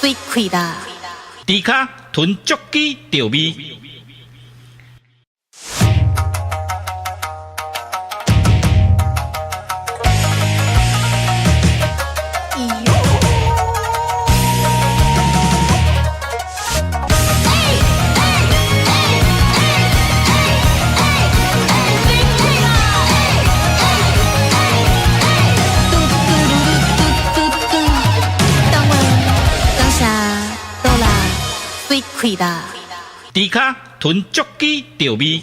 水开啦，猪骹吞足鸡调味。水开啦，猪骹吞足鸡调味。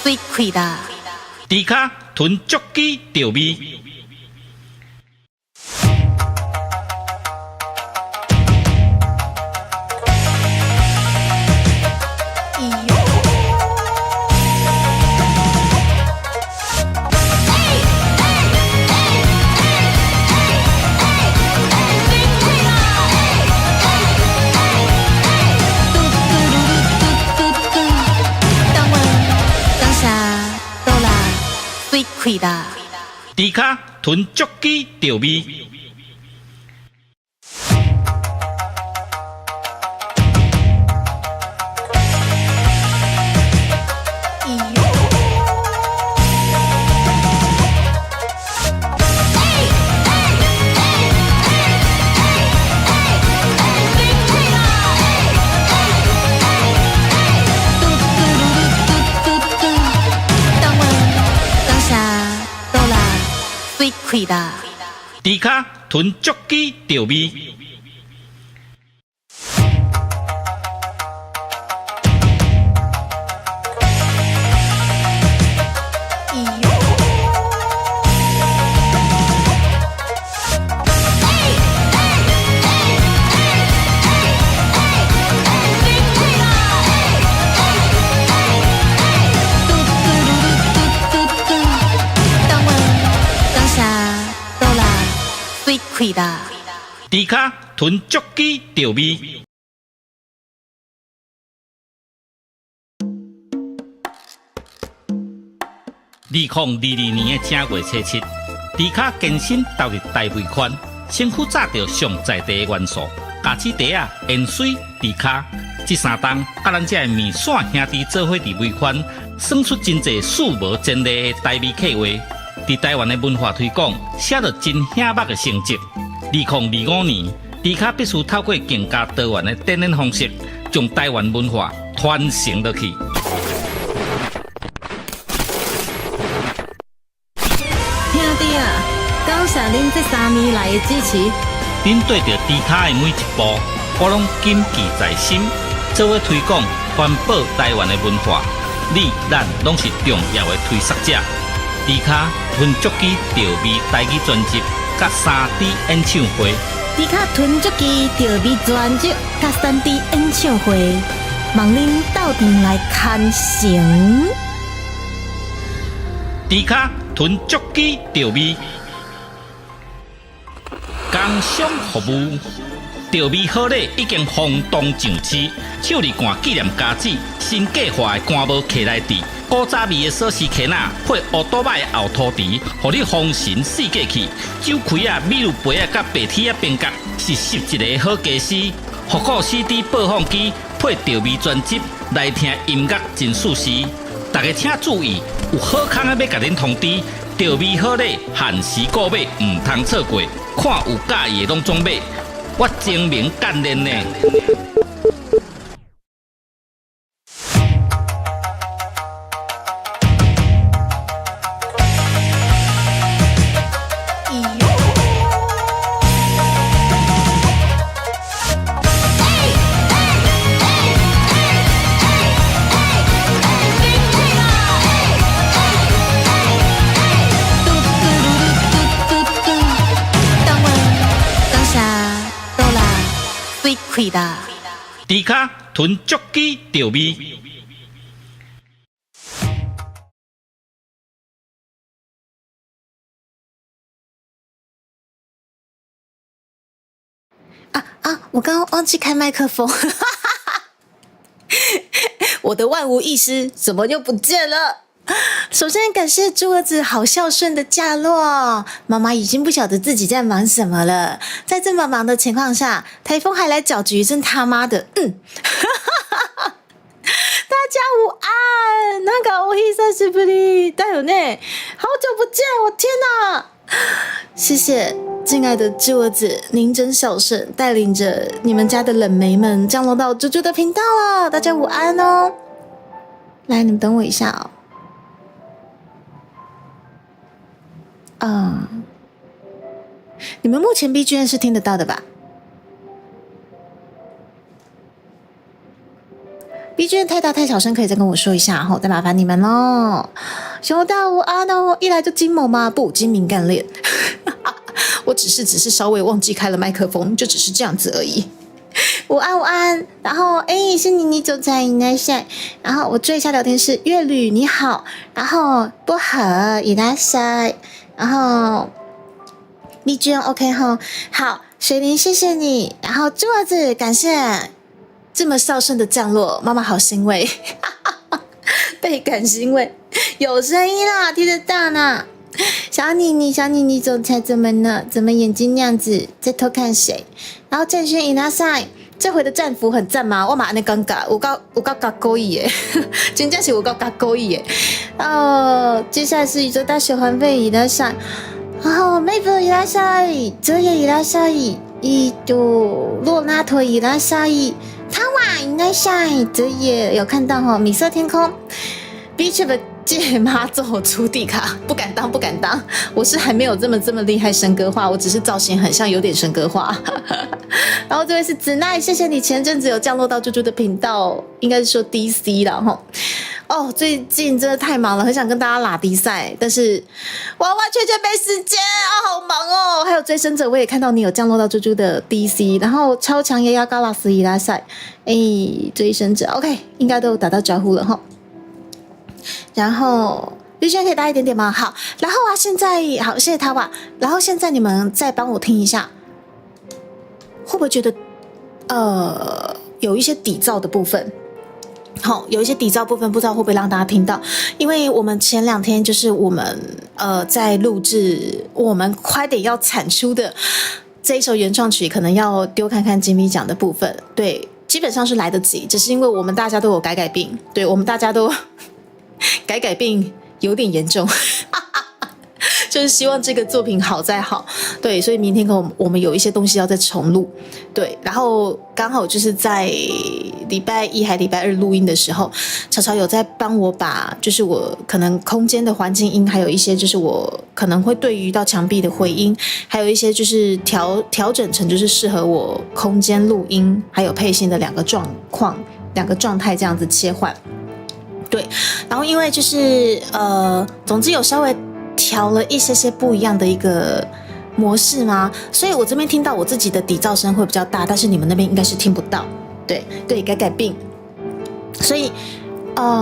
水开啦，猪骹吞足鸡调味。水开啦，猪骹吞足鸡调味。水开啦，猪骹吞足鸡调味。水开啦，猪骹吞足鸡调味。2022年的正月初七，猪骹健身投入大胃圈，身躯炸着上在地的元素，咖子茶啊、盐水、猪骹，这三档甲咱这面线兄弟做伙伫胃圈，算出真侪数无前例的台味客话。伫台湾的文化推广，写着真显目的成绩。2025年，猪骹必须透过更加多元的展演方式，将台湾文化传承落去。兄弟啊，感谢恁这3年来的支持。恁对着猪骹的每一步，我拢谨记在心。做伙推广环保台湾的文化，你咱拢是重要的推广者。猪骹吞足鸡调味台语专辑，甲3D 演唱会。猪骹吞足鸡调味专辑，甲3D 演唱会，望恁斗阵来看成。猪骹吞足鸡调味，工商服务。调味好礼已经轰动上市，手里干纪念家子，新计划的干帽徛来底，古早味的锁匙徛仔配乌多摆的后涂蹄，互你丰神四过去。酒开啊、米露杯啊、甲白铁啊边角是11个好家私。复古 CD 播放机配调味专辑，来听音乐真舒适。大家请注意，有好康的要甲恁通知，调味好礼限时购买，唔通错过。看有介意的拢总买。我精明干练呢。水开啦，猪骹囤足机调味。我刚刚忘记开麦克风，我的万无一失怎么又不见了？首先感谢猪儿子好孝顺的驾落，妈妈已经不晓得自己在忙什么了。在这么忙的情况下，台风还来搅局，真他妈的，大家午安，那个我久しぶりだよね，好久不见，我天哪！谢谢敬爱的猪儿子，您真孝顺，带领着你们家的冷媒们降落到猪猪的频道了，大家午安哦。来，你们等我一下哦。你们目前 BGM 是听得到的吧？BGM 太大太小声，可以再跟我说一下再麻烦你们咯。熊大午安哦，一来就金某吗？不，精明干练。我只是稍微忘记开了麦克风，就只是这样子而已。午安午安，然后是你走在いらっしゃい，然后我追一下聊天室，月旅你好，然后薄荷いらっしゃい，然后 BGM OK 哈，好，水灵谢谢你，然后猪儿子感谢这么孝顺的降落，妈妈好欣慰，倍感欣慰，有声音啦，听得到呢。小妮妮总裁怎么呢？怎么眼睛那样子？在偷看谁？然后郑轩伊拉赛，这回的战服很赞吗？我马那尴尬，我搞勾引耶，真正是我搞勾引耶。接下来是宇宙大学环费伊拉赛，然后妹夫伊拉赛，泽野伊拉赛，洛拉托伊拉赛，他哇伊拉赛，泽野有看到米色天空 ，Beach 的。借妈揍出地卡，不敢当，我是还没有这么厉害神格化，我只是造型很像有点神格化。然后这位是子奈，谢谢你前阵子有降落到猪猪的频道，应该是说 DC 啦齁。最近真的太忙了，很想跟大家拉比赛，但是完全没时间好忙哦。还有追生者，我也看到你有降落到猪猪的 DC， 然后超强耶亚嘎拉斯伊拉赛，追生者 OK， 应该都打到招呼了齁。然后绿轩可以大一点点吗？好，然后现在好，谢谢他吧。然后现在你们再帮我听一下，会不会觉得有一些底噪的部分？有一些底噪部分，不知道会不会让大家听到？因为我们前2天就是我们在录制我们快点要产出的这一首原创曲，可能要丢看看金米奖的部分。对，基本上是来得及，只是因为我们大家都有改病，对我们大家都。改病有点严重，就是希望这个作品好再好，对，所以明天我们有一些东西要再重录，对，然后刚好就是在礼拜1还礼拜2录音的时候，曹操有在帮我把就是我可能空间的环境音，还有一些就是我可能会对于到墙壁的回音，还有一些就是调整成就是适合我空间录音还有配信的2个状况2个状态这样子切换。对，然后因为就是总之有稍微调了一些不一样的一个模式嘛，所以我这边听到我自己的底噪声会比较大，但是你们那边应该是听不到。对，改病，所以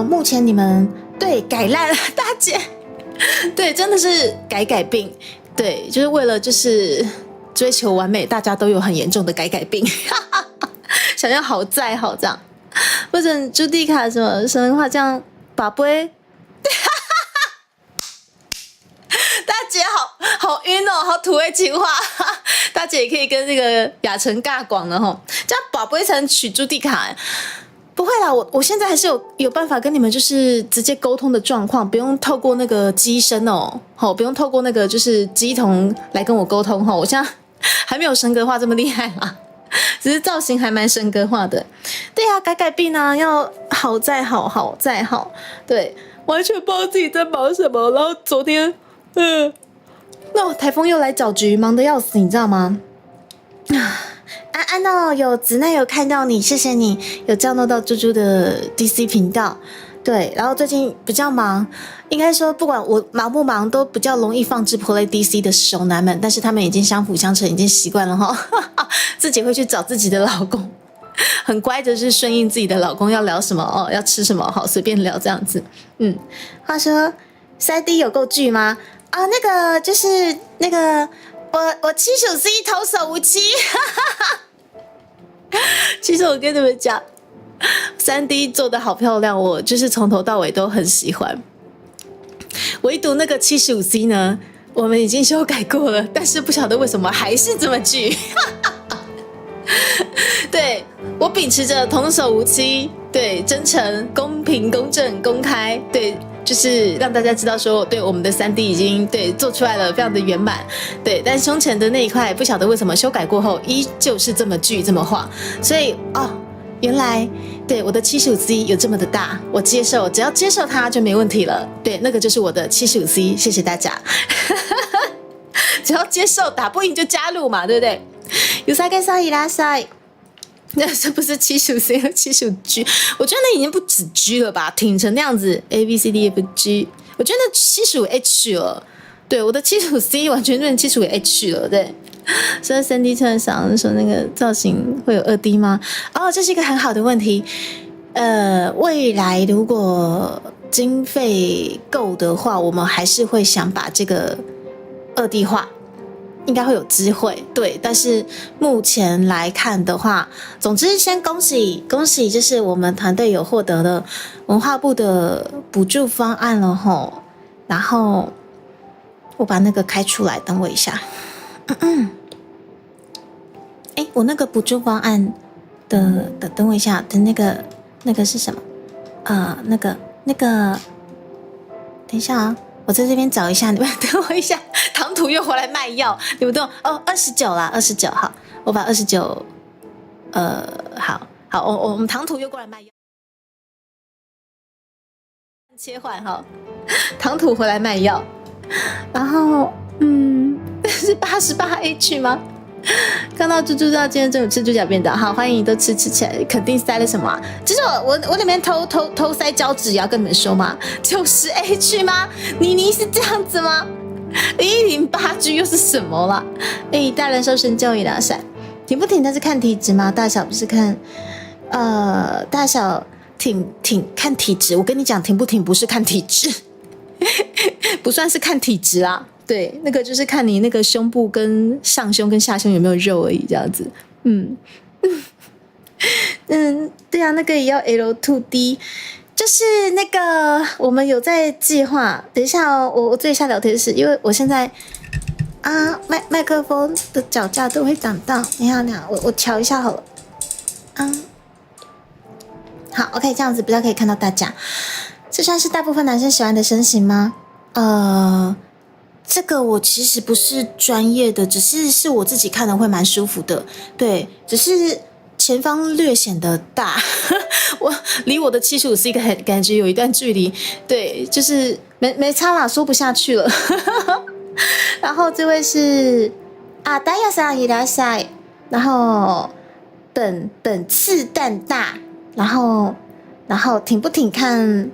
目前你们对改烂了，大姐，对，真的是改病，对，就是为了就是追求完美，大家都有很严重的改病，想要好在好这样。或者朱迪卡什么神话这样宝贝，大姐好晕哦，好土味情话，大姐也可以跟这个雅晨尬广了齁，这样宝贝才能取朱迪卡。不会啦，我现在还是有办法跟你们就是直接沟通的状况，不用透过那个机身不用透过那个就是机筒来跟我沟通我现在还没有神格化这么厉害啦。只是造型还蛮神格化的，对啊，改病啊，要好再好，好再好，对，完全不知道自己在忙什么。然后昨天，台风又来搅局，忙得要死，你知道吗？安哦，有子奈有看到你，谢谢你有降落到猪猪的 DC 频道。对，然后最近比较忙，应该说不管我忙不忙，都比较容易放置 Play DC 的熟男们，但是他们已经相辅相成，已经习惯了自己会去找自己的老公，很乖的是顺应自己的老公要聊什么哦，要吃什么好随便聊这样子。话说3D 有够巨吗？啊，那个就是那个我七属 C 投手无期，其实我跟你们讲，3D 做的好漂亮，我就是从头到尾都很喜欢。唯独那个75 C 呢，我们已经修改过了，但是不晓得为什么还是这么巨。对，我秉持着童叟无欺，对，真诚、公平、公正、公开，对，就是让大家知道说，对，我们的3D 已经对做出来了，非常的圆满，对，但胸前的那一块不晓得为什么修改过后依旧是这么巨这么晃，所以原来对我的75 C 有这么的大，我接受，只要接受它就没问题了。对，那个就是我的75 C， 谢谢大家。只要接受，打不赢就加入嘛，对不对？有啥该啥伊拉塞，那是不是75 C 和75 G？ 我觉得那已经不止 G 了吧，挺成那样子 A B C D F G， 我觉得75 H 了。对，我的75 C 完全变成75 H 了，对。所以3D 测上说那个造型会有2D 吗？这是一个很好的问题。未来如果经费够的话，我们还是会想把这个2D 化，应该会有机会。对，但是目前来看的话，总之先恭喜，就是我们团队有获得了文化部的补助方案了吼。然后我把那个开出来，等我一下。我那个补助方案的等我一下的那个是什么？那个，等一下啊，我在这边找一下，你们等我一下。唐突又回来卖药，你们懂？29啦，29号，我把29，好，我们唐突又过来卖药，切换哈，唐突回来卖药，然后是88H 吗？看到猪猪知道今天中午吃猪脚便当，好，欢迎都吃起来，肯定塞了什么其实我里面偷塞胶质，也要跟你们说嘛，90H 吗？你是这样子吗？108G 又是什么啦？大人瘦身教育啦，挺不挺？但是看体质吗？大小不是看，大小挺看体质。我跟你讲，挺不挺不是看体质，不算是看体质啦。对，那个就是看你那个胸部跟上胸跟下胸有没有肉而已，这样子。对啊，那个也要 L2D， 就是那个我们有在计划。等一下我做一下聊天室，因为我现在麦克风的脚架都会挡到。你好，我调一下好了。好 ，OK， 这样子比较可以看到大家。这算是大部分男生喜欢的身形吗？这个我其实不是专业的，只是我自己看的会蛮舒服的。对，只是前方略显得大，我离我的75是一个感觉有一段距离。对，就是没差啦，说不下去了。然后这位是大家上伊拉塞，然后本次蛋大，然后挺不挺看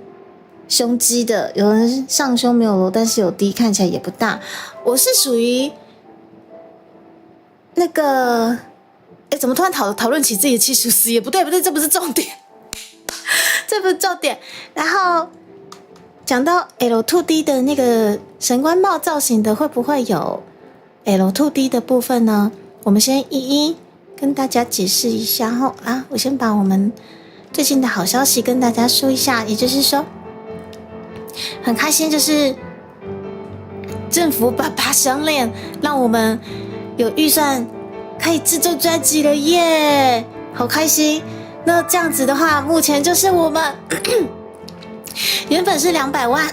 胸肌的，有人上胸没有罗，但是有 D， 看起来也不大。我是属于那个，怎么突然讨论起自己的70 C 也不对，这不是重点，这不是重点。然后讲到 L2D 的那个神官帽造型的，会不会有 L2D 的部分呢？我们先一一跟大家解释一下后我先把我们最近的好消息跟大家说一下，也就是说。很开心，就是政府把项链让我们有预算可以制作专辑了耶，好开心。那这样子的话，目前就是我们原本是200万，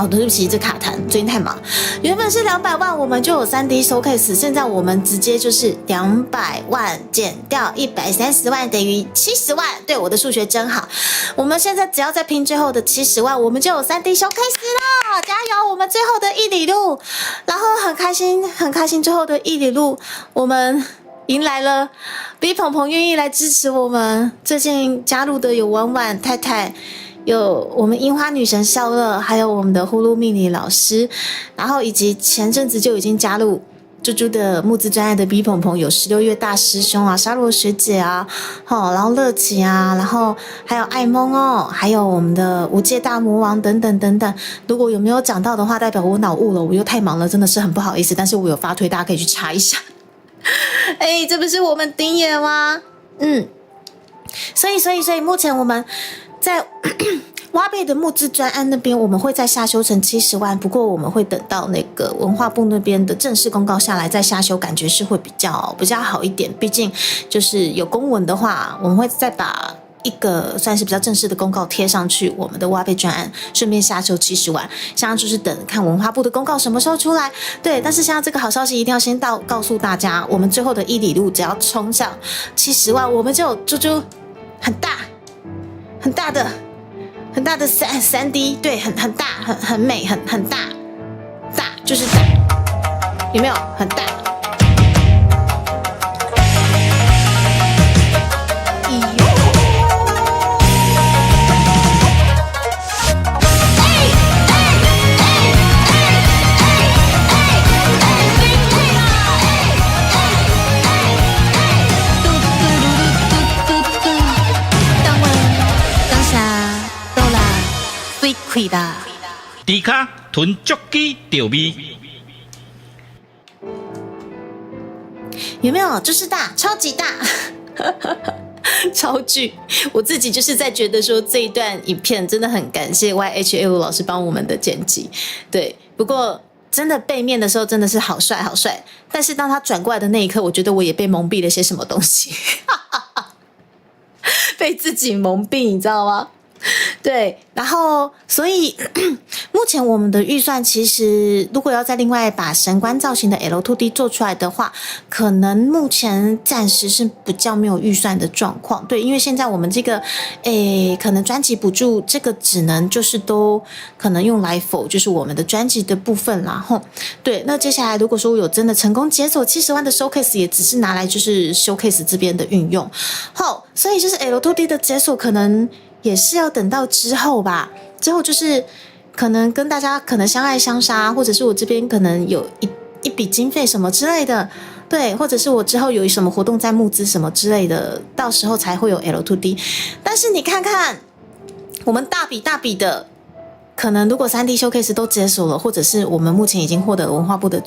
对不起，这卡痰，最近太忙。原本是200万，我们就有3D showcase， 现在我们直接就是200万减掉130万等于70万。对，我的数学真好。我们现在只要再拼最后的70万，我们就有3D showcase 了，加油！我们最后的1里路，然后很开心，最后的1里路，我们迎来了比鹏鹏愿意来支持我们。最近加入的有婉婉太太。有我们樱花女神笑乐，还有我们的呼噜命理老师，然后以及前阵子就已经加入猪猪的募资专案的 B 鹏鹏有16月大师兄啊，沙罗学姐啊，然后乐琪啊，然后还有爱蒙哦，还有我们的无界大魔王等等等等。如果有没有讲到的话，代表我脑雾了，我又太忙了，真的是很不好意思。但是我有发推，大家可以去查一下。哎，这不是我们丁爷吗？所以目前我们在挖贝的募资专案那边，我们会再下修成70万，不过我们会等到那个文化部那边的正式公告下来再下修，感觉是会比较好一点。毕竟就是有公文的话，我们会再把一个算是比较正式的公告贴上去，我们的挖贝专案顺便下修70万，现在就是等看文化部的公告什么时候出来。对，但是现在这个好消息一定要先告诉大家，我们最后的1里路只要冲上70万，我们就有猪猪很大的3D， 对，很大，很美，很大，就是大，有没有很大？亏的，猪脚囤足鸡钓味，有没有？就是大，超级大，超巨！我自己就是在觉得说这一段影片真的很感谢 YHL 老师帮我们的剪辑，对。不过真的背面的时候真的是好帅，但是当他转过来的那一刻，我觉得我也被蒙蔽了些什么东西，被自己蒙蔽，你知道吗？对，然后所以目前我们的预算其实如果要再另外把神官造型的 L2D 做出来的话，可能目前暂时是比较没有预算的状况。对，因为现在我们这个可能专辑补助这个只能就是都可能用来否就是我们的专辑的部分啦齁。对，那接下来如果说我有真的成功解锁70万的 showcase， 也只是拿来就是 showcase 这边的运用齁，所以就是 L2D 的解锁可能也是要等到之后吧，之后就是可能跟大家可能相爱相杀，或者是我这边可能有一笔经费什么之类的，对，或者是我之后有什么活动在募资什么之类的，到时候才会有 L2D。但是你看看我们大笔的，可能如果3D showcase 都解锁了，或者是我们目前已经获得文化部的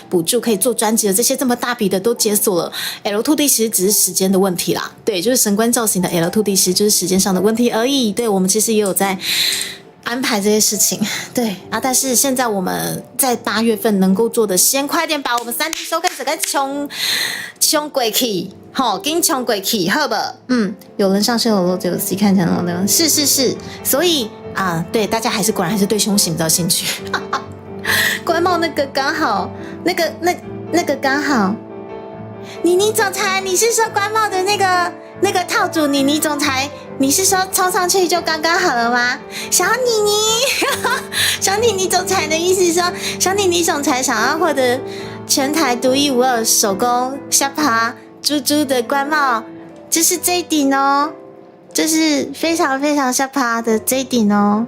补助可以做专辑的这些这么大笔的都解锁了， L2D 其实只是时间的问题啦。对，就是神官造型的 L2D 其实就是时间上的问题而已。对，我们其实也有在安排这些事情，对啊，但是现在我们在8月份能够做的，先快点把我们3D showcase 给冲过去，好，给冲过去，好不？有人上线了，只有 C 看起来了，是，所以啊，对，大家果然还是对胸型比较兴趣。官帽那个刚好，那个刚好，妮总裁，你是说官帽的那个套组妮总裁？你是说冲上去就刚刚好了吗？小妮妮总裁的意思是说，小妮妮总裁想要获得全台独一无二手工下爬猪猪的官帽，就是这一顶哦，这是非常非常下爬的这一顶哦。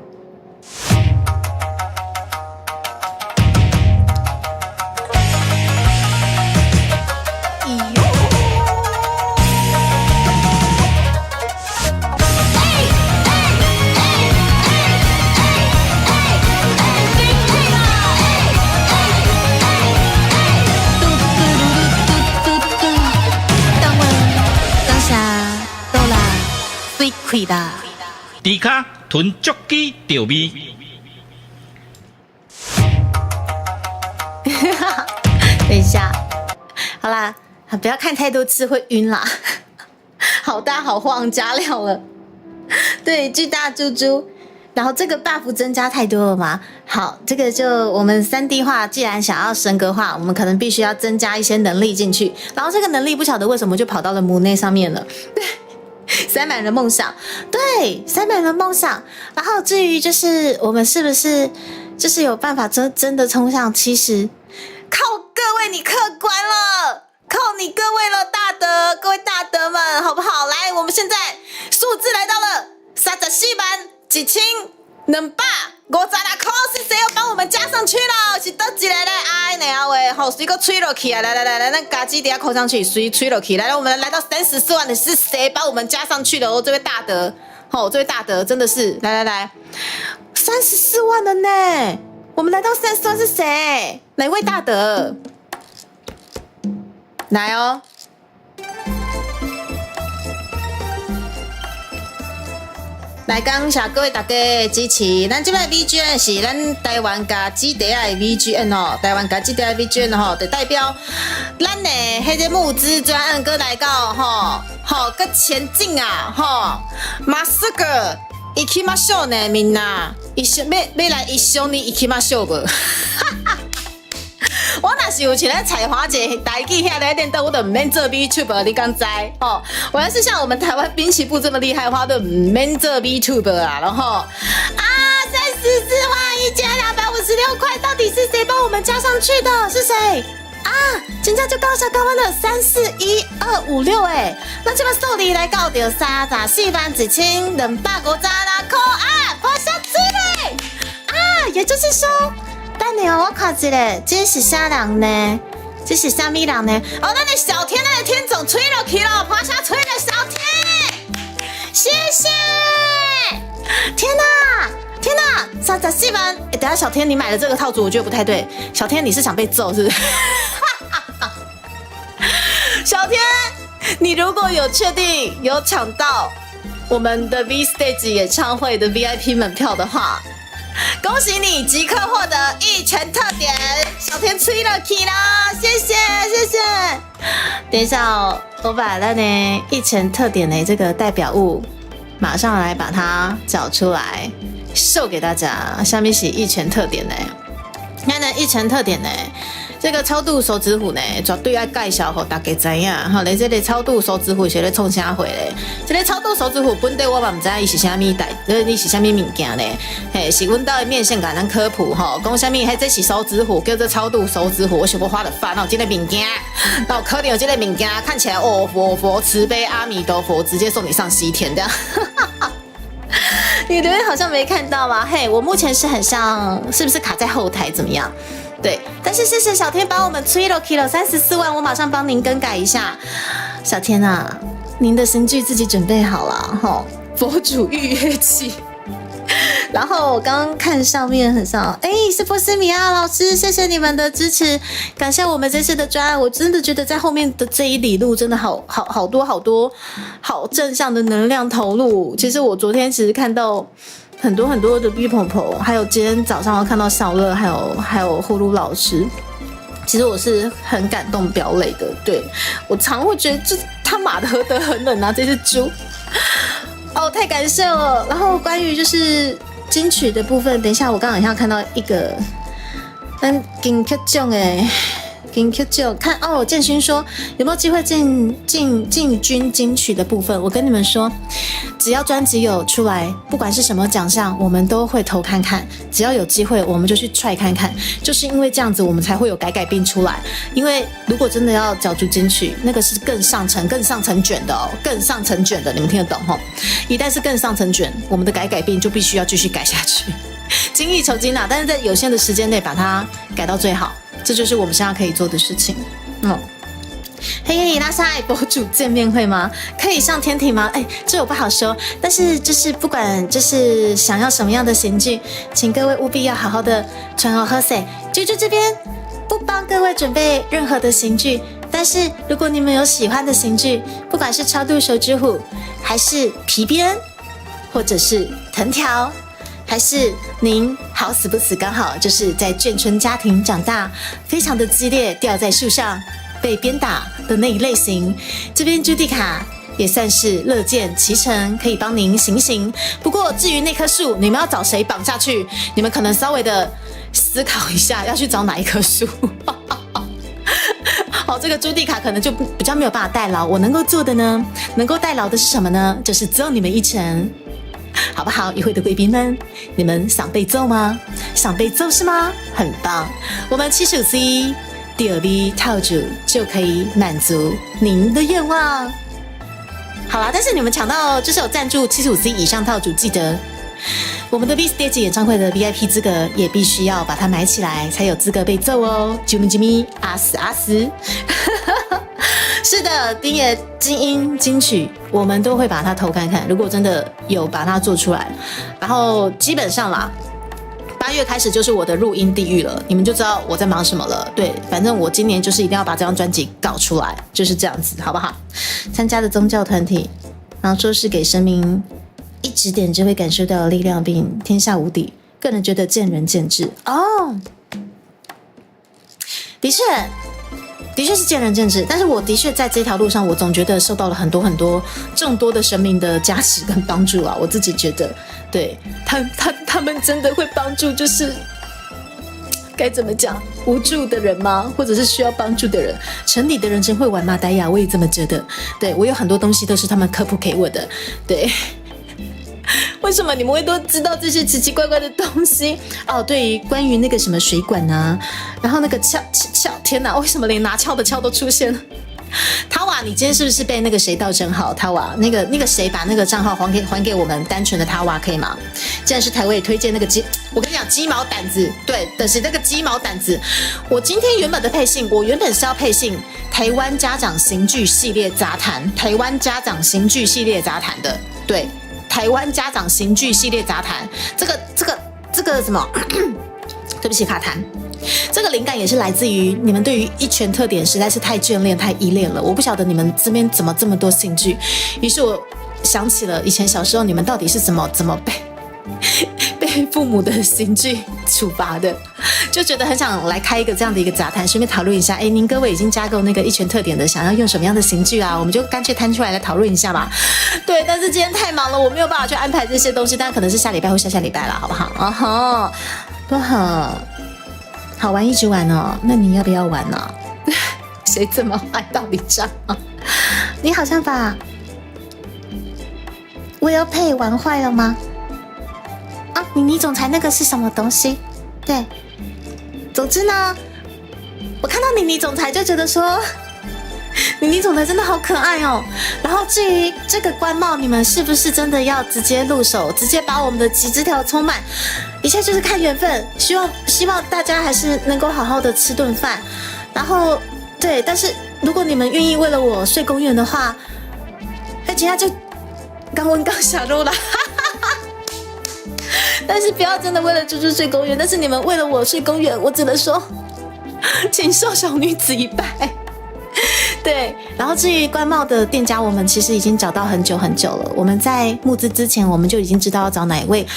亏的，猪脚囤足鸡钓味。等一下，好啦，不要看太多次会晕啦。好大好晃，加料了。对，巨大猪猪。然后这个 buff 增加太多了吗？好，这个就我们3D 化，既然想要神格化，我们可能必须要增加一些能力进去。然后这个能力不晓得为什么就跑到了母内上面了。对。塞满了梦想，对，塞满了梦想。然后至于就是我们是不是就是有办法真的冲向70？靠各位你客观了，靠你各位了，各位大德们，好不好？来，我们现在数字来到了34万1256块，是谁要帮帮我们加上去了，是倒一个嘞？哎，两位，好，水个吹落去啊！来，那嘎叽底下扣上去，水吹落去。来，我们来到34万的是谁帮我们加上去的哦？这位大德，这位大德真的是，来，34万了呢！我们来到34万是谁？哪位大德？来哦！来感谢各位大家的支持，咱这摆 VGN 是咱台湾家己底下的 VGN 哦，台湾家己底下的 VGN 吼，就代表咱的迄个募资专案搁来到搁前进啊马斯克行きましょうねみんな，要来一緒に行きましょう不？我若是有像咱采花姐台语遐来练的，我都唔免做 VTuber， 你敢知哦？我要是像我们台湾滨崎步这么厉害的话，都唔免做 VTuber 啊。然后341256块，到底是谁帮我们加上去的？是谁啊？真正就高小高温的341256哎，那这边受理来到着341256块啊，发下水嘞啊！也就是说。等下我看一下，这是啥人呢？这是啥咪人呢？哦，那个小天，那个天总吹落去了，趴下吹的小天，谢谢！天哪，34万！等下小天，你买了这个套组，我觉得不太对。小天，你是想被揍是不是？小天，你如果有确定有抢到我们的 V Stage 演唱会的 VIP 门票的话。恭喜你即刻获得一拳特点，小天吹了起啦，谢谢。等一下哦，我把那呢一拳特点的这个代表物，马上来把它找出来，秀给大家。下面是一拳特点呢，那呢一拳特点呢，这个超度手指虎呢，绝对要介绍给大家知影。好，你这个超度手指虎是咧创啥货咧？这个超度手指虎本地我嘛唔知伊是啥物代，你是啥物物件咧？嘿，是阮兜的面线甲咱科普吼，讲啥物？嘿，这是手指虎，叫做超度手指虎。我想我花了烦恼，这个物件，然后可能有这个物件看起来哦，佛慈悲阿弥陀佛，直接送你上西天这样。你留言好像没看到吗？嘿，我目前是很像，是不是卡在后台？怎么样？对，但是谢谢小天帮我们吹了 kilo 34万，我马上帮您更改一下。小天啊，您的神剧自己准备好了哈，佛主预约器。然后我刚刚看上面很像，是波斯米亚老师，谢谢你们的支持，感谢我们这次的专案，我真的觉得在后面的这一里路真的好多好正向的能量投入。其实我昨天其实看到很多的 B 朋友，还有今天早上我看到小乐，还有呼噜老师，其实我是很感动飙泪的。对，我常会觉得这他妈的何德何能啊，这只猪。哦，太感谢了。然后关于就是金曲的部分，等一下我刚刚好像看到一个金曲奖金曲奖看哦，建勋说有没有机会进军金曲的部分？我跟你们说，只要专辑有出来，不管是什么奖项，我们都会投看看。只要有机会，我们就去try看看。就是因为这样子，我们才会有改变出来。因为如果真的要角逐金曲，那个是更上层卷的哦，更上层卷的，你们听得懂吼？一旦是更上层卷，我们的改变就必须要继续改下去，精益求精啊！但是在有限的时间内把它改到最好。这就是我们现在可以做的事情。嘿，拉萨爱博主见面会吗？可以上天庭吗？这我不好说。但是就是不管就是想要什么样的刑具，请各位务必要好好的穿好喝水。啾啾这边不帮各位准备任何的刑具，但是如果你们有喜欢的刑具，不管是超度手指虎，还是皮鞭，或者是藤条。还是您好死不死刚好就是在眷村家庭长大，非常的激烈，吊在树上被鞭打的那一类型，这边朱蒂卡也算是乐见其成，可以帮您行。不过至于那棵树，你们要找谁绑下去，你们可能稍微的思考一下，要去找哪一棵树。好，这个朱蒂卡可能就比较没有办法代劳。我能够做的呢，能够代劳的是什么呢？就是揍你们一拳。好不好？与会的贵宾们，你们想被揍吗？想被揍是吗？很棒，我们75C第2 B 套组就可以满足您的愿望。好啦，但是你们抢到就是有赞助75C以上套组，记得我们的 V Stage 演唱会的 VIP 资格也必须要把它买起来，才有资格被揍哦。啾咪啾咪，阿死阿死。是的，丁爷金音金曲，我们都会把它偷看看。如果真的有把它做出来，然后基本上啦，8月开始就是我的录音地狱了，你们就知道我在忙什么了。对，反正我今年就是一定要把这张专辑搞出来，就是这样子，好不好？参加的宗教团体，然后说是给神明一指点就会感受到力量，并天下无敌。个人觉得见仁见智哦，的确是见仁见智，但是我的确在这条路上，我总觉得受到了很多众多的神明的加持跟帮助啊。我自己觉得，对他们真的会帮助，就是该怎么讲，无助的人吗？或者是需要帮助的人？城里的人真会玩马呆呀，我也这么觉得。对，我有很多东西都是他们科普给我的，对。为什么你们会都知道这些奇奇怪怪的东西？哦，对，关于那个什么水管啊，然后那个撬，天哪，为什么连拿撬的撬都出现了？塔瓦，你今天是不是被那个谁盗账号？塔瓦，那个谁把那个账号还给我们单纯的塔瓦可以吗？既然是台，我也推荐那个我跟你讲鸡毛掸子，对，但是那个鸡毛掸子，我今天原本的配信，我原本是要配信台湾家长刑具系列杂谈，台湾家长刑具系列杂谈的，对。台湾家长刑具系列杂谈，这个什么？对不起，卡痰。这个灵感也是来自于你们对于一拳特点实在是太眷恋、太依恋了。我不晓得你们这边怎么这么多刑具，于是我想起了以前小时候你们到底是怎么被父母的刑具处罚的，就觉得很想来开一个这样的一个杂谈，顺便讨论一下。您各位已经加购那个一拳特点的，想要用什么样的刑具啊？我们就干脆摊出来讨论一下吧。对，但是今天太忙了，我没有办法去安排这些东西，但可能是下礼拜或下礼拜了，好不好？哦，多好，好玩一直玩哦。那你要不要玩呢？谁这么坏到底这样？你好像把Will Pay 玩坏了吗？啊，妮总裁那个是什么东西？对，总之呢，我看到妮总裁就觉得说，妮总裁真的好可爱哦。然后至于这个官帽，你们是不是真的要直接入手，直接把我们的几枝条充满？一切就是看缘分。希望大家还是能够好好的吃顿饭。然后对，但是如果你们愿意为了我睡公园的话，那其他就刚温刚下肉了。但是不要真的为了猪猪睡公园，但是你们为了我睡公园，我只能说，请受小女子一拜。对，然后至于官帽的店家，我们其实已经找到很久了。我们在募资之前，我们就已经知道要找哪一位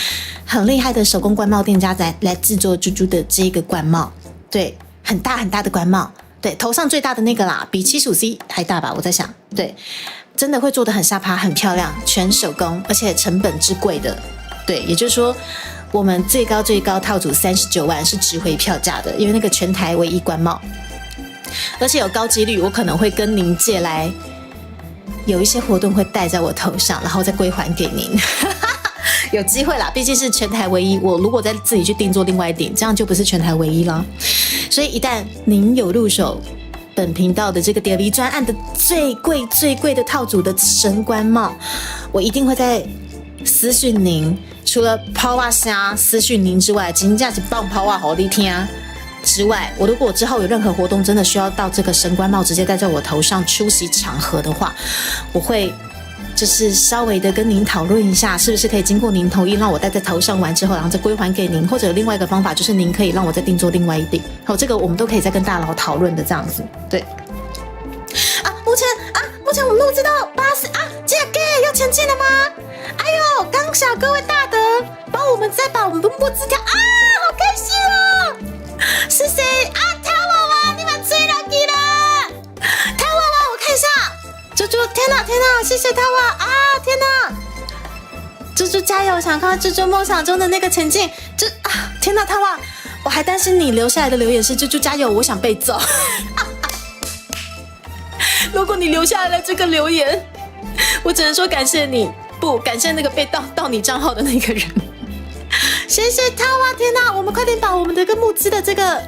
很厉害的手工官帽店家来制作猪猪的这个官帽。对，很大的官帽，对，头上最大的那个啦，比75C 还大吧？我在想，对，真的会做得很下趴，很漂亮，全手工，而且成本之贵的。对，也就是说，我们最高套组39万是值回票价的，因为那个全台唯一官帽，而且有高几率我可能会跟您借来，有一些活动会戴在我头上，然后再归还给您。有机会啦，毕竟是全台唯一，我如果再自己去定做另外一顶，这样就不是全台唯一啦。所以一旦您有入手本频道的这个 DV 专案的最贵的套组的神官帽，我一定会在私讯您。除了抛袜虾私讯您之外，真的是棒抛袜好你听之外，如果之后有任何活动真的需要到这个神官帽直接戴在我头上出席场合的话，我会就是稍微的跟您讨论一下，是不是可以经过您同意让我戴在头上完之后，然后再归还给您，或者有另外一个方法，就是您可以让我再定做另外一顶。好，这个我们都可以再跟大佬讨论的这样子。对。目前我们录制到80啊，这个要前进了吗？哎呦，刚小各位大德帮我们再把我们的募资条啊，好开心哦！是谁啊？跳娃娃，你们追到你了！跳娃娃，我看一下，猪猪，天哪，谢谢跳娃啊！天哪，猪猪加油！想看到猪猪梦想中的那个前进，天哪，跳娃，我还担心你留下来的留言是猪猪加油，我想被揍。如果你留下来了这个留言，我只能说感谢你，不感谢那个被盗你账号的那个人。谢谢他啊！天哪，我们快点把我们的个募资的这个，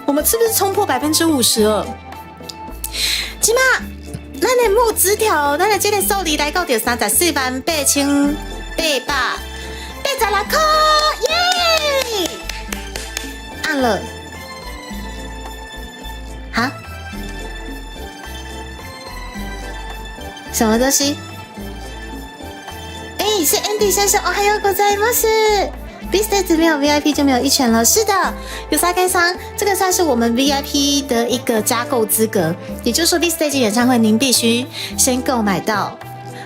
我们是不是冲破52%？起码，咱的募资条，咱的这个数字来到就34万8800，86打 call， 耶！按了，啊？什么东西？哎，是 Andy 先生，哦，还有ございます。B stage 没有 VIP 就没有一拳了。是的，有三开商，这个算是我们 VIP 的一个加购资格，也就是说 B stage 演唱会您必须先购买到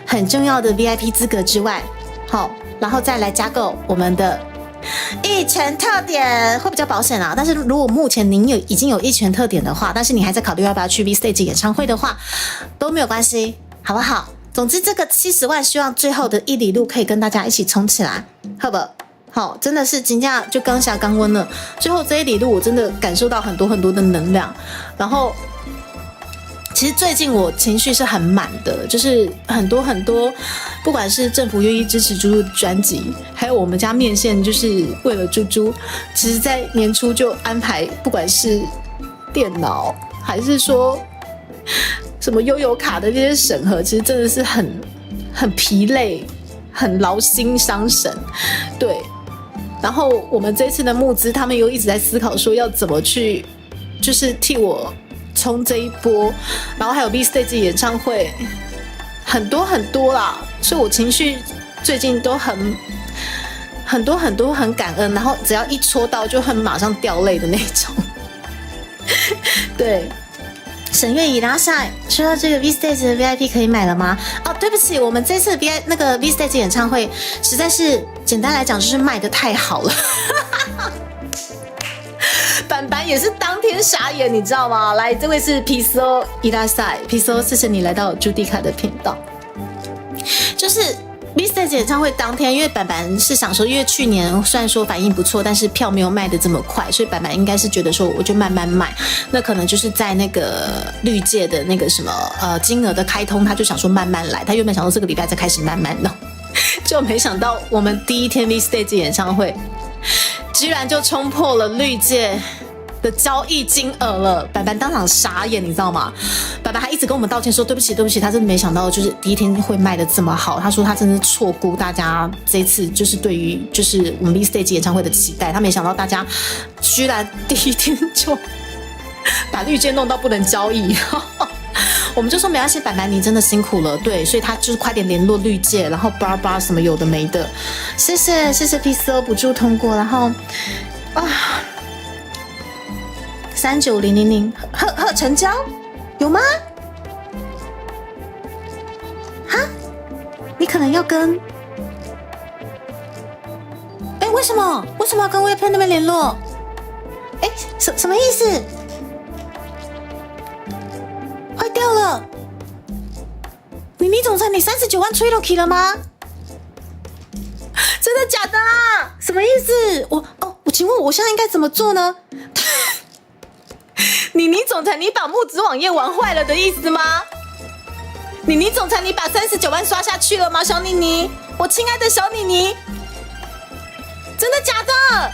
很重要的 VIP 资格之外，好，然后再来加购我们的一拳特点，会比较保险啊。但是如果目前您已经有一拳特点的话，但是你还在考虑要不要去 B stage 演唱会的话，都没有关系，好不好？总之这个70万，希望最后的1里路可以跟大家一起冲起来，好不好？好，真的是金价就刚下刚温了。最后这1里路，我真的感受到很多很多的能量。然后，其实最近我情绪是很满的，就是很多很多，不管是政府愿意支持猪猪的专辑，还有我们家面线就是为了猪猪，其实在年初就安排，不管是电脑还是说什么悠游卡的这些审核，其实真的是很疲累，很劳心伤神，对。然后我们这次的募资，他们又一直在思考说要怎么去，就是替我冲这一波。然后还有 B Stage 演唱会，很多很多啦，所以我情绪最近都很多很多很感恩，然后只要一戳到就很马上掉泪的那种。对。沈月以拉下说到这个 V Stage 的 VIP 可以买了吗？哦，对不起，我们这次那个 V Stage 演唱会实在是简单来讲就是卖得太好了。板板也是当天傻眼，你知道吗？来，这位是 Piso 伊拉塞 Piso， 谢谢你来到朱迪卡的频道。就是 V Stage 演唱会当天，因为板板是想说，因为去年虽然说反应不错，但是票没有卖得这么快，所以板板应该是觉得说，我就慢慢卖。那可能就是在那个绿界的那个什么金额的开通，他就想说慢慢来。他原本想说这个礼拜再开始慢慢弄，就没想到我们第一天 V Stage 演唱会，居然就冲破了绿界的交易金额了，板板当场傻眼，你知道吗？板板还一直跟我们道歉说对不起，对不起，他真的没想到就是第一天会卖的这么好。他说他真的错估大家这一次就是对于就是我们 B Stage 演唱会的期待，他没想到大家居然第一天就把绿界弄到不能交易。我们就说没关系，板板你真的辛苦了，对，所以他就是快点联络绿界，然后巴拉什么有的没的，谢谢 PCO 补助通过，然后39000贺成交有吗？哈，你可能要跟为什么要跟微配那边联络？什么意思？坏掉了？你总裁，你39万吹落去了吗？真的假的啊？什么意思？我请问我现在应该怎么做呢？你总裁，你把募资网页玩坏了的意思吗？你总裁，你把39万刷下去了吗？小妮妮，我亲爱的小妮妮，真的假的？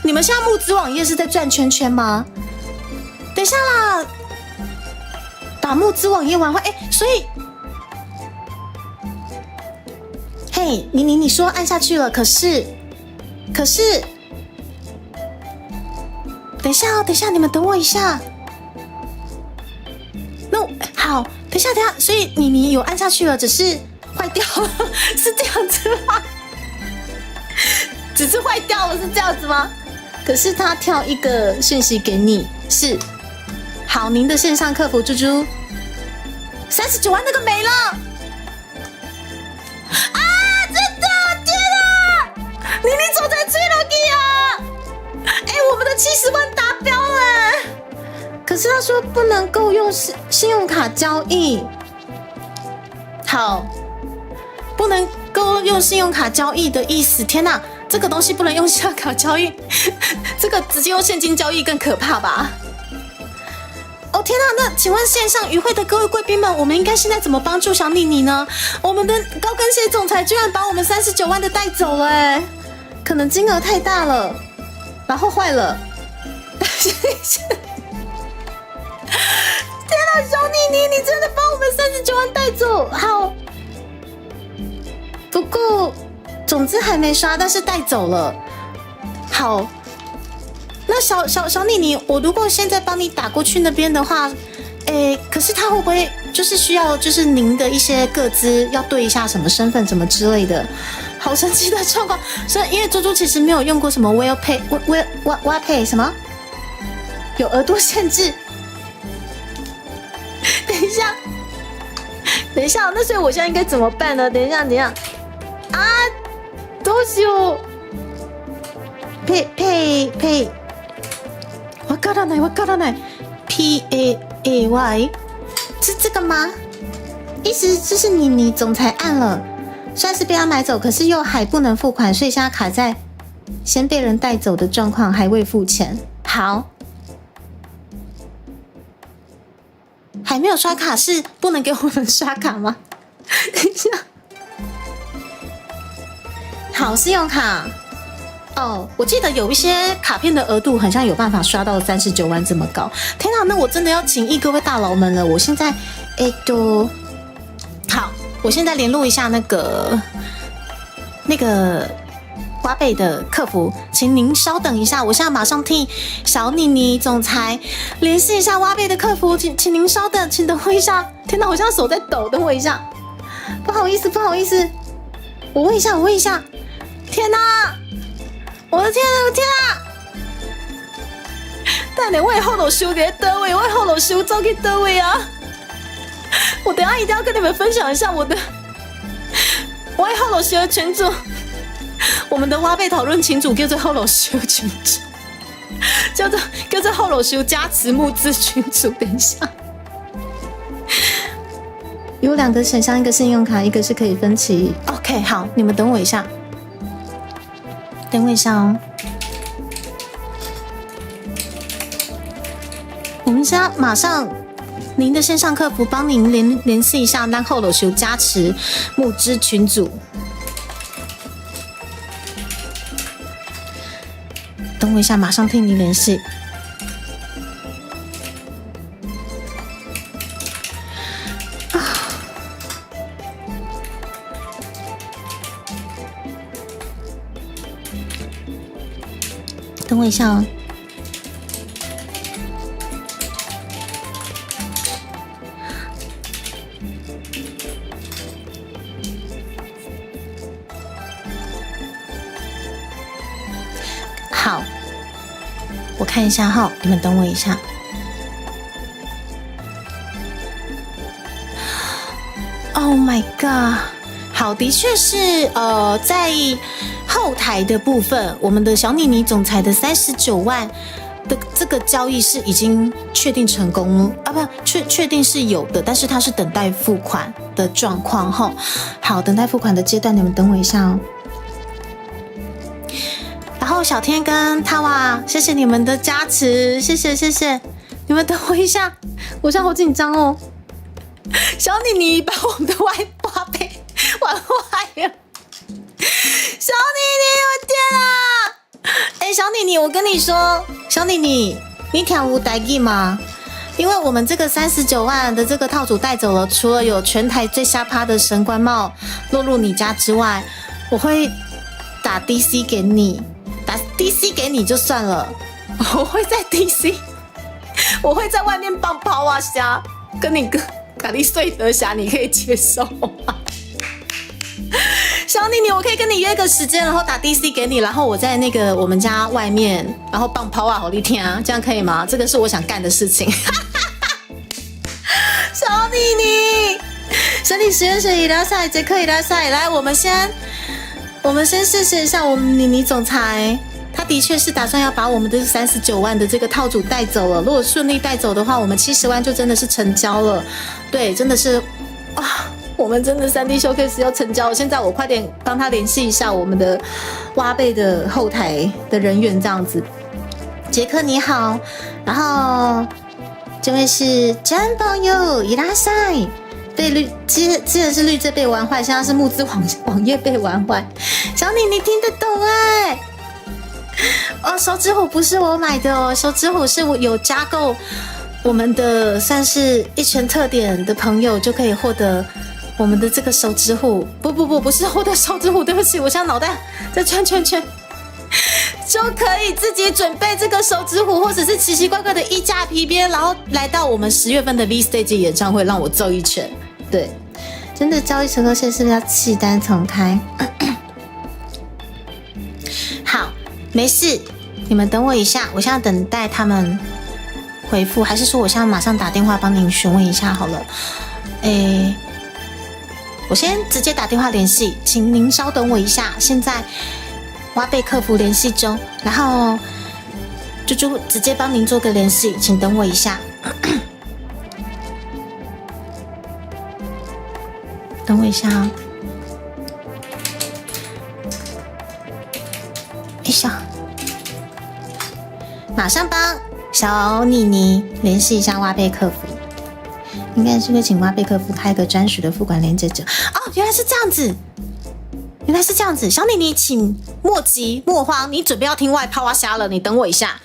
你们现在募资网页是在转圈圈吗？等一下啦，把募资网页玩坏，所以，嘿，你说按下去了，可是。等一下，你们等我一下。好，等一下，所以你有按下去了，只是坏掉了，是这样子吗？只是坏掉了，是这样子吗？可是他跳一个讯息给你，是好，您的线上客服猪猪39万那个没了。啊，真的，天啊！你走在吹了去啊！我们的70万达标了，可是他说不能够用信用卡交易。好，不能够用信用卡交易的意思。天哪，这个东西不能用信用卡交易，这个直接用现金交易更可怕吧？哦天哪，那请问线上与会的各位贵宾们，我们应该现在怎么帮助小妮妮呢？我们的高跟鞋总裁居然把我们39万的带走了，可能金额太大了。然后坏了，天哪，小妮妮，你真的把我们39万带走？好，不过总之还没刷，但是带走了。好，那小妮妮，我如果现在帮你打过去那边的话，可是他会不会就是需要就是您的一些个资要对一下什么身份什么之类的？好神奇的状况，所以因为猪猪其实没有用过什么 Well Pay 什么有额度限制。等一下，那所以我现在应该怎么办呢？等一下啊，どうしよう。pay，わからない。PAAY， 是这个吗？意思就是你总裁按了，算是被他买走，可是又还不能付款，所以现在卡在先被人带走的状况，还未付钱。好，还没有刷卡是不能给我们刷卡吗？等一下，好，信用卡。哦，我记得有一些卡片的额度好像有办法刷到39万这么高。天哪，那我真的要请各位大佬们了。我现在，好，我现在联络一下那个花贝的客服，请您稍等一下，我现在马上替小妮妮总裁联系一下花贝的客服，请您稍等，请等我一下。天哪，我现在手在抖，等我一下，不好意思，我问一下，天哪！我的天啊！但你为后头修给德伟，为后头修交给德伟啊！我等一下一定要跟你们分享一下我为后头修的群组，我们的花呗讨论群组叫做后头修群组，叫做后头修加持募资群组。等一下，有2个选项，一个信用卡，一个是可以分期。OK， 好，你们等我一下。等我一下哦，我们现在马上您的线上客服帮您联系一下，然后有修加持募资群组。等我一下，马上替您联系。等我一下哦。好，我看一下哈，你们等我一下。Oh my god！ 好，的确是在后台的部分，我们的小妮妮总裁的39万的这个交易是已经确定成功了啊，不，确定是有的，但是它是等待付款的状况哈。好，等待付款的阶段，你们等我一下哦。然后小天跟他哇，谢谢你们的加持，谢谢，你们等我一下，我现在好紧张哦。小妮妮把我们的外挂被玩坏了。小妮妮，我天啊！小妮妮，我跟你说，小妮妮，你听有代志吗？因为我们这个39万的这个套组带走了，除了有全台最下趴的神官帽落入你家之外，我会打 DC 给你，打 DC 给你就算了，我会在 DC， 我会在外面放抛啊虾，跟你卡利碎德侠，你可以接受吗？小妮妮，我可以跟你约个时间，然后打 DC 给你，然后我在那个我们家外面，然后放抛啊，好力听啊，这样可以吗？这个是我想干的事情。小妮妮，身体实验室伊拉赛，杰克伊拉赛，来，我们先试试一下我们妮妮总裁，他的确是打算要把我们的39万的这个套组带走了。如果顺利带走的话，我们70万就真的是成交了。对，真的是啊。我们真的3D Showcase 要成交了，现在我快点帮他联系一下我们的挖贝的后台的人员，这样子。杰克你好，然后这位是真朋友伊拉塞，被之前是绿界被玩坏，现在是募资网页被玩坏。小妮你听得懂哎？哦，手指虎不是我买的哦，手指虎是我有加购我们的算是一拳特点的朋友就可以获得我们的这个手指虎，不是我的手指虎，对不起，我现在脑袋在转圈圈，就可以自己准备这个手指虎，或者是奇奇怪怪的衣架皮鞭，然后来到我们10月份的 V Stage 演唱会，让我揍一拳。对，真的交易成功线是不是要弃单重开？好，没事，你们等我一下，我现在等待他们回复，还是说我现在马上打电话帮您询问一下好了？我先直接打电话联系，请您稍等我一下，现在挖贝客服联系中，然后就直接帮您做个联系，请等我一下，等我一下哦。一下，马上帮小妮妮联系一下挖贝客服。应该是会请挖贝客服开一个专属的付款连接者哦，原来是这样子，原来是这样子。小妮妮，请莫急莫慌，你准备要听外抛啊瞎了，你等我一下。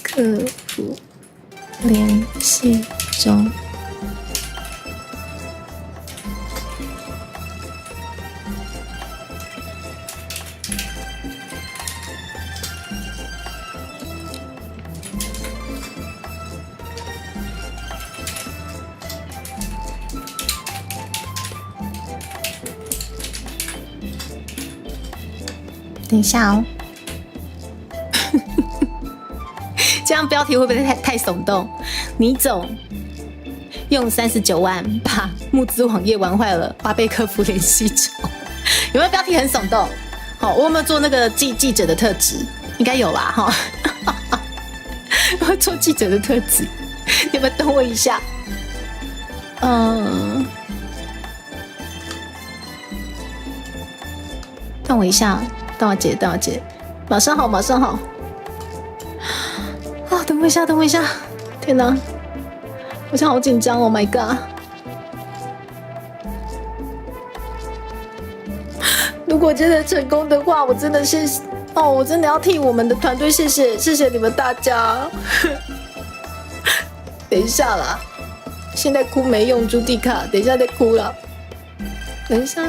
客服联系中。等一下哦，这样标题会不会太耸动？倪总用39万把募资网页玩坏了，挖贝客服联系中，有没有标题很耸动？好，我有没有做那个记者的特质？应该有吧？哈，我要做记者的特质，你们等我一下。等我一下。等我姐，马上好，马上好。啊，等我一下，天哪，我现在好紧张 ，Oh my god！ 如果真的成功的话，我真的是我真的要替我们的团队谢谢你们大家。等一下啦，现在哭没用，朱迪卡，等一下再哭了。等一下。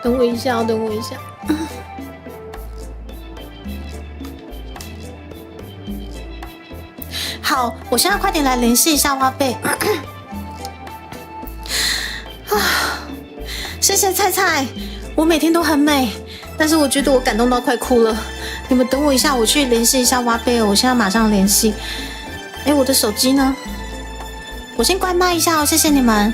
等我一下，好，我现在快点来联系一下挖贝。谢谢菜菜，我每天都很美，但是我觉得我感动到快哭了。你们等我一下，我去联系一下挖贝哦，我现在马上联系。我的手机呢？我先关麦一下哦，谢谢你们。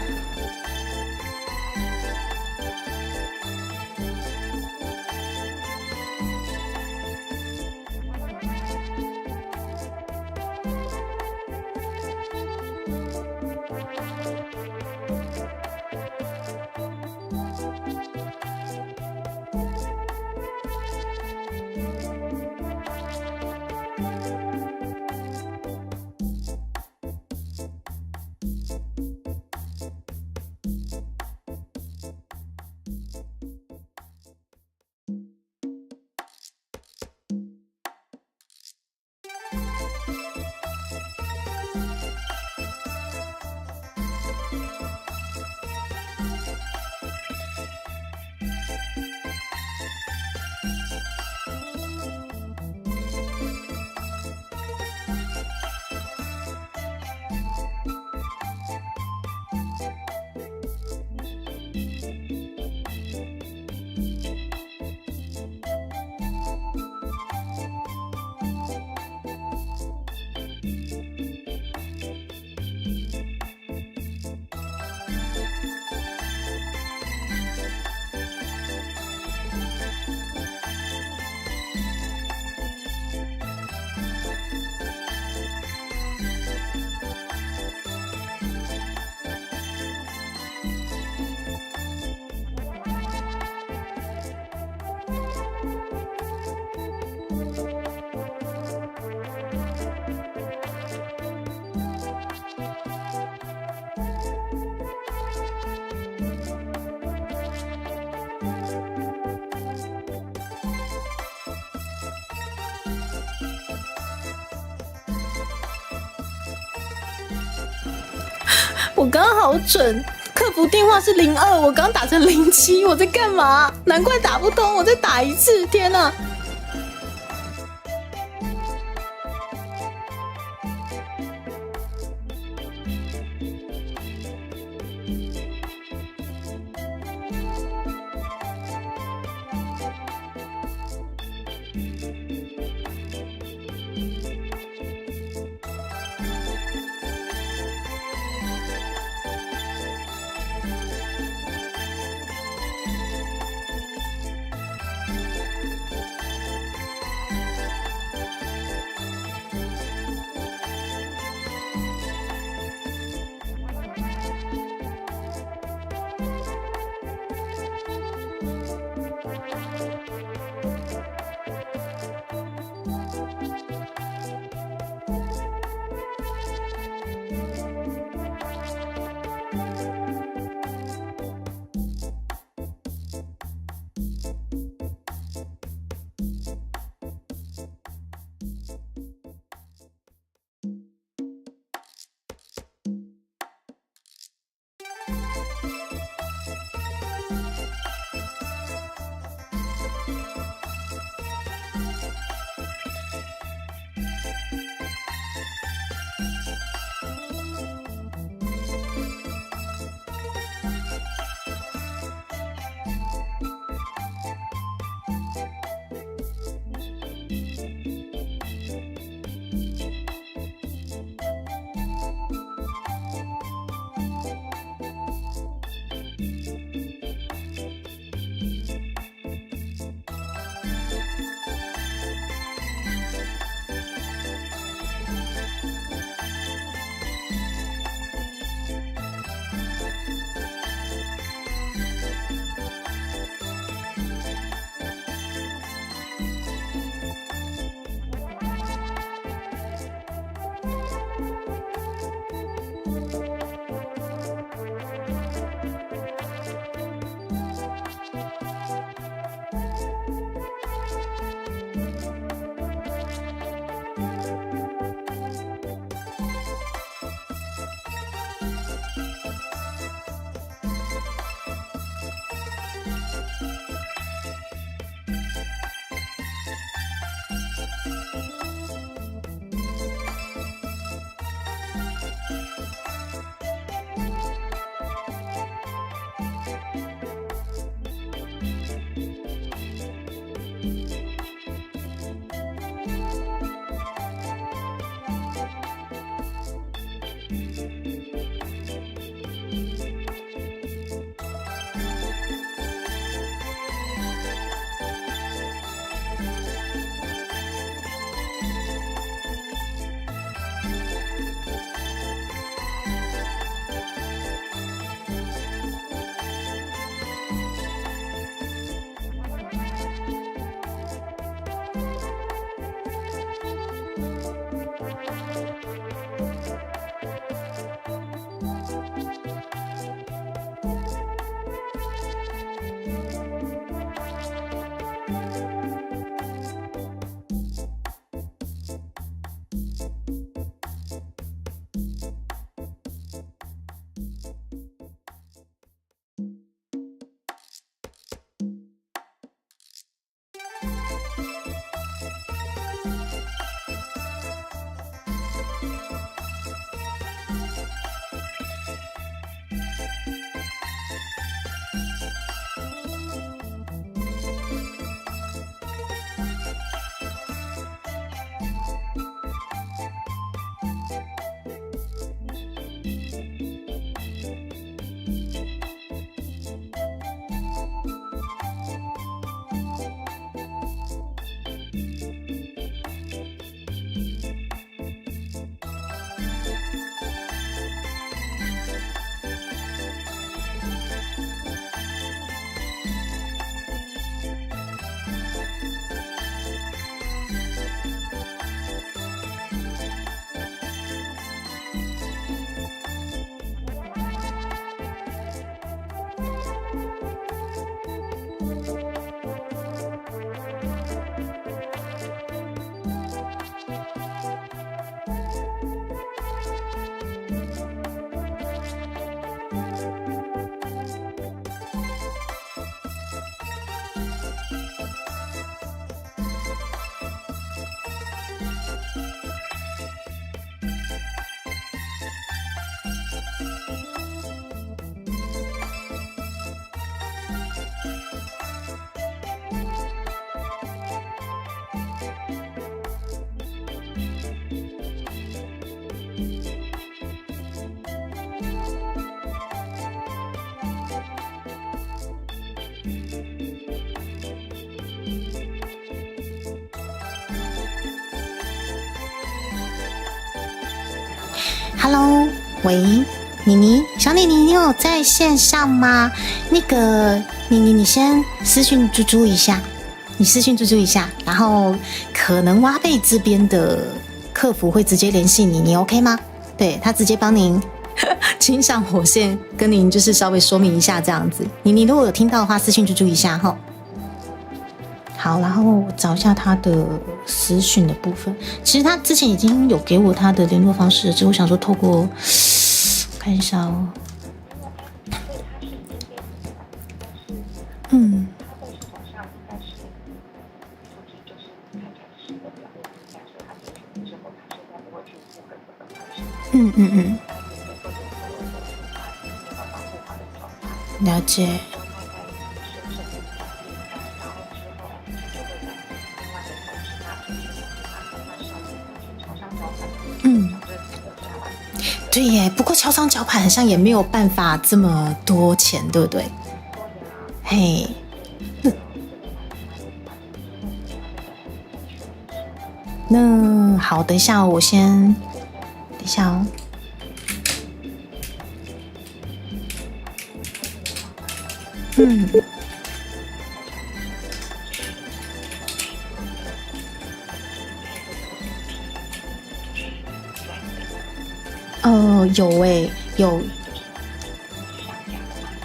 我刚刚好准，客服电话是02，我刚打成07，我在干嘛？难怪打不通，我再打一次，天哪！ ，Hello，喂，妮妮，小妮妮，你有在线上吗？那个妮妮，你先私讯猪猪一下，然后可能挖贝这边的客服会直接联系你，你 OK 吗？对，他直接帮您亲上火线，跟您就是稍微说明一下这样子。你如果有听到的话，私讯猪猪一下哈。好，然后我找一下他的私讯的部分。其实他之前已经有给我他的联络方式了，只是我想说透过看一下哦。了解。对耶，不过敲商脚盘好像也没有办法这么多钱，对不对？嘿，那好，等一下我先，等一下哦。有诶，有。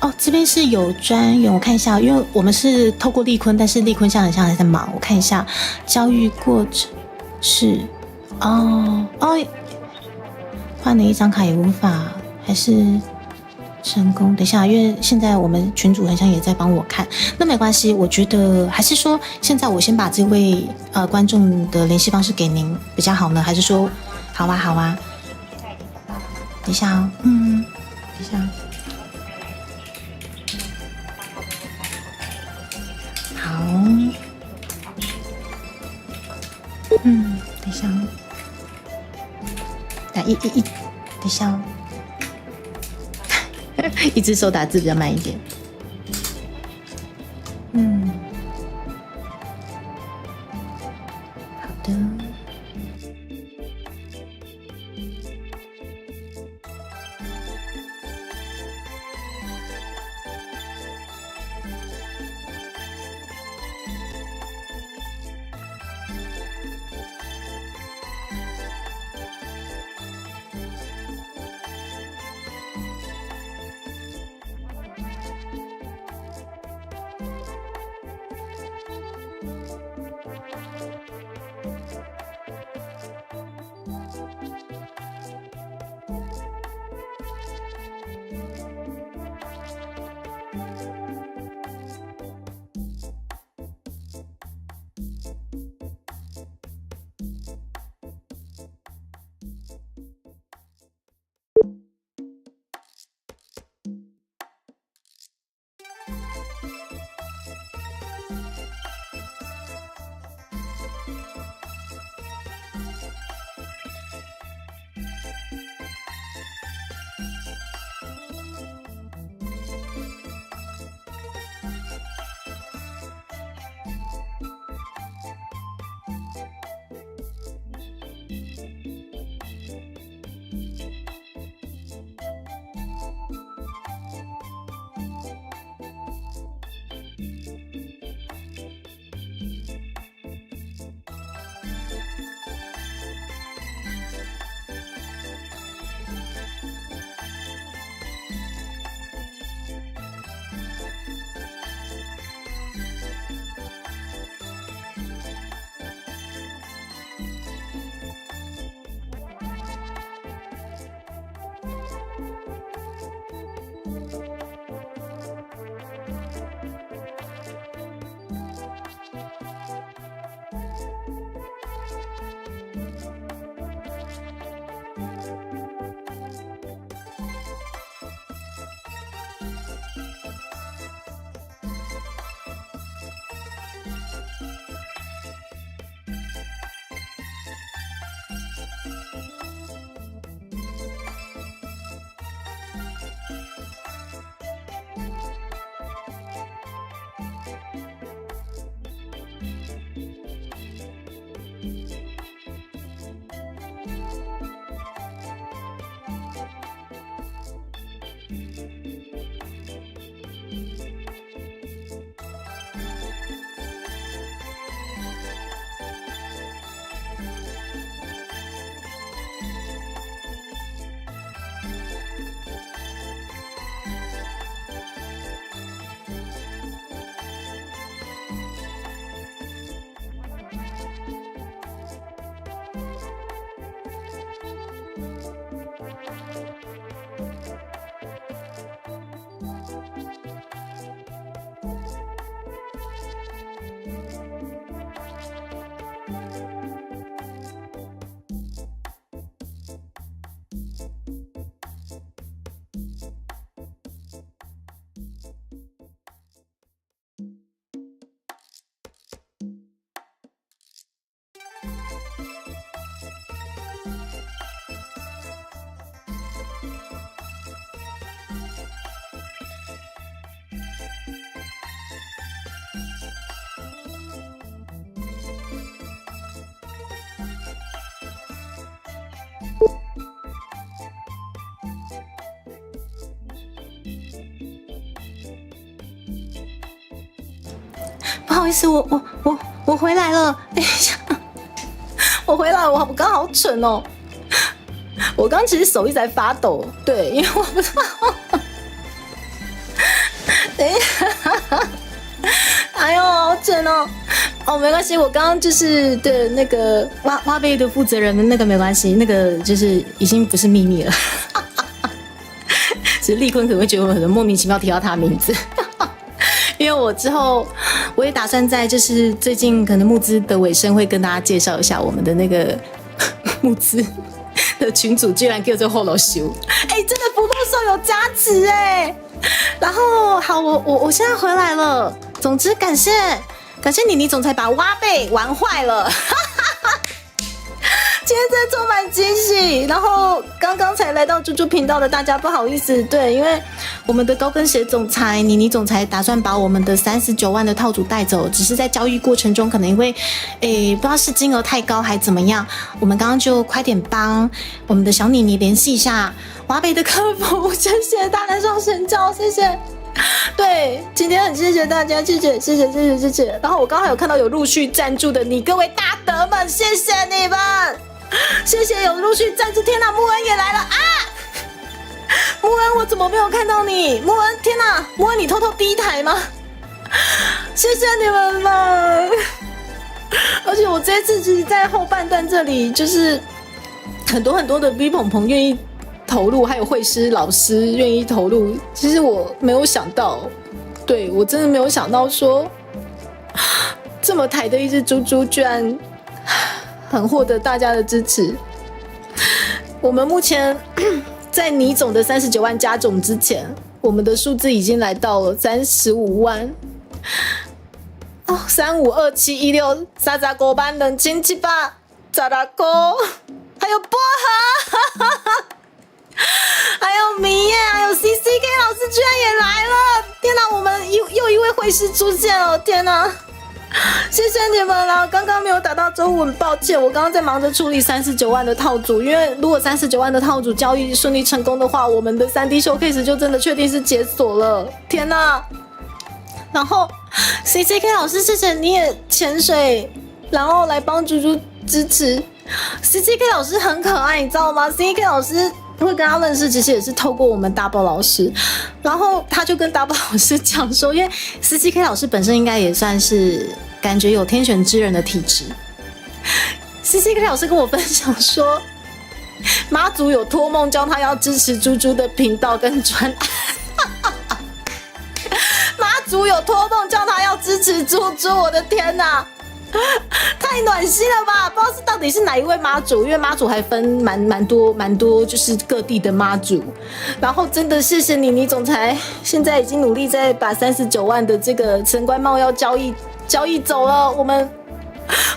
哦，这边是有专员，我看一下，因为我们是透过立坤，但是立坤现在好像还在忙，我看一下交易过程是换了一张卡也无法，还是成功。等一下，因为现在我们群主好像也在帮我看，那没关系，我觉得还是说现在我先把这位观众的联系方式给您比较好呢，还是说好啊？等一下哦，等一下。好，等一下哦，等一下哦，一只手打字比较慢一点。好的。好意思，我回来了，等一下，我回来了，我刚好蠢哦，我刚其实手一直在发抖，对，因为我不知道，等一下，哎呦，好蠢哦，哦，没关系，我刚刚就是的那个挖贝的负责人，那个没关系，那个就是已经不是秘密了，其实立坤可能会觉得我很莫名其妙提到他的名字。因为我之后我也打算在就是最近可能募资的尾声会跟大家介绍一下我们的那个募资的群组居然给我这后楼修，真的福禄寿有加持然后好，我现在回来了，总之感谢妮妮总裁把挖贝玩坏了。今天真的充满惊喜，然后刚才来到猪猪频道的大家不好意思，对，因为我们的高跟鞋总裁妮妮总裁打算把我们的39万的套组带走，只是在交易过程中可能因为不知道是金额太高还怎么样，我们刚刚就快点帮我们的小妮妮联系一下华北的客服，谢谢大人双神教，谢谢。对，今天很谢谢大家，谢谢。然后我刚好有看到有陆续赞助的你各位大德们，谢谢你们，谢谢有陆续赞助。天哪，穆恩也来了啊！穆恩，我怎么没有看到你？穆恩，天哪，穆恩，你偷偷第一台吗？谢谢你们了。而且我这次其实在后半段这里，就是很多的 V 鹏鹏愿意投入，还有会师老师愿意投入，其实我没有想到，对，我真的没有想到说这么台的一只猪猪居然很获得大家的支持。我们目前在倪总的39万加总之前，我们的数字已经来到了35万352716沙沙锅班2700扎拉锅，还有薄荷还有迷耶，还有 CCK 老师居然也来了！天哪，我们又一位会师出现了！天哪，谢谢你们了！刚刚没有打到周五，很抱歉，我刚刚在忙着处理39万的套组，因为如果39万的套组交易顺利成功的话，我们的3D showcase 就真的确定是解锁了！天哪！然后 CCK 老师，谢谢你也潜水，然后来帮猪猪支持。CCK 老师很可爱，你知道吗 ？CCK 老师会跟他认识，其实也是透过我们大宝老师，然后他就跟大宝老师讲说，因为 CCK 老师本身应该也算是感觉有天选之人的体质。CCK 老师跟我分享说，妈祖有托梦叫他要支持猪猪的频道跟专案。妈祖有托梦叫他要支持猪猪，我的天哪！太暖心了吧！不知道是到底是哪一位妈祖，因为妈祖还分蛮多，就是各地的妈祖。然后真的谢谢你，倪总裁，现在已经努力在把39万的这个神官帽要交易走了。我们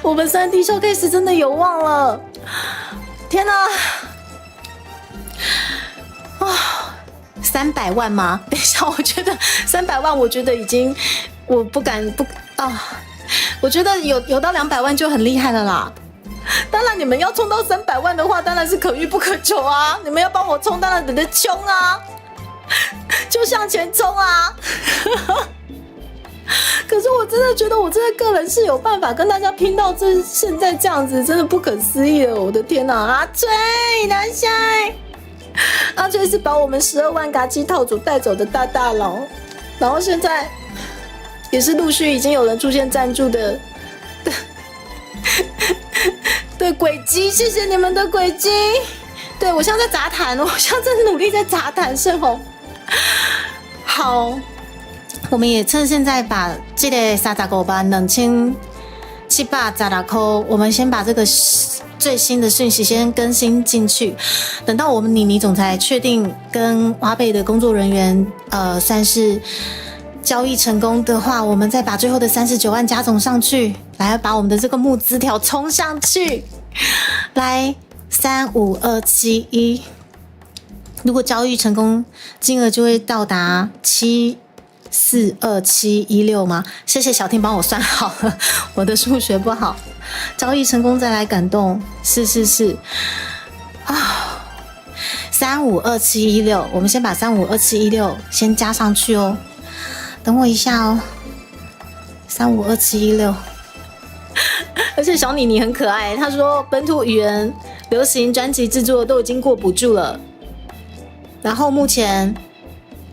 3D showcase 真的有望了！天哪！300万吗？等一下，我觉得300万，我觉得已经，我不敢我觉得有到200万就很厉害了啦。当然，你们要冲到300万的话，当然是可遇不可求啊！你们要帮我冲，当然得冲啊，就向前冲啊！可是我真的觉得，我真的个人是有办法跟大家拼到现在这样子，真的不可思议了！我的天哪，阿崔，来下，阿崔是把我们12万嘎七套组带走的大佬，然后现在也是陆续已经有人出现赞助的轨迹，谢谢你们的轨迹。对，我现在在杂谈，我现在在努力在杂谈，是吼。好，我们也趁现在把这个39万2700扎拉扣，我们先把这个最新的讯息先更新进去，等到我们妮妮总裁确定跟华北的工作人员算是交易成功的话，我们再把最后的39万加总上去，来把我们的这个募资条冲上去，来35271，如果交易成功，金额就会到达7422716吗？谢谢小婷帮我算好了，我的数学不好。交易成功再来感动，是啊，352716，我们先把352716先加上去哦。等我一下哦352716，而且小妮妮很可爱，她说本土语言流行专辑制作都已经过补助了，然后目前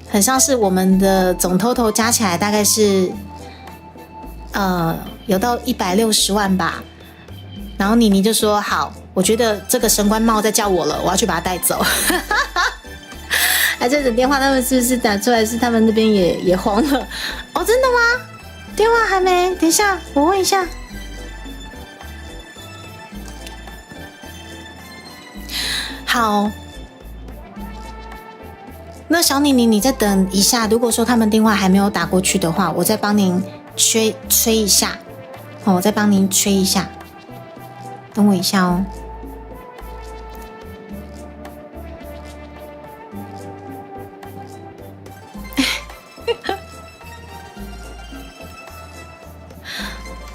很像是我们的总 total 加起来大概是有到160万吧。然后妮妮就说好，我觉得这个神官帽在叫我了，我要去把它带走。还在等电话，他们是不是打出来？是他们那边也慌了？哦，真的吗？电话还没，等一下我问一下。好，那小妮妮你再等一下，如果说他们电话还没有打过去的话，我再帮您吹一下。哦，我再帮您吹一下，等我一下哦。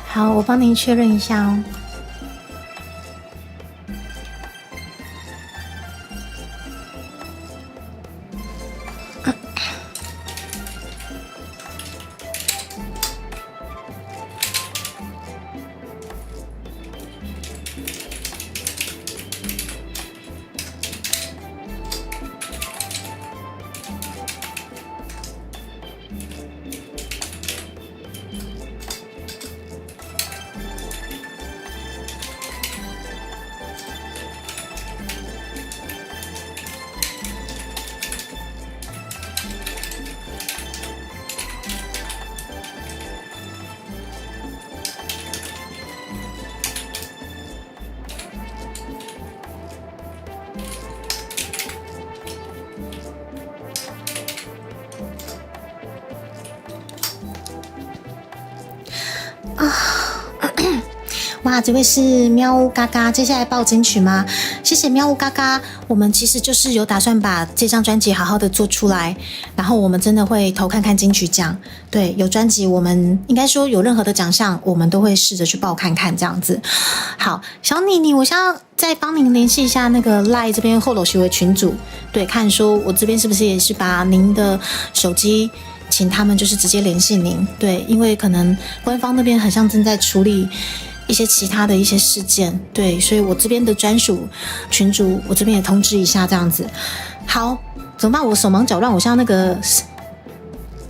好，我帮您确认一下哦。哇，这位是喵呜嘎嘎，接下来报金曲吗？谢谢喵呜嘎嘎。我们其实就是有打算把这张专辑好好的做出来，然后我们真的会投看看金曲奖。对，有专辑我们应该说有任何的奖项，我们都会试着去报看看这样子。好，小妮妮，我想要再帮您联系一下那个 LINE 这边后楼学为群组，对，看说我这边是不是也是把您的手机请他们就是直接联系您。对，因为可能官方那边好像正在处理一些其他的一些事件，对，所以我这边的专属群组，我这边也通知一下这样子。好，怎么办？我手忙脚乱，我像那个，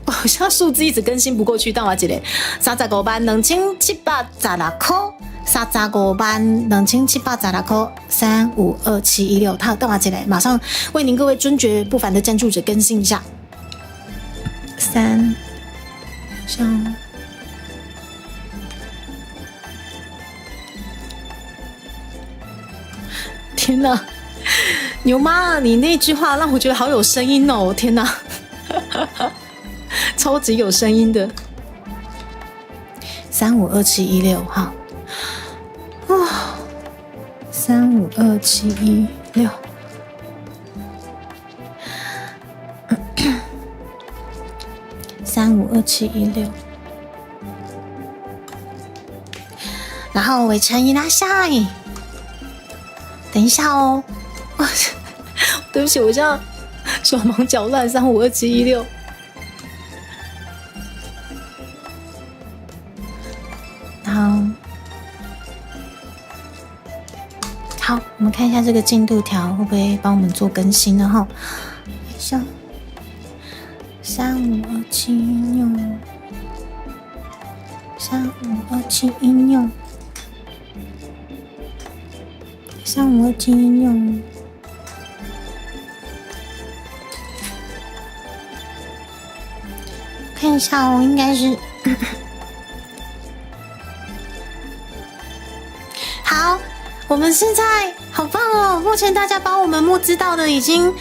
我像数字一直更新不过去，但我记得35万2716块，35万2716块，352716，他等我记得，马上为您各位尊爵不凡的赞助者更新一下。3、2。天哪，牛妈，你那句话让我觉得好有声音哦！天哪，超级有声音的。352716，好，哇，352716，352716，然后伟成伊拉下。等一下哦，对不起，我现在手忙脚乱，352716。好，我们看一下这个进度条会不会帮我们做更新呢？哈，像352716，352716。352716，看一下哦，应该是好。我们现在好棒哦！目前大家帮我们募资到的已经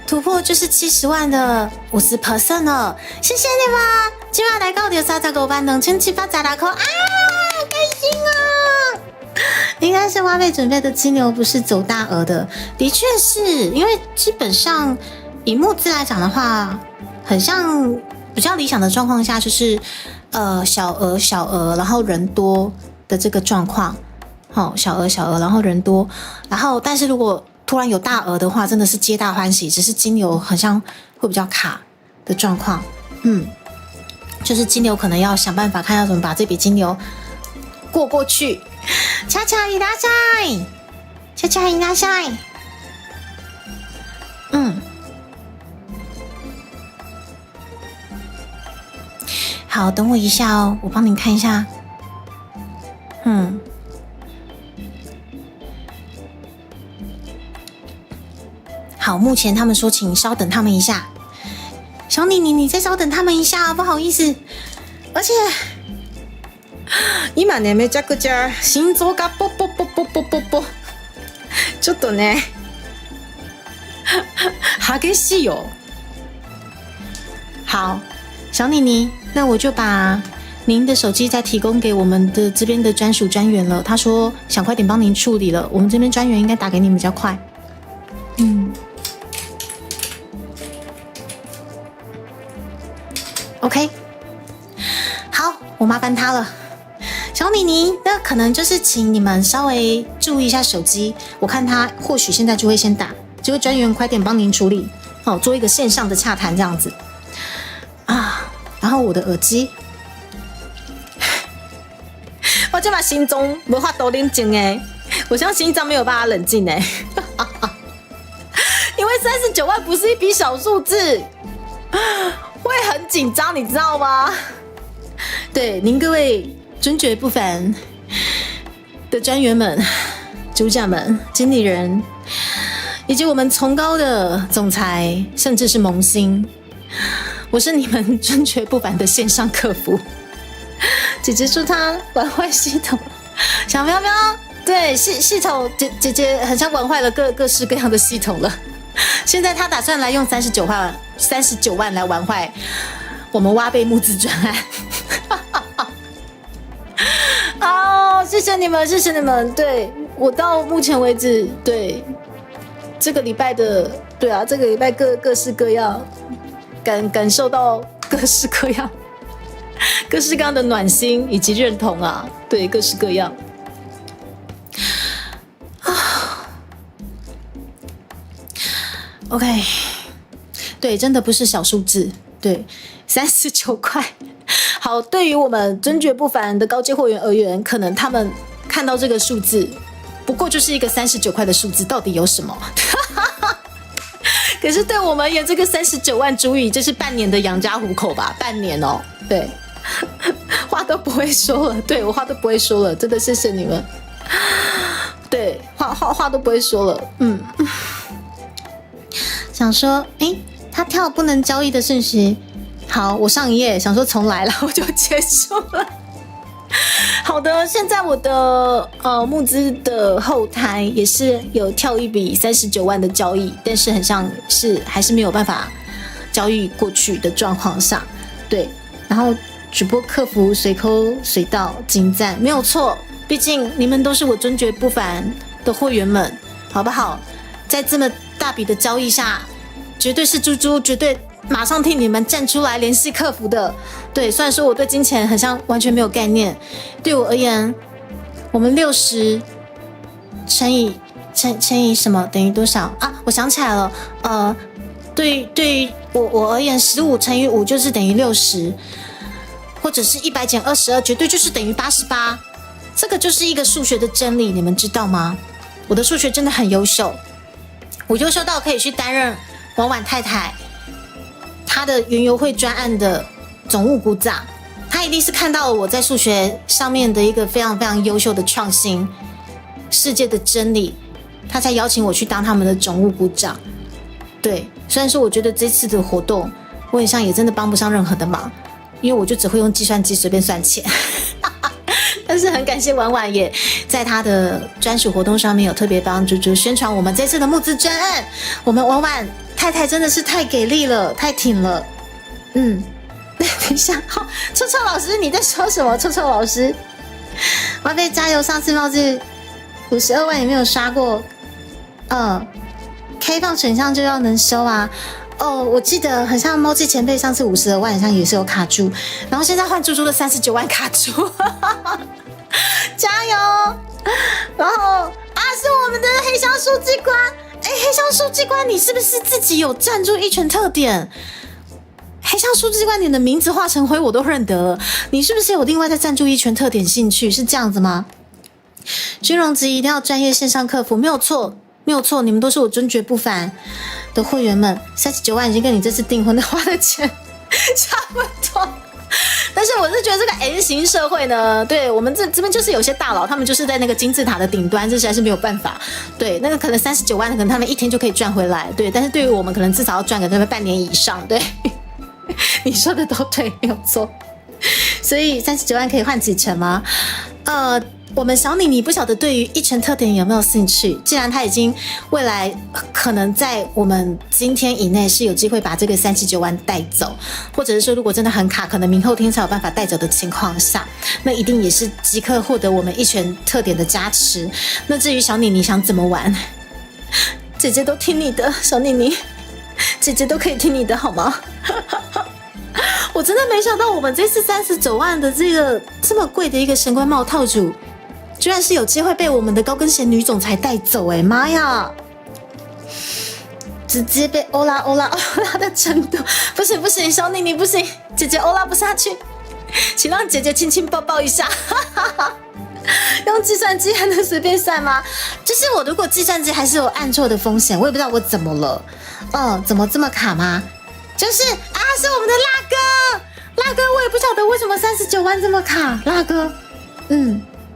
突破就是70万的50% 了，谢谢你们！今晚来到第35万2716块啊，开心啊！应该是花妹准备的金牛不是走大额的，的确是因为基本上以募资来讲的话，很像比较理想的状况下就是小额，然后人多的这个状况，小额，然后人多，然后但是如果突然有大额的话，真的是皆大欢喜，只是金牛好像会比较卡的状况，就是金流可能要想办法看要怎么把这笔金流过去。恰恰伊拉塞，恰恰伊拉塞。好，等我一下哦，我帮您看一下。好，目前他们说请稍等他们一下。小妮妮，你再稍等他们一下，不好意思。而且，今ねめちゃくちゃ心臓がポポポポポポポ。ちょっとね、激しいよ。好，小妮妮，那我就把您的手机再提供给我们的这边的专属专员了。他说想快点帮您处理了，我们这边专员应该打给你比较快。OK， 好，我麻烦他了。小妮妮，那可能就是请你们稍微注意一下手机，我看他或许现在就会先打，这位专员快点帮您处理，好，做一个线上的洽谈这样子啊。然后我的耳机，我这把心中没法多冷静哎，我现在心脏没有办法冷静哎，因为39万不是一笔小数字。会很紧张，你知道吗？对，您各位尊爵不凡的专员们、组长们、经理人，以及我们崇高的总裁，甚至是萌新，我是你们尊爵不凡的线上客服。姐姐说她玩坏系统，小喵喵，对，系统姐姐很像玩坏了各式各样的系统了。现在他打算来用39万来玩坏我们挖贝募资专案。哦，谢谢你们，谢谢你们。对，我到目前为止，对这个礼拜的，对啊，这个礼拜各式各样感受到各式各样的暖心以及认同啊，对，各式各样。OK， 对，真的不是小数字，对，39块。好，对于我们尊爵不凡的高阶会员而言，可能他们看到这个数字，不过就是一个39块的数字，到底有什么？可是对我们而言，这个39万足以这是半年的养家糊口吧？半年哦，对，话都不会说了，对我话都不会说了，真的谢谢你们。对，话都不会说了，想说，他跳不能交易的讯息，好，我上一页想说重来了，我就结束了。好的，现在我的募资的后台也是有跳一笔39万的交易，但是很像是还是没有办法交易过去的状况下，对，然后直播客服随扣随到精赞，没有错，毕竟你们都是我尊爵不凡的会员们，好不好？在这么大笔的交易下，绝对是猪猪，绝对马上替你们站出来联系客服的。对，虽然说我对金钱很像完全没有概念，对我而言，我们60乘以什么等于多少啊？我想起来了，对于我而言，15乘以5就是等于60，或者是100减22，绝对就是等于88。这个就是一个数学的真理，你们知道吗？我的数学真的很优秀。我优秀到可以去担任婉婉太太她的园游会专案的总务股长，她一定是看到了我在数学上面的一个非常非常优秀的创新，世界的真理，她才邀请我去当他们的总务股长。对，虽然说我觉得这次的活动我好像也真的帮不上任何的忙，因为我就只会用计算机随便算钱。但是很感谢婉婉也在她的专属活动上面有特别帮猪猪宣传我们这次的募资专案，我们婉婉太太真的是太给力了，太挺了。等一下，好，臭臭老师你在说什么？臭臭老师，外被加油，上次貌似52万也没有刷过，开放选项就要能收啊。我记得很像猫记前辈上次52万好像也是有卡住，然后现在换猪猪的39万卡住，加油！然后是我们的黑箱书记官，黑箱书记官，你是不是自己有赞助一拳特点？黑像书记官，你的名字化成灰我都认得了，你是不是有另外在赞助一拳特点兴趣？是这样子吗？军容级一定要专业线上客服，没有错，没有错，你们都是我尊爵不凡的会员们，39万已经跟你这次订婚的花的钱差不多。但是我是觉得这个 S 型社会呢，对我们这边就是有些大佬，他们就是在那个金字塔的顶端，这实在是没有办法。对，那个可能39万，可能他们一天就可以赚回来。对，但是对于我们，可能至少要赚个他们半年以上。对，你说的都对，没有错。所以39万可以换几成吗？我们小妮妮不晓得对于一拳特点有没有兴趣？既然他已经未来可能在我们今天以内是有机会把这个39万带走，或者是说如果真的很卡，可能明后天才有办法带走的情况下，那一定也是即刻获得我们一拳特点的加持。那至于小妮妮想怎么玩，姐姐都听你的，小妮妮，姐姐都可以听你的好吗？我真的没想到我们这次39万的这个这么贵的一个神官帽套组，居然是有机会被我们的高跟鞋女总裁带走。妈呀，直接被欧拉的程度，不行，小妮妮不行，姐姐欧拉不下去，请让姐姐轻轻抱抱一下。用计算机还能随便算吗？就是我如果计算机还是有按错的风险，我也不知道我怎么了。怎么这么卡吗？就是啊，是我们的辣哥，我也不晓得为什么39万这么卡，辣哥，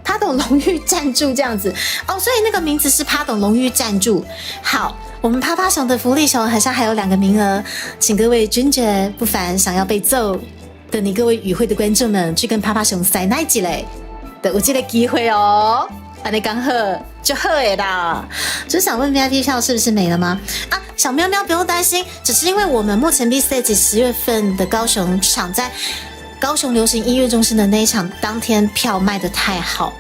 趴董荣誉赞助这样子哦，所以那个名字是趴董荣誉赞助。好，我们趴趴熊的福利熊好像还有2个名额，请各位尊爵不凡想要被揍的你各位与会的观众们去跟趴趴熊塞那一集嘞，的有这个机会哦。安尼刚好就好的啦，就是想问 VIP 票是不是没了吗？啊，小喵喵不用担心，只是因为我们目前 B Stage 10月份的高雄场在高雄流行音乐中心的那一场，当天票卖得太好。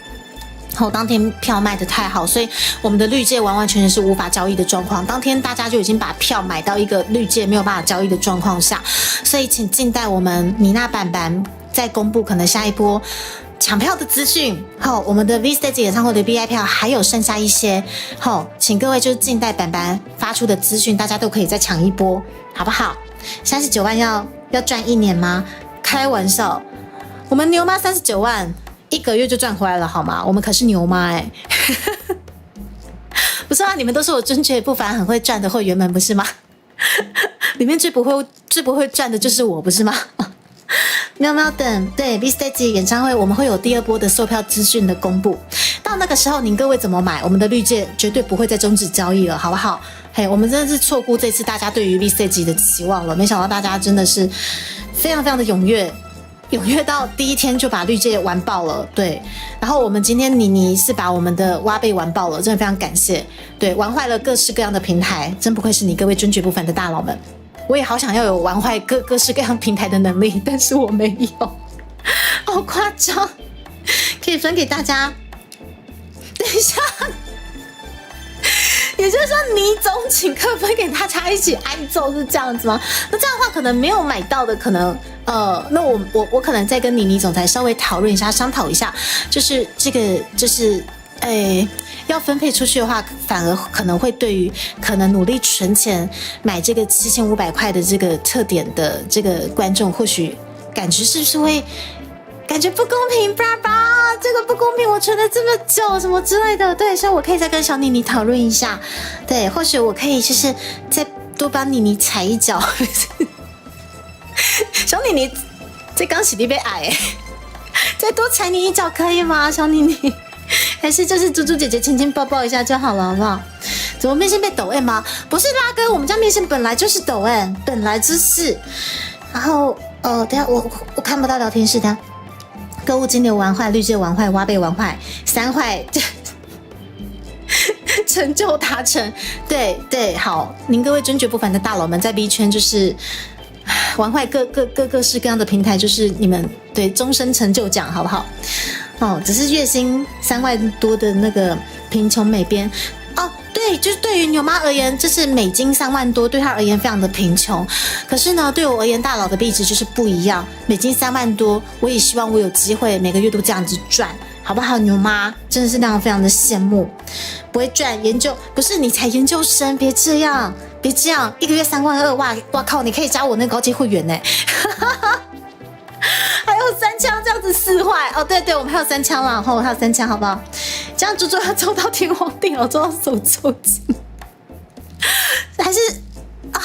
当天票卖得太好，所以我们的绿界完完全全是无法交易的状况。当天大家就已经把票买到一个绿界没有办法交易的状况下，所以请静待我们米娜板板再公布可能下一波抢票的资讯。我们的 V Stage 演唱会的 VIP 票还有剩下一些，请各位就是静待板板发出的资讯，大家都可以再抢一波，好不好？39万要赚1年吗？开玩笑，我们牛妈39万1个月就赚回来了好吗？我们可是牛妈不是啊，你们都是我尊爵不凡很会赚的会员们不是吗？里面最不会赚的就是我不是吗？喵喵等，对 B Stage 演唱会我们会有第2波的售票资讯的公布，到那个时候您各位怎么买，我们的绿界绝对不会再终止交易了，好不好？我们真的是错估这次大家对于 B Stage 的期望了，没想到大家真的是非常非常的踊跃到第一天就把绿界玩爆了，对。然后我们今天妮妮是把我们的挖贝玩爆了，真的非常感谢，对，玩坏了各式各样的平台，真不愧是你各位尊爵不凡的大佬们。我也好想要有玩坏各式各样平台的能力，但是我没有，好夸张，可以分给大家。等一下，也就是说倪总请客分给大家一起挨揍是这样子吗？那这样的话，可能没有买到的，可能那我可能再跟倪总裁稍微讨论一下，商讨一下，就是这个就是要分配出去的话，反而可能会对于可能努力存钱买这个7500块的这个特点的这个观众，或许感觉是不是会感觉不公平？爸爸，这个不公平，我存了这么久，什么之类的。对，所以我可以再跟小妮妮讨论一下。对，或许我可以就是再多帮妮妮踩一脚。小妮妮，这刚洗的被矮，再多踩你一脚可以吗？小妮妮。还是就是猪猪姐姐轻轻抱抱一下就好了，好不好？怎么面线被抖 M 吗？不是拉哥，我们家面线本来就是抖 M， 本来就是。然后等一下我看不到聊天室的。购物金流玩坏，绿界玩坏，挖贝玩坏，3坏，成就达成。对，好，您各位尊爵不凡的大佬们，在 B 圈就是玩坏各式各样的平台，就是你们对终身成就奖，好不好？只是月薪3万多的那个贫穷美编对，就是对于牛妈而言，这是美金3万多，对她而言非常的贫穷。可是呢，对我而言，大佬的币值就是不一样，美金3万多，我也希望我有机会每个月都这样子赚。好不好？牛妈真的是让我非常的羡慕。不会赚研究，不是你才研究生，别这样，别这样，一个月32000，哇靠，你可以加我那个高阶会员呢。还有3枪这样子4坏哦，对对，我们还有3枪啦，然后还有3枪，好不好？这样猪猪要抽到天荒地老，抽到手抽筋，还是啊？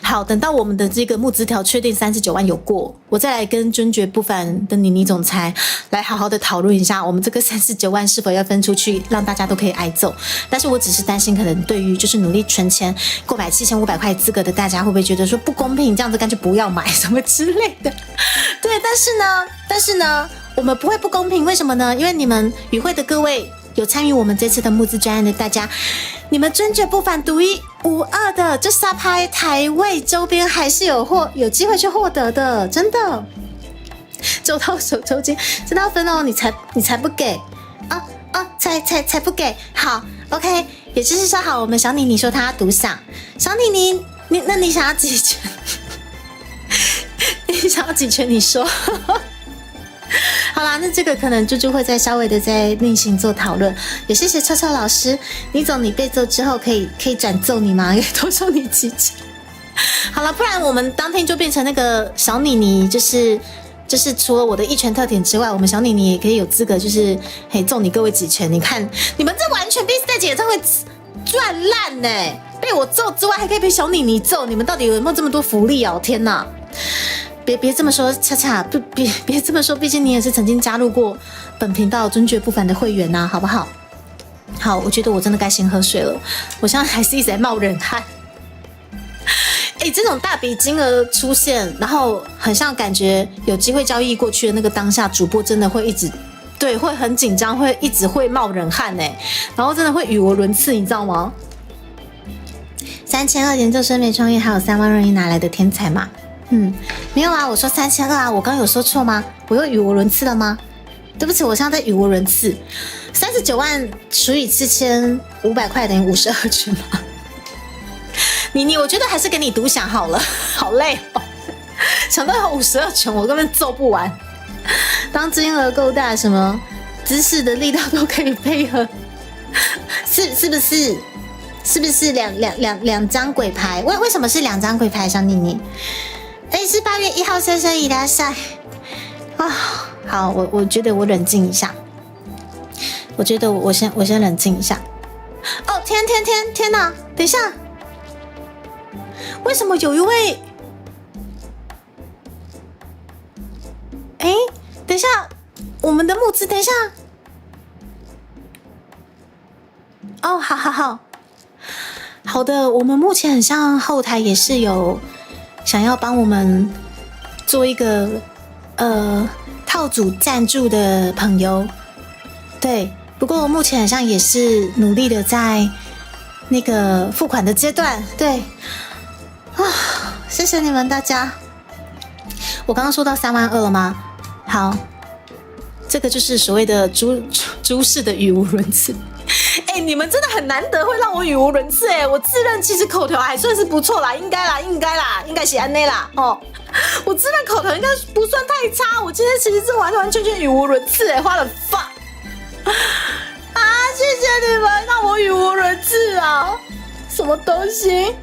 好，等到我们的这个募资条确定39万有过，我再来跟尊爵不凡的妮妮总裁来好好的讨论一下，我们这个39万是否要分出去，让大家都可以挨揍。但是我只是担心，可能对于就是努力存钱购买7500块资格的大家，会不会觉得说不公平，这样子干脆不要买什么之类的？对，但是呢，我们不会不公平，为什么呢？因为你们与会的各位有参与我们这次的募资专案的大家，你们尊爵不凡独一无二的这沙拍台位周边还是有机会去获得的，真的。抽到手抽筋，这道分哦，你才不给啊啊，才不给。好 ，OK， 也就是说好，我们小妮妮说她要独享，小妮妮，你想要几拳？你想要几拳？你说。好啦，那这个可能猪猪会再稍微的再另行做讨论。也谢谢臭臭老师，倪总你被揍之后可以转揍你吗？可以多收你几拳？好了，不然我们当天就变成那个小妮妮，就是除了我的一拳特点之外，我们小妮妮也可以有资格，就是嘿揍你各位几拳。你看你们这完全比赛姐唱会赚烂呢，被我揍之外还可以被小妮妮揍，你们到底有没有这么多福利啊？天哪！别这么说，恰恰别这么说，毕竟你也是曾经加入过本频道尊爵不凡的会员呐，好不好？好，我觉得我真的该先喝水了，我现在还是一直在冒冷汗。这种大笔金额出现，然后很像感觉有机会交易过去的那个当下，主播真的会一直对，会很紧张，会一直会冒冷汗然后真的会语无伦次，你知道吗？3200研究生没创业，还有3万让你拿来的天才嘛？没有啊，我说3200啊，我刚刚有说错吗？我又语无伦次了吗？对不起，我现在在语无伦次。39万除以4500块等于52拳吗？你，我觉得还是给你独享好了，好累哦。想到有52拳，我根本揍不完。当金额够大，什么姿势的力道都可以配合，是不是？是不是两张鬼牌？为什么是2张鬼牌？小妮妮。是8月1号生生伊拉赛啊！好，我觉得我冷静一下，我觉得我先冷静一下。哦，天哪！等一下，为什么有一位？等一下，我们的募资，等一下。哦，好的，我们目前很像后台也是有。想要帮我们做一个套组赞助的朋友，对，不过目前好像也是努力的在那个付款的阶段，对谢谢你们大家。我刚刚说到3万2了吗？好，这个就是所谓的猪式的语无伦次。你们真的很难得会让我语无伦次我自认其实口条还算是不错啦，应该是安内啦我自认口条应该不算太差，我今天其实是完全语无伦次花了发谢谢你们让我语无伦次啊，什么东西？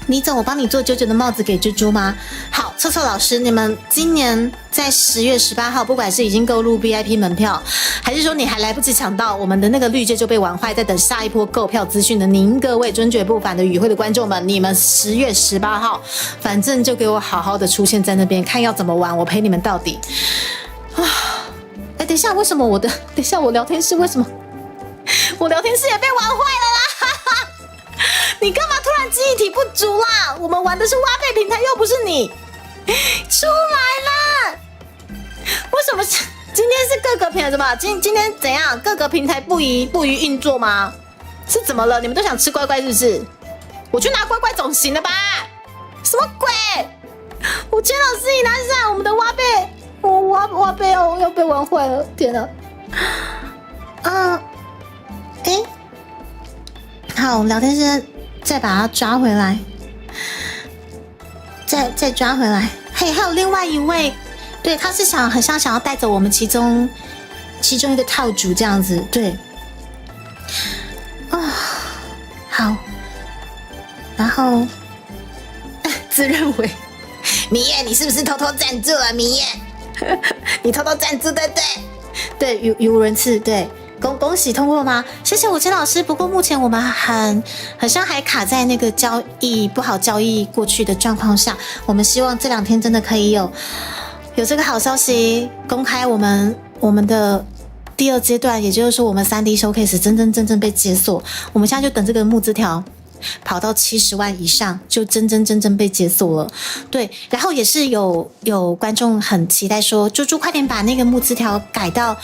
倪总，我帮你做99的帽子给猪猪吗？好，臭臭老师，你们今年在10月18号，不管是已经购入 VIP 门票，还是说你还来不及抢到我们的那个绿界就被玩坏，在等下一波购票资讯的您各位尊爵不凡的与会的观众们，你们10月18号，反正就给我好好的出现在那边，看要怎么玩，我陪你们到底等一下，为什么等一下我聊天室为什么我聊天室也被玩坏了啦？你干嘛突然记忆体不足啦？我们玩的是挖贝平台，又不是你。出来啦！为什么今天是各个平台？怎么今天怎样？各个平台不宜运作吗？是怎么了？你们都想吃乖乖是不是？我去拿乖乖总行了吧？什么鬼？5000老师，你拿下我们的挖贝，挖贝要被玩坏了！天哪！好，我们聊天室再把它抓回来，再抓回来。嘿，还有另外一位对，他是很像想要带走我们其中一个套主这样子，对。啊、好，然后自认为米叶，你是不是偷偷赞助了？米叶，你偷偷赞助对不对？对，语无伦次，对。恭喜通过吗？谢谢武谦老师。不过目前我们很像还卡在那个交易不好交易过去的状况下，我们希望这2天真的可以有这个好消息公开我们的第2阶段，也就是说我们3D showcase 真正被解锁。我们现在就等这个募资条跑到70万以上，就真正被解锁了。对，然后也是有观众很期待说，猪猪快点把那个募资条改到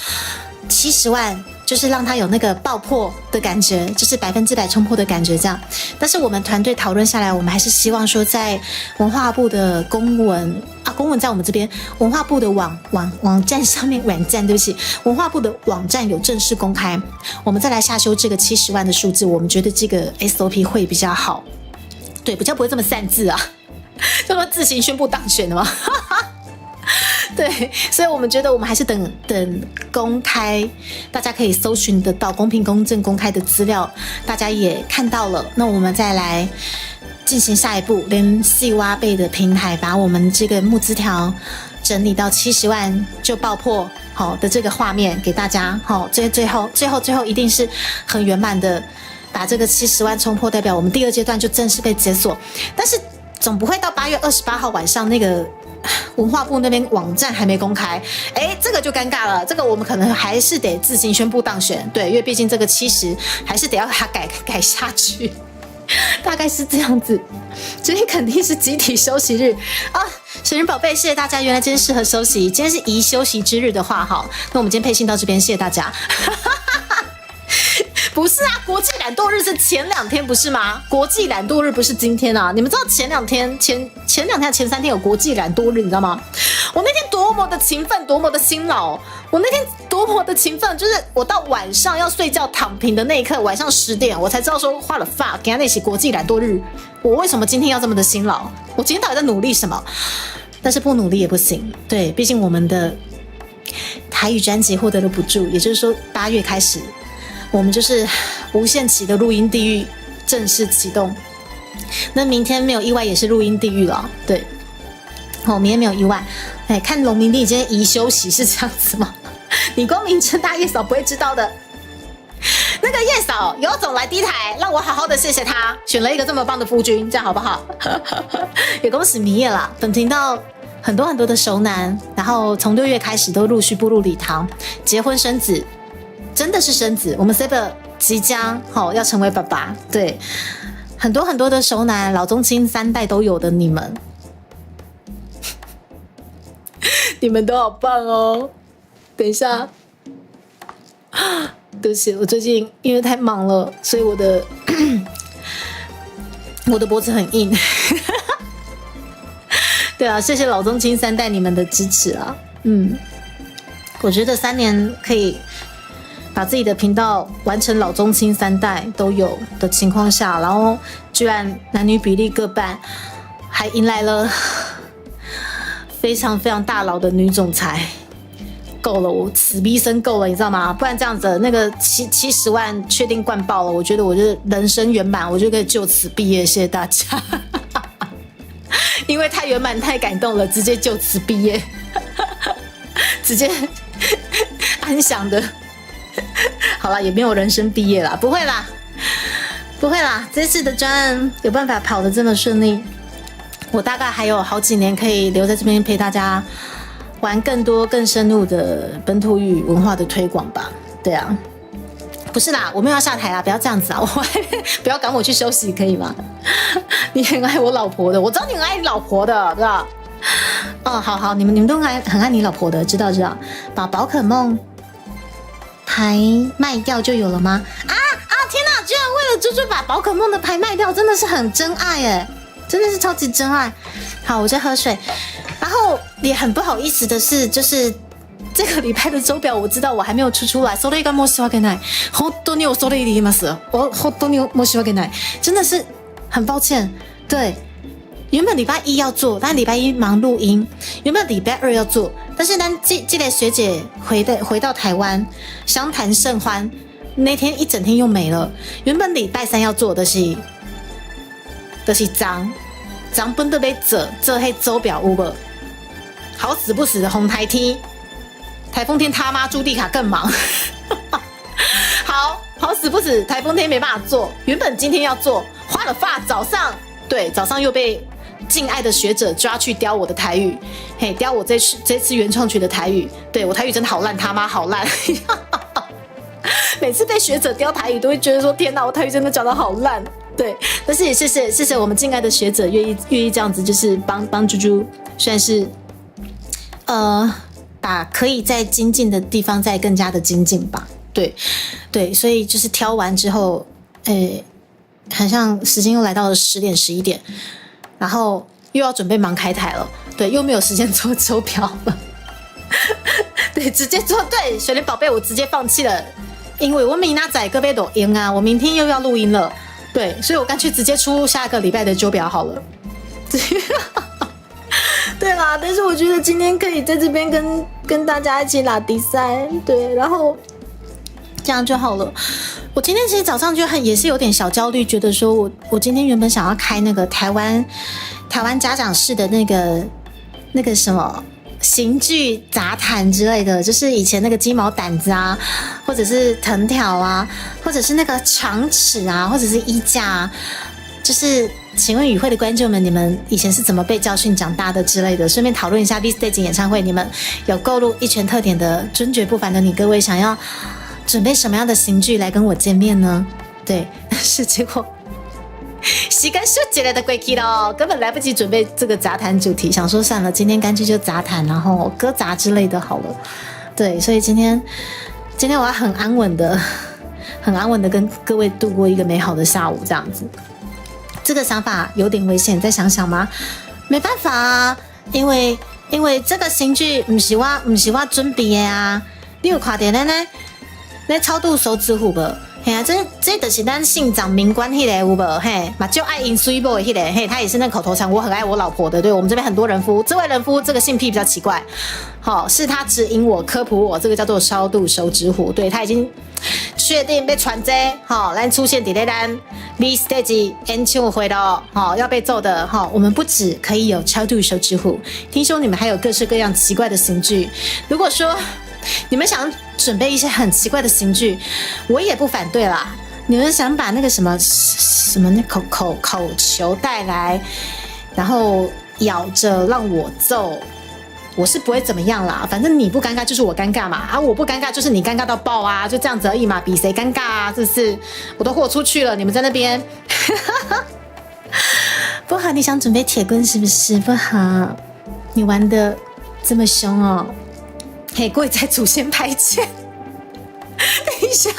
70万。就是让它有那个爆破的感觉，就是100%冲破的感觉这样。但是我们团队讨论下来，我们还是希望说，在文化部的公文在我们这边，文化部的网站上面，对不起，文化部的网站有正式公开，我们再来下修这个70万的数字，我们觉得这个 SOP 会比较好，对，比较不会这么擅自啊，这么自行宣布当选的吗？对，所以我们觉得我们还是等公开，大家可以搜寻得到公平公正公开的资料，大家也看到了，那我们再来进行下一步，连细挖贝的平台把我们这个募资条整理到70万就爆破好的这个画面给大家，好，最后一定是很圆满的把这个70万冲破，代表我们第2阶段就正式被解锁，但是总不会到8月28号晚上那个文化部那边网站还没公开，这个就尴尬了，这个我们可能还是得自行宣布当选，对，因为毕竟这个70还是得要把它改下去，大概是这样子，今天肯定是集体休息日啊！神人宝贝，谢谢大家，原来今天适合休息，今天是宜休息之日的话，好，那我们今天配信到这边，谢谢大家。不是啊，国际懒惰日是前2天不是吗？国际懒惰日不是今天啊！你们知道前2天、前3天有国际懒惰日，你知道吗？我那天多么的勤奋，多么的辛劳，我那天多么的勤奋，就是我到晚上要睡觉躺平的那一刻，晚上10点，我才知道说花了 fuck， 给他那些国际懒惰日，我为什么今天要这么的辛劳？我今天到底在努力什么？但是不努力也不行，对，毕竟我们的台语专辑获得了补助，也就是说8月开始。我们就是无限期的录音地狱正式启动，那明天没有意外也是录音地狱了，对，明天没有意外，看龙明弟今天宜休息是这样子吗？你光明正大叶嫂不会知道的，那个叶嫂有种来第一台，让我好好的谢谢他，选了一个这么棒的夫君，这样好不好？也恭喜迷叶啦，本频道很多的熟男，然后从6月开始都陆续步入礼堂，结婚生子。真的是生子，我们 Saber 即将要成为爸爸，对，很多的熟男，老中青3代都有的你们，你们都好棒哦！等一下，对不起，我最近因为太忙了，所以我的脖子很硬。对啊，谢谢老中青3代你们的支持啊，我觉得3年可以。把自己的频道完成老中青3代都有的情况下，然后居然男女比例各半，还迎来了非常大佬的女总裁，够了，我此逼生够了，你知道吗？不然这样子那个70万确定灌爆了，我觉得我就人生圆满，我就可以就此毕业，谢谢大家。因为太圆满太感动了，直接就此毕业，直接安详的。好啦，也没有人生毕业啦，不会啦，这次的专案有办法跑得这么顺利，我大概还有好几年可以留在这边陪大家玩更多更深入的本土语文化的推广吧。对啊，不是啦，我没有要下台啦，不要这样子啊，不要赶我去休息可以吗？你很爱我老婆的，我知道你很爱你老婆的，对吧？好，你们都很爱你老婆的，知道，把宝可梦牌卖掉就有了吗？天哪！居然为了猪猪把宝可梦的牌卖掉，真的是很真爱耶，真的是超级真爱。好，我在喝水。然后也很不好意思的是，就是这个礼拜的周表，我知道我还没有出来。それが申し訳ない。本当に恐れ入ります。我本当に申し訳ない。真的是很抱歉。对，原本礼拜1要做，但礼拜1忙录音；原本礼拜2要做，但是这类学姐回到台湾，相谈甚欢，那天一整天又没了。原本礼拜三要做的是张本都被做黑周表 Uber， 好死不死的红台天，台风天他妈朱蒂卡更忙。好死不死，台风天没办法做。原本今天要做，花了发，早上又被敬爱的学者抓去雕我的台语，嘿，雕我这次原创曲的台语。对，我台语真的好烂，他妈好烂。每次被学者雕台语，都会觉得说天哪，我台语真的讲得好烂。对，但是也谢谢我们敬爱的学者愿意这样子，就是帮猪猪，算是把可以再精进的地方再更加的精进吧。对，所以就是挑完之后，好像时间又来到了10点11点，然后又要准备忙开台了，对，又没有时间做周表了，对，直接做对，雪莲宝贝，我直接放弃了，因为我明仔载各位抖音啊，我明天又要录音了，对，所以我干脆直接出下个礼拜的周表好了。对啦，但是我觉得今天可以在这边跟大家一起拉迪赛，对，然后这样就好了。我今天其实早上就也是有点小焦虑，觉得说我今天原本想要开那个台湾家长式的那个什么刑具杂谈之类的，就是以前那个鸡毛掸子啊，或者是藤条啊，或者是那个长尺啊，或者是衣架啊，就是请问与会的观众们，你们以前是怎么被教训长大的之类的？顺便讨论一下 V Stage 演唱会，你们有购入一拳特点的尊爵不凡的你各位，想要准备什么样的刑具来跟我见面呢？对，是结果时间就接来的过去了，根本来不及准备这个杂谈主题，想说算了，今天干脆就杂谈，然后歌杂之类的好了。对，所以今天我要很安稳的跟各位度过一个美好的下午，这样子。这个想法有点危险，再想想吗？没办法啊，因为这个刑具不是我准备的啊，你有看到呢？那超度手指虎无？嘿啊，这就是咱姓长名官迄个有无？嘿，嘛就爱饮水某的迄个，嘿，他也是那口头禅，我很爱我老婆的。对，我们这边很多人夫，这位人夫这个性癖比较奇怪，好，是他指引我科普我，这个叫做超度手指虎。对，他已经确定被传这，好，来出现在咱 V Stage 演唱会了，好，要被揍的，好，我们不只可以有超度手指虎，听说你们还有各式各样奇怪的刑具。如果说你们想准备一些很奇怪的刑具，我也不反对啦。你们想把那个什么那口球带来，然后咬着让我揍，我是不会怎么样啦。反正你不尴尬就是我尴尬嘛，啊，我不尴尬就是你尴尬到爆啊，就这样子而已嘛，比谁尴尬啊，是不是？我都豁出去了，你们在那边，不好，你想准备铁棍是不是？不好，你玩的这么凶哦。嘿，跪在祖先牌前，等一下。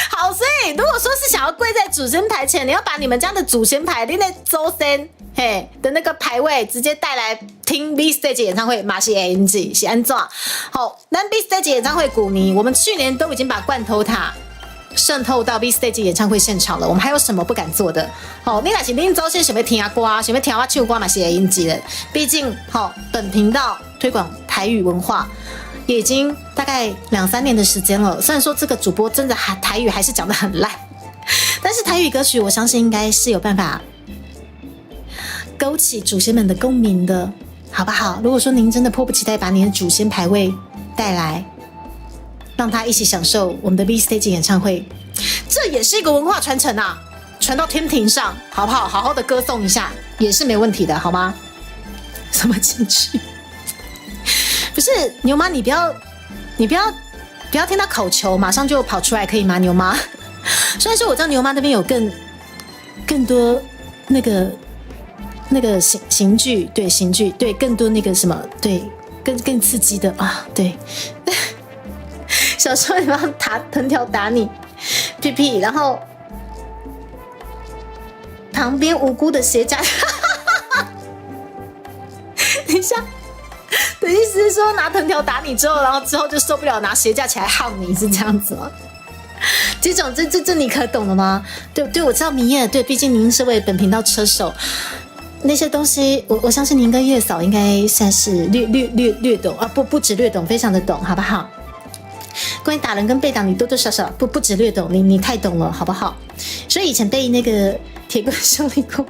好，所以如果说是想要跪在祖先牌前，你要把你们家的祖先牌，你的祖先嘿的那个牌位直接带来听 V Stage 演唱会，马是 ANG 是安怎？好，那 V Stage 演唱会古尼，我们去年都已经把罐头塔渗透到 V Stage 演唱会现场了，我们还有什么不敢做的？好，你若是恁祖先想要听歌，想要听我唱歌嘛是 ANG 的，毕竟好本频道推广台语文化也已经大概2-3年的时间了。虽然说这个主播真的台语还是讲得很烂，但是台语歌曲我相信应该是有办法勾起祖先们的共鸣的，好不好？如果说您真的迫不及待把你的祖先牌位带来，让他一起享受我们的 V Stage 演唱会，这也是一个文化传承啊，传到天庭上，好不好？好好的歌颂一下也是没问题的，好吗？什么进去？不是牛妈，你不要听到口球马上就跑出来，可以吗？牛妈，虽然说我知道牛妈那边有更多那个刑具，对刑具，对更多那个什么，对更刺激的啊，对。小时候你帮藤条打你屁屁，然后旁边无辜的鞋架，等一下。的意思是说拿藤条打你之后，然后之后就受不了，拿鞋架起来耗你，是这样子吗？这种这你可懂了吗？对，我知道米叶，对，毕竟您是为本频道车手。那些东西，我相信您跟月嫂应该算是略懂啊，不止略懂，非常的懂，好不好？关于打人跟被打，你多多少少不止略懂，你太懂了，好不好？所以以前被那个铁棍修理过，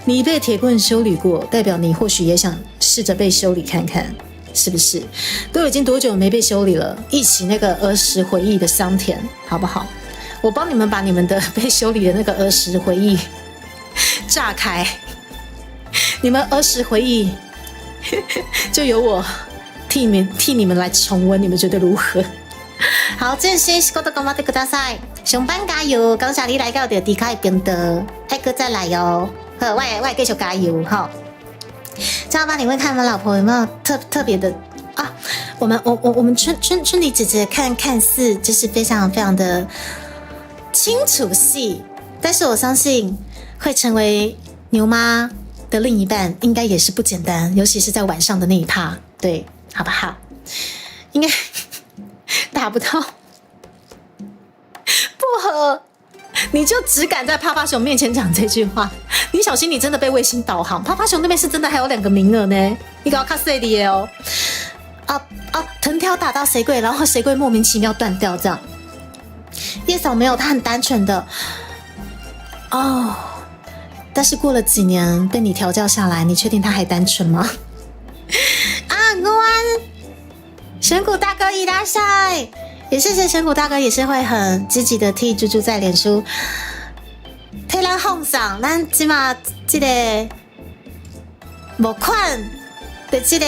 你被铁棍修理过，代表你或许也想试着被修理看看，是不是？都已经多久没被修理了？一起那个儿时回忆的香甜，好不好？我帮你们把你们的被修理的那个儿时回忆炸开，你们儿时回忆就由我替你们来重温，你们觉得如何？好，正式仕事頑張ってください。上班加油！感謝你來到的迪卡的頻道，愛哥再來喲。好，我也繼續加油哈。张老板，你会看我们老婆有没有特別的啊？我們春梨姐姐看似就是非常非常的清楚系，但是我相信会成為牛媽的另一半，應該也是不簡單，尤其是在晚上的那一趴，對，好不好？應該打不到，不合，你就只敢在趴趴熊面前講這句話，你小心你真的被衛星導航。趴趴熊那邊是真的還有2個名額呢，你搞卡碎的哦。藤條打到誰櫃，然後誰櫃莫名其妙斷掉，這樣。葉嫂沒有，她很單純的哦。但是過了幾年被你調教下來，你確定她還單純嗎？啊，安神谷大哥いらっしゃい，也謝謝神谷大哥，也是會很積極的替豬豬在臉書推咱奉上，咱即馬這個某款的這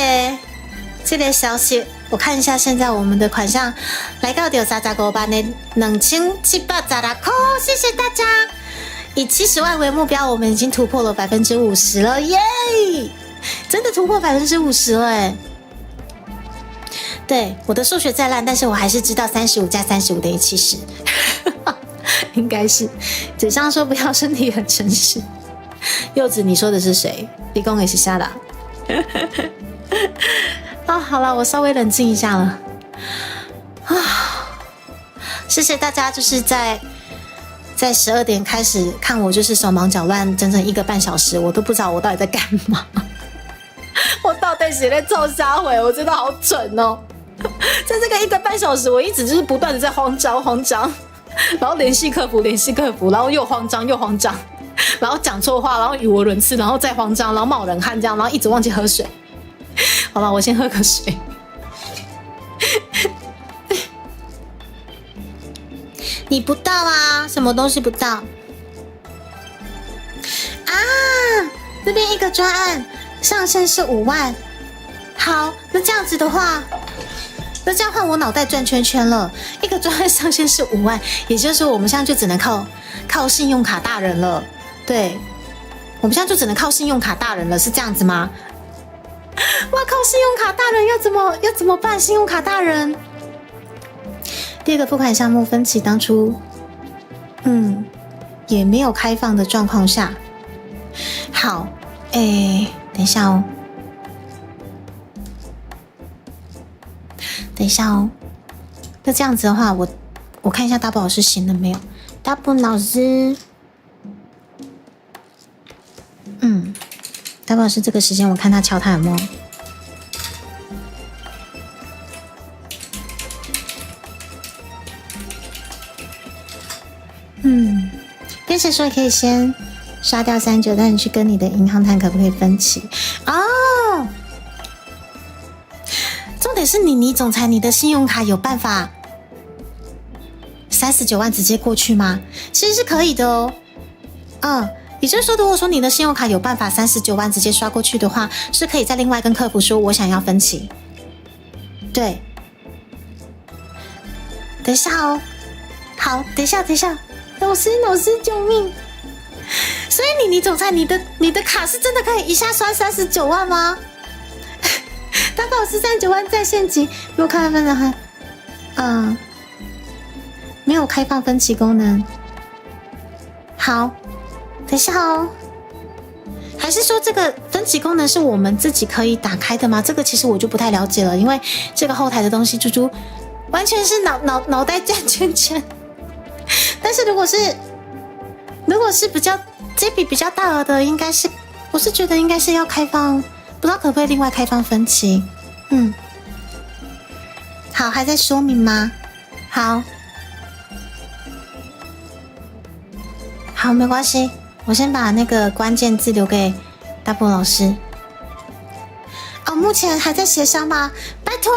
個消息，我看一下，現在我們的款項來到有35萬的2716塊，謝謝大家。以70萬為目標，我們已經突破了50%了，耶！真的突破50%了哎。對，我的數學再爛，但是我還是知道35加35等於70，應該是。嘴上說不要，身體很誠實。柚子，你說的是誰？立功也是瞎的。哦，好了，我稍微冷靜一下了。啊，謝謝大家，就是在12點開始看我，就是手忙腳亂，整整1個半小時，我都不知道我到底在幹嘛。我到底是在做啥回？我真的好蠢哦！在這個1個半小時，我一直就是不斷的在慌張，然後聯繫客服，然後又慌張，然後講錯話，然後語無倫次，然後再慌張，然後冒冷汗，這樣，然後一直忘記喝水。好吧，我先喝個水。你不到啊？什麼東西不到？啊，這邊一個專案上限是5萬。好，那這樣子的話，那這樣換我腦袋轉圈圈了。一個專案上限是5萬，也就是說我們現在就只能靠信用卡大人了。對，我們現在就只能靠信用卡大人了，是這樣子嗎？哇靠！信用卡大人要怎麼辦？信用卡大人，第2個付款項目分期當初，也沒有開放的狀況下，好，等一下哦，那這樣子的話，我看一下大寶老師醒了沒有？大寶老師，大寶老師這個時間，我看他敲他有沒有？跟誰說可以先刷掉39，但你去跟你的銀行談可不可以分期？哦，重點是你總裁，你的信用卡有辦法39萬直接過去嗎？其實是可以的哦。也就是說，如果說你的信用卡有辦法39萬直接刷過去的話，是可以再另外跟客服說我想要分期。對，等一下哦，好，等一下，老師救命！所以你總裁，你的卡是真的可以一下刷39萬嗎？大寶是39萬在線級，沒有開放的話，沒有開放分期功能。好。等一下哦，還是說這個分期功能是我們自己可以打開的嗎？這個其實我就不太了解了，因為這個後台的東西，豬豬完全是腦袋轉圈圈。但是如果是比較这笔比较大额的应该是，我是觉得应该是要开放，不知道可不可以另外开放分期。好，还在说明吗？好，没关系，我先把那个关键字留给大波老师。哦，目前还在协商吗？拜托，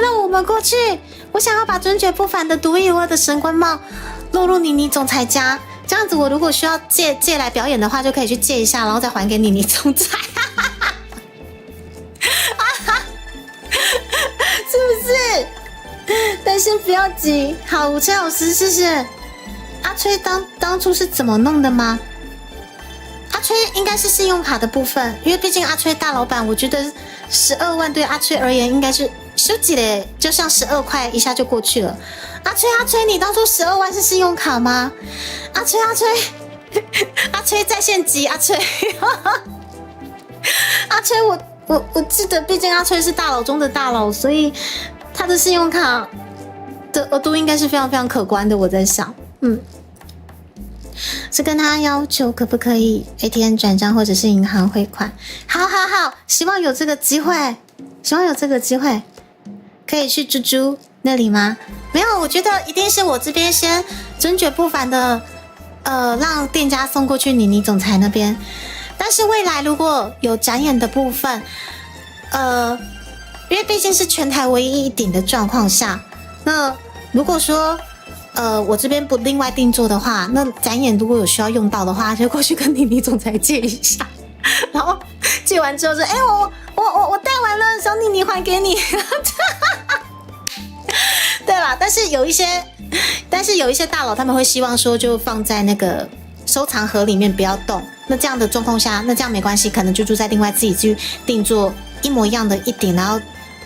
让我们过去。我想要把尊爵不凡的独一无二的神官帽落入妮妮总裁家，这样子我如果需要借来表演的话，就可以去借一下，然后再还给妮妮总裁。是不是？但先不要急。好，武谦老师，谢谢。阿吹当初是怎么弄的吗？阿吹应该是信用卡的部分，因为毕竟阿吹大老板，我觉得12万对阿吹而言应该是收几嘞，就像12块一下就过去了。阿吹，你当初12万是信用卡吗？阿吹在线急，阿吹，我记得，毕竟阿吹是大佬中的大佬，所以他的信用卡的额度应该是非常非常可观的。我在想，是跟他要求可不可以 ATM 转账或者是银行汇款。好，希望有这个机会，可以去猪猪那里吗？没有，我觉得一定是我这边先尊爵不凡的，让店家送过去妮妮总裁那边。但是未来如果有展演的部分，因为毕竟是全台唯一一顶的状况下，那如果说我这边不另外定做的话，那展演如果有需要用到的话，就过去跟妮妮总裁借一下，然后借完之后说，我带完了，小妮妮还给你。对啦，但是有一些大佬他们会希望说，就放在那个收藏盒里面不要动。那这样的状况下，那这样没关系，可能就住在另外自己去定做一模一样的一顶，然后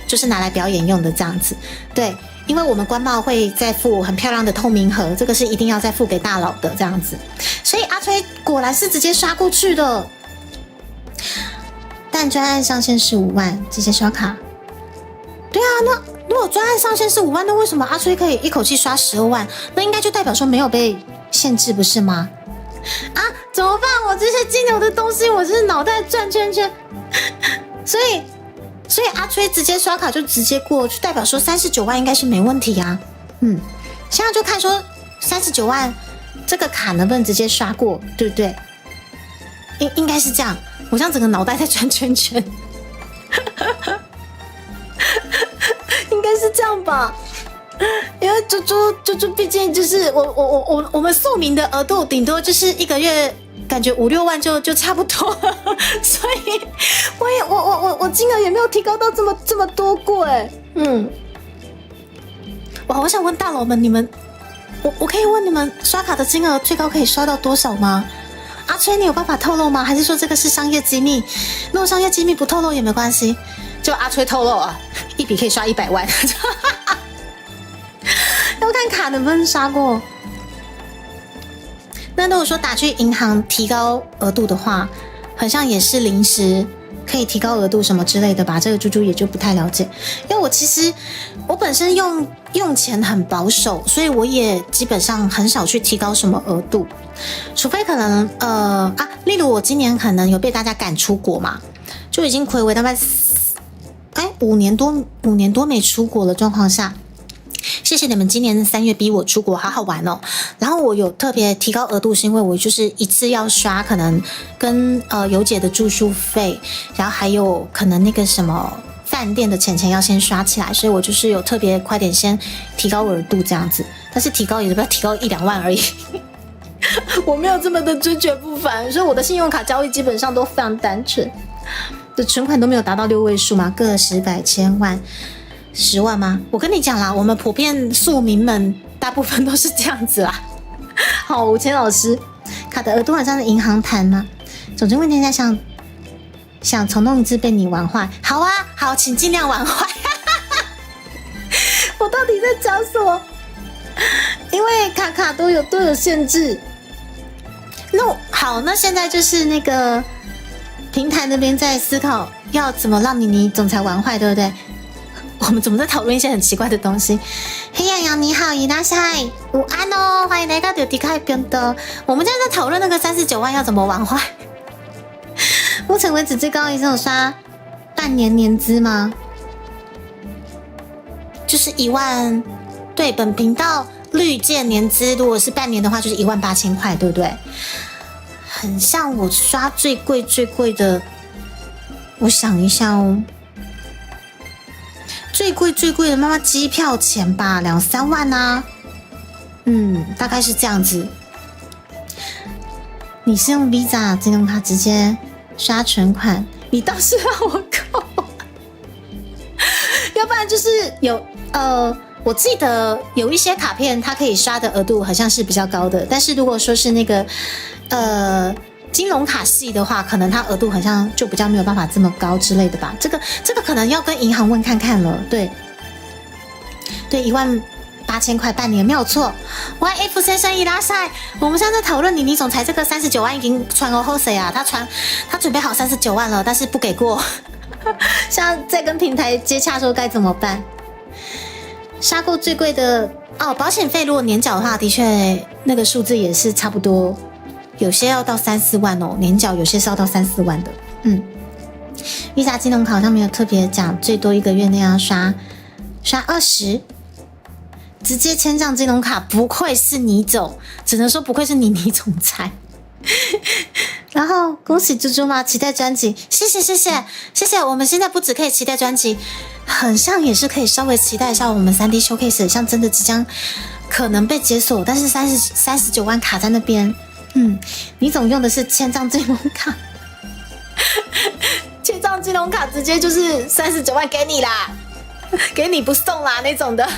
就是拿来表演用的这样子。对，因为我们官帽会再附很漂亮的透明盒，这个是一定要再附给大佬的这样子。所以阿吹果然是直接刷过去的，但专案上限是5万，直接刷卡。对啊，那如果专案上限是5万，那为什么阿吹可以一口气刷12万？那应该就代表说没有被限制，不是吗？啊，怎么办？我这些金牛的东西，我是脑袋转圈圈。所以阿吹直接刷卡就直接过，就代表说39万应该是没问题啊。现在就看说39万这个卡能不能直接刷过，对不对？应该是这样。我这样整个脑袋在转圈圈。应该是这样吧，因为猪猪毕竟就是我们宿民的额度顶多就是一个月感觉5-6万就差不多了，所以我金额也没有提高到这么多过哎。哇，我想问大佬们，你们我可以问你们刷卡的金额最高可以刷到多少吗？阿吹，你有办法透露吗？还是说这个是商业机密？如果商业机密不透露也没关系，就阿吹透露啊，一笔可以刷100万。要看卡能不能刷过。那如果说打去银行提高额度的话，好像也是临时可以提高额度什么之类的吧，这个猪猪也就不太了解。因为我本身用钱很保守，所以我也基本上很少去提高什么额度，除非可能例如我今年可能有被大家赶出国嘛，就已经睽违大概5年多没出国的状况下，谢谢你们今年3月逼我出国，好好玩哦。然后我有特别提高额度，是因为我就是一次要刷可能跟尤姐的住宿费，然后还有可能那个什么饭店的钱要先刷起来，所以我就是有特别快点先提高额度这样子，但是提高也不要提高1-2万而已。我没有这么的尊爵不凡，所以我的信用卡交易基本上都非常单纯，的存款都没有达到6位数嘛，个10、百、千万、10万吗？我跟你讲啦，我们普遍宿民们大部分都是这样子啦。好，吴谦老师，卡的额度晚上的银行谈吗？总之问天下想重弄一次被你玩坏，好啊，好，请尽量玩坏。我到底在讲什么？因为卡都有限制。好，那现在就是那个平台那边在思考要怎么让妮妮总裁玩坏，对不对？我们怎么在讨论一些很奇怪的东西？黑羊羊你好，伊拉塞，午安哦，欢迎来到丢迪卡边的。我们现在在讨论那个39万要怎么玩坏。目前为止最高一次有刷半年年资吗？就是1万，对，本频道绿箭年资如果是半年的话，就是18000块，对不对？很像我刷最贵的，我想一下哦，最贵的妈妈机票钱吧，2、3万啊，大概是这样子。你是用 Visa 金融卡直接刷存款，你倒是让我扣，要不然就是有我记得有一些卡片它可以刷的额度好像是比较高的，但是如果说是那个金融卡系的话，可能它额度好像就比较没有办法这么高之类的吧。这个可能要跟银行问看看了。对，18000块半年没有错。YF 先生伊拉塞，我们现在在讨论你总裁这个39万已经传给后谁啊？他准备好39万了，但是不给过。现在在跟平台接洽说该怎么办？刷过最贵的保险费如果年缴的话，的确那个数字也是差不多，有些要到3、4万哦，年缴有些是要到3、4万的。Visa 金融卡好像没有特别讲，最多一个月内要刷20，直接签上金融卡，不愧是你总，只能说不愧是你总裁。然后恭喜猪猪嘛，期待专辑，谢谢。我们现在不只可以期待专辑，很像也是可以稍微期待一下我们3D showcase， 像真的即将可能被解锁，但是39万卡在那边。你总用的是千张金融卡，千张金融卡直接就是39万给你啦，给你不送啦那种的，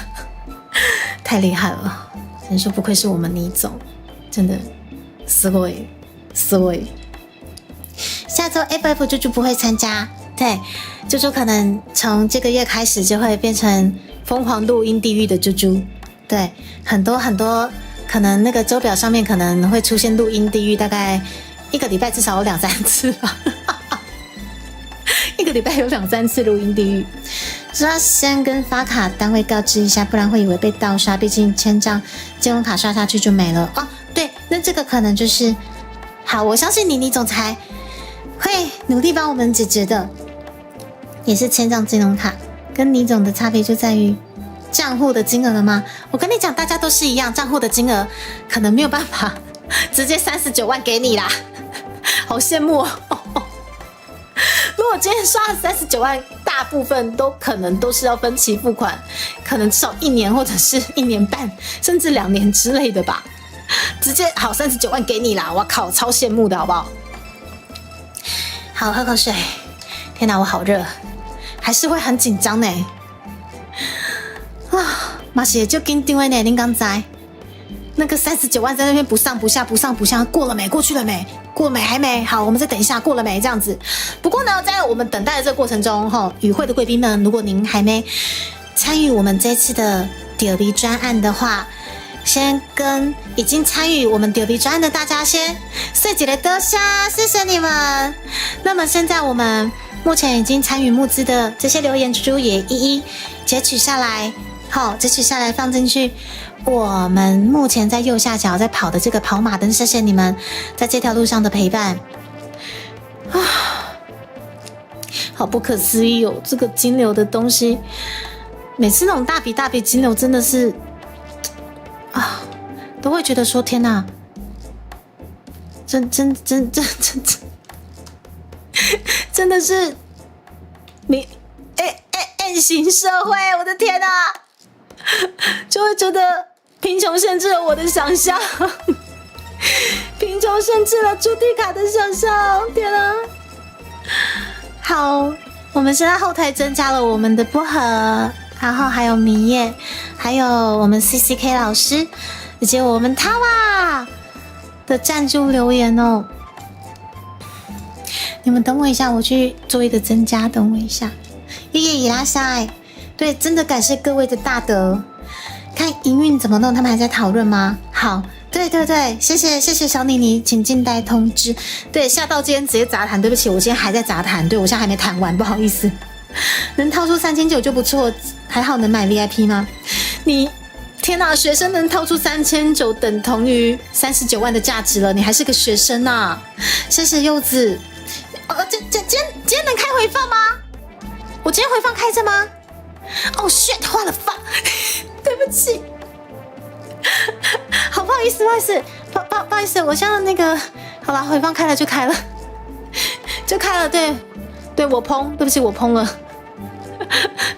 太厉害了！只能说不愧是我们倪总，真的すごい。下周 FF 猪猪不会参加，对，猪猪可能从这个月开始就会变成疯狂录音地狱的猪猪，对，很多可能那个周表上面可能会出现录音地狱，大概1个礼拜至少有2、3次吧1个礼拜有2、3次录音地狱，只要先跟发卡单位告知一下，不然会以为被盗刷，毕竟千张金融卡刷下去就没了哦。对，那这个可能就是好，我相信倪总裁会努力帮我们解决的。也是千张金融卡，跟倪总的差别就在于账户的金额了吗？我跟你讲，大家都是一样，账户的金额可能没有办法直接39万给你啦，好羡慕哦。如果今天刷了39万，大部分可能都是要分期付款，可能至少1年或者是1年半，甚至2年之类的吧。直接好39万给你啦！我靠，超羡慕的好不好？好，喝口水。天哪，我好热，还是会很紧张呢。嘛是就紧张的呢，您刚才那个39万在那边不上不下，过了没？过去了没？过了没？还没。好，我们再等一下，过了没？这样子。不过呢，在我们等待的这个过程中，与会的贵宾们，如果您还没参与我们这次的丢币专案的话，先跟已经参与我们丢币专案的大家先说一个多谢，谢谢你们。那么现在我们目前已经参与募资的这些留言猪猪也一一截取下来，截取下来放进去。我们目前在右下角在跑的这个跑马灯，谢谢你们在这条路上的陪伴好不可思议哦！这个金流的东西，每次那种大笔金流真的是都会觉得说天哪，真的是暗行社会，我的天哪，就会觉得贫穷限制了我的想象，贫穷限制了朱迪卡的想象，天哪！好，我们现在后台增加了我们的薄荷，然后还有迷叶，还有我们 CCK 老师，以及我们塔瓦的赞助留言哦。你们等我一下，我去做一个增加，等我一下。爷爷伊拉塞，对，真的感谢各位的大德。看营运怎么弄，他们还在讨论吗？好，对，谢谢小妮妮，请静待通知。对，下到今天直接杂谈，对不起，我今天还在杂谈，对我现在还没谈完，不好意思。能掏出3900就不错，还好能买 VIP 吗？你天哪，学生能掏出3900等同于39万的价值了，你还是个学生啊！谢谢柚子。今天能开回放吗？我今天回放开着吗？哦 shit， 花了放，对不起，好不好意思，不好意思，我现在那个好啦，回放开了就开了，对我烹，对不起我烹了，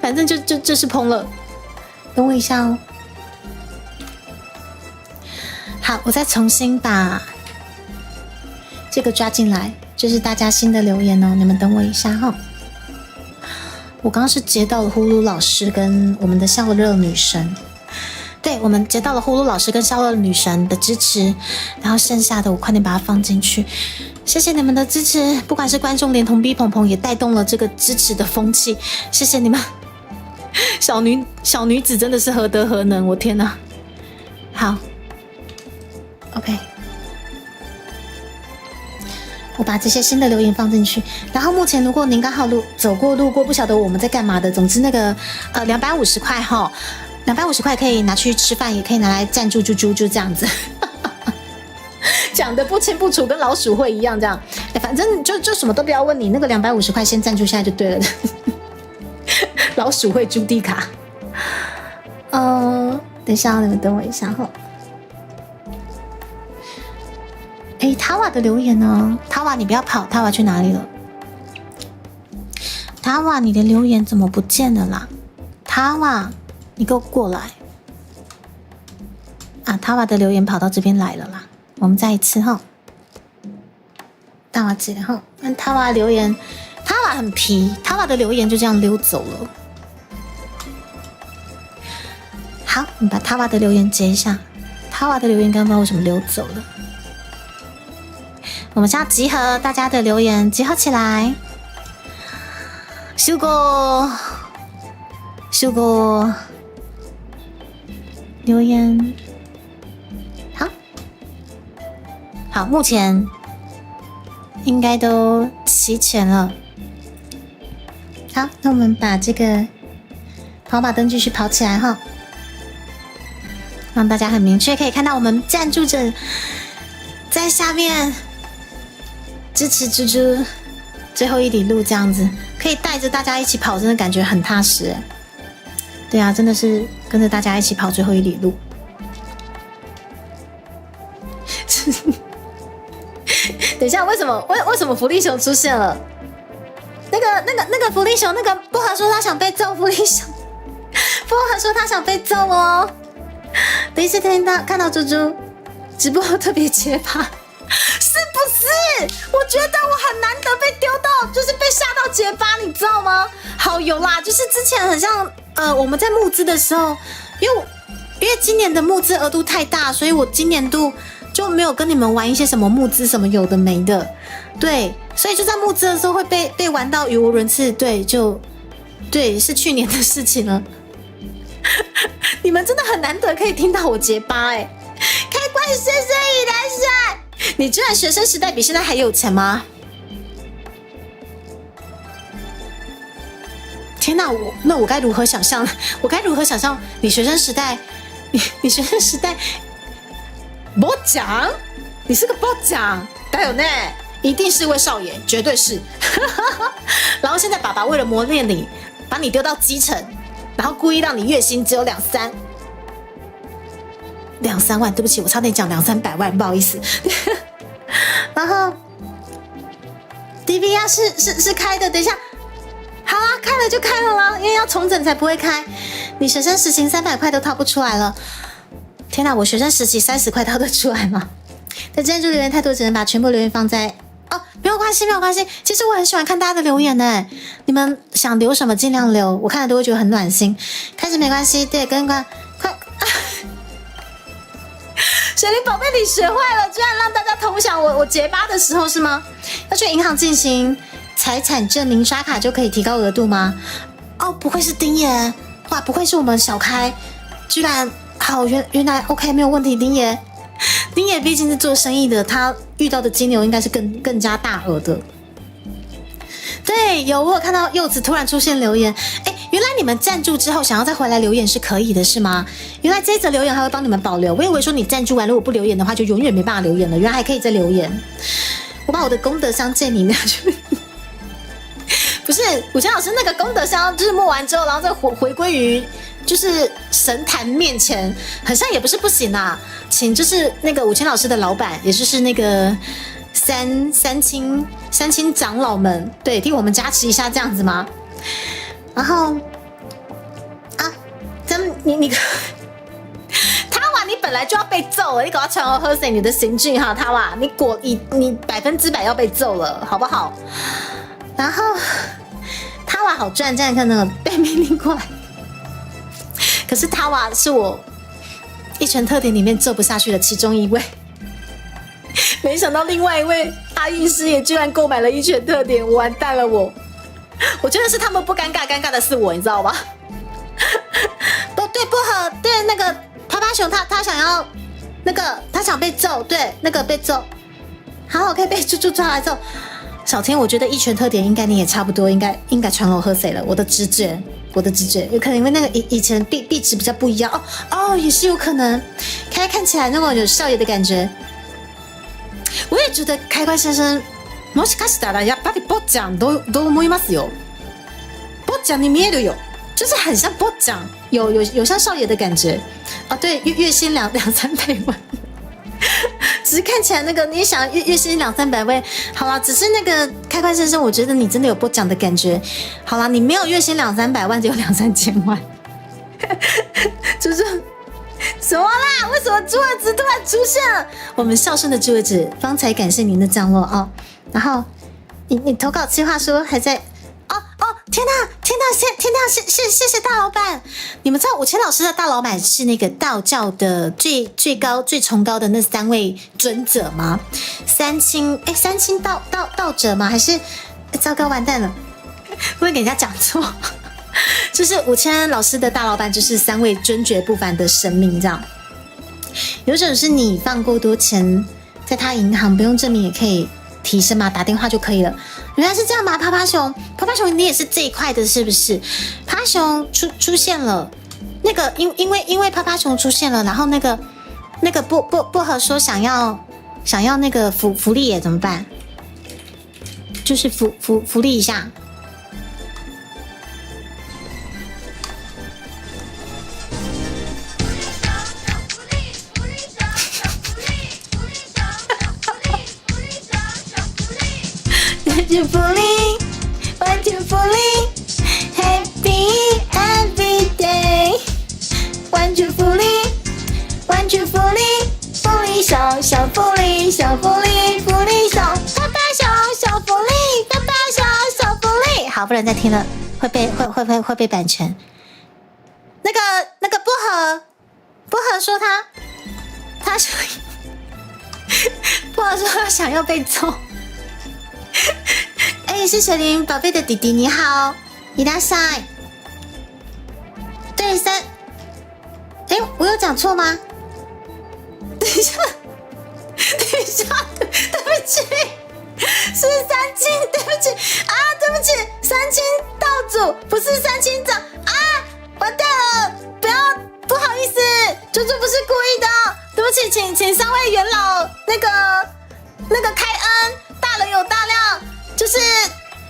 反正就是烹了，等我一下哦。好，我再重新把这个抓进来，这是大家新的留言哦，你们等我一下哈。我刚刚是接到了呼噜老师跟我们的笑乐女神，对，我们接到了呼噜老师跟笑乐女神的支持，然后剩下的我快点把它放进去，谢谢你们的支持，不管是观众连同 B 鹏鹏也带动了这个支持的风气，谢谢你们，小女子真的是何德何能，我天哪！好 ，OK。我把这些新的留言放进去，然后目前如果您刚好走过路过不晓得我们在干嘛的，总之那个250块哈，250块可以拿去吃饭，也可以拿来赞助猪猪，就这样子，讲的不清不楚，跟老鼠会一样这样，反正就什么都不要问你，那个250块先赞助下来就对了，老鼠会朱迪卡，等一下，你们等我一下哈。哎，塔瓦的留言呢？塔瓦，你不要跑，塔瓦去哪里了？塔瓦，你的留言怎么不见了啦？塔瓦，你给我过来！啊，塔瓦的留言跑到这边来了啦。我们再一次哈，塔瓦记得哈，看塔瓦留言，塔瓦很皮，塔瓦的留言就这样溜走了。好，我们把塔瓦的留言截一下。塔瓦的留言刚刚不知道为什么溜走了。我们先要集合大家的留言，集合起来。修哥留言，好，目前应该都齐全了。好，那我们把这个跑马灯继续跑起来哈，让大家很明确可以看到我们赞助者在下面。支持猪猪最后一里路，这样子可以带着大家一起跑，真的感觉很踏实。对啊，真的是跟着大家一起跑最后一里路。等一下，为什么福利熊出现了？那个福利熊，那个薄荷说他想被揍，福利熊，薄荷说他想被揍哦。第一次看到猪猪直播特别结巴。是不是？我觉得我很难得被丢到，就是被吓到结巴，你知道吗？好，有啦，就是之前很像我们在募资的时候，因为今年的募资额度太大，所以我今年度就没有跟你们玩一些什么募资什么有的没的，对，所以就在募资的时候会被玩到语无伦次，对，是去年的事情了。你们真的很难得可以听到我结巴哎，开关先生いらっしゃい。你居然学生时代比现在还有钱吗？天哪，我该如何想象？我该如何想象你学生时代？你学生时代，博奖？你是个博奖，加油呢！一定是位少爷，绝对是。然后现在爸爸为了磨练你，把你丢到基层，然后故意让你月薪只有2、3万，对不起，我差点讲2、300万，不好意思。然后 DVR 是开的，等一下，好啦，开了就开了啦，因为要重整才不会开。你学生时期300块都掏不出来了，天哪！我学生时期30块掏得出来吗？但今天就留言太多，只能把全部留言放在没有关系。其实我很喜欢看大家的留言呢，你们想留什么尽量留，我看了都会觉得很暖心。开始没关系，对，快。水灵宝贝，你学坏了，居然让大家同享我结巴的时候是吗？要去银行进行财产证明刷卡就可以提高额度吗？哦，不会是丁爷，哇，不会是我们小开，居然好，原来 OK 没有问题。丁爷毕竟是做生意的，他遇到的金牛应该是更加大额的。对，有我有看到柚子突然出现留言，哎，原来你们赞助之后想要再回来留言是可以的，是吗？原来这一则留言还会帮你们保留，我以为说你赞助完如果不留言的话，就永远没办法留言了，原来还可以再留言。我把我的功德箱借你拿去。不是武谦老师那个功德箱，就是摸完之后，然后再回归于就是神坛面前，好像也不是不行啊。请就是那个武谦老师的老板，也就是那个三清长老们，对，替我们加持一下这样子吗？然后啊，咱们你他娃，你本来就要被揍了，你赶快传我喝水你的行径哈，他娃，你100%要被揍了，好不好？然后他娃好赚，这样看那个被命令过来。可是他娃是我一拳特点里面揍不下去的其中一位，没想到另外一位阿印师也居然购买了一拳特点，我完蛋了我觉得是他们不尴尬，尴尬的是我，你知道吗？不对，不合，对那个趴趴熊他想要那个他想被揍，对那个被揍，好可以被猪猪抓来揍。小天，我觉得一拳特点应该你也差不多，应该传我喝水了。我的直觉，有可能因为那个以前壁纸比较不一样哦，也是有可能。看起来那么有少爷的感觉。我也觉得开关先生，もしかしたらやっぱり坊ちゃんどう思いますよ？坊ちゃんに見えるよ，就是很像坊ちゃん，有像少爷的感觉。哦，对，月薪200-300万。只是看起来那个你想月薪200-300万，好啦，只是那个开关先生，我觉得你真的有播讲的感觉。好啦，你没有月薪200-300万，只有2-3千万，就是什么啦？为什么朱儿子突然出现了？我们孝顺的朱儿子方才感谢您的降落哦。然后你投稿计划书还在天哪！谢谢大老板！你们知道武谦老师的大老板是那个道教的最高最崇高的那3位尊者吗？三清道者吗？还是糟糕完蛋了，会不会给人家讲错？就是武谦老师的大老板就是3位尊爵不凡的神明，这样。有种是你放过多钱在他银行，不用证明也可以提升嘛，打电话就可以了。原来是这样吗？趴趴熊，你也是这一块的，是不是？趴趴熊出现了，那个因为趴趴熊出现了，然后那个薄荷说想要那个福利耶，怎么办？就是福利一下。Want you fully happy every day. Want you fully 小福利小福利，好，不能再听了，会被版权。那个薄荷说他想薄荷说他想要被揍。哎，是雪玲宝贝的弟弟，你好，伊拉塞。对3，哎，我有讲错吗？等一下，对不起，是3清，对不起，3清道主不是3清长啊，完蛋了，不好意思，猪猪不是故意的，对不起，请3位元老那个开恩，大人有大量。就是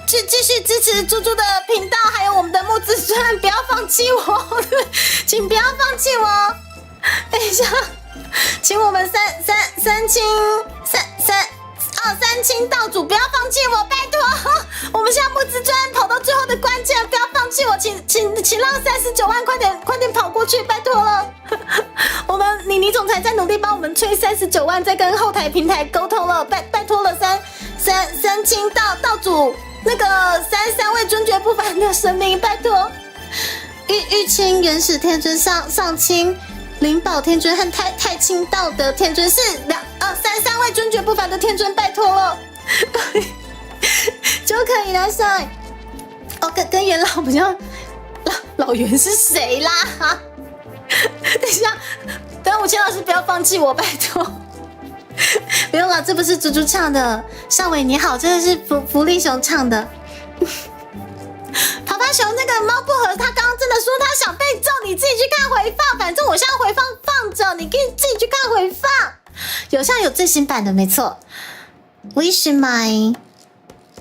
继续支持猪猪的频道，还有我们的木子孙，不要放弃我，请不要放弃我。等一下，请我们三清道主不要放弃我，拜托！我们现在木子孙跑到最后的关键，不要放弃我，请让39万快点跑过去，拜托了。我们倪总裁在努力帮我们催39万，在跟后台平台沟通了，拜托了三清道主，那个三位尊爵不凡的神明，拜托。玉清元始天尊上清灵宝天尊和太清道德天尊是三位尊爵不凡的天尊，拜托了。就可以了上。跟元老比较，老袁是谁啦？等一下，等武谦老师不要放弃我，拜托。不用了，这不是猪猪唱的。尚伟你好，这个是福利熊唱的。爬爬熊那个猫薄荷，他刚刚真的说他想被揍，你自己去看回放，反正我现在回放放着，你可以自己去看回放。有像有最新版的，没错。Wish my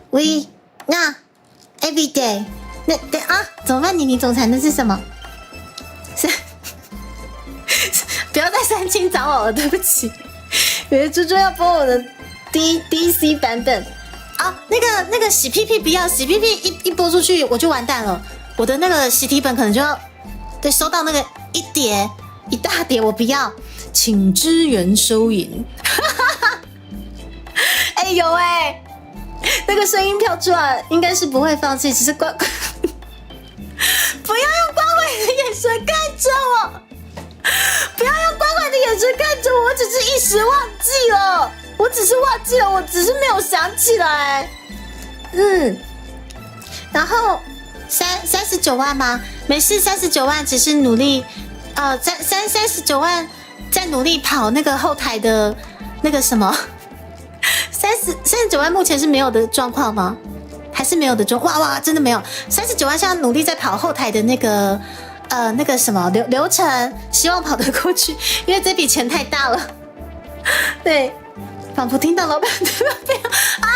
we 那 every day 那对啊，怎么办？你总裁那是什么？不要再煽情找我了，对不起。有的猪猪要播我的 DC 版本啊，那个洗屁屁不要，洗屁屁一播出去我就完蛋了，我的那个习题本可能就要对收到那个一大叠，我不要，请支援收银。哎呦喂，那个声音跳出来，应该是不会放弃，只是乖乖，不要用乖乖的眼神看着我。不要用乖乖的眼神看着我，我只是一时忘记了，我只是没有想起来。然后39万吗？没事，39万只是努力，39万在努力跑那个后台的那个什么，39万目前是没有的状况吗？还是没有的状况？哇，真的没有，39万现在努力在跑后台的那个。那个什么流程，希望跑得过去，因为这笔钱太大了。对，仿佛听到老板的表啊，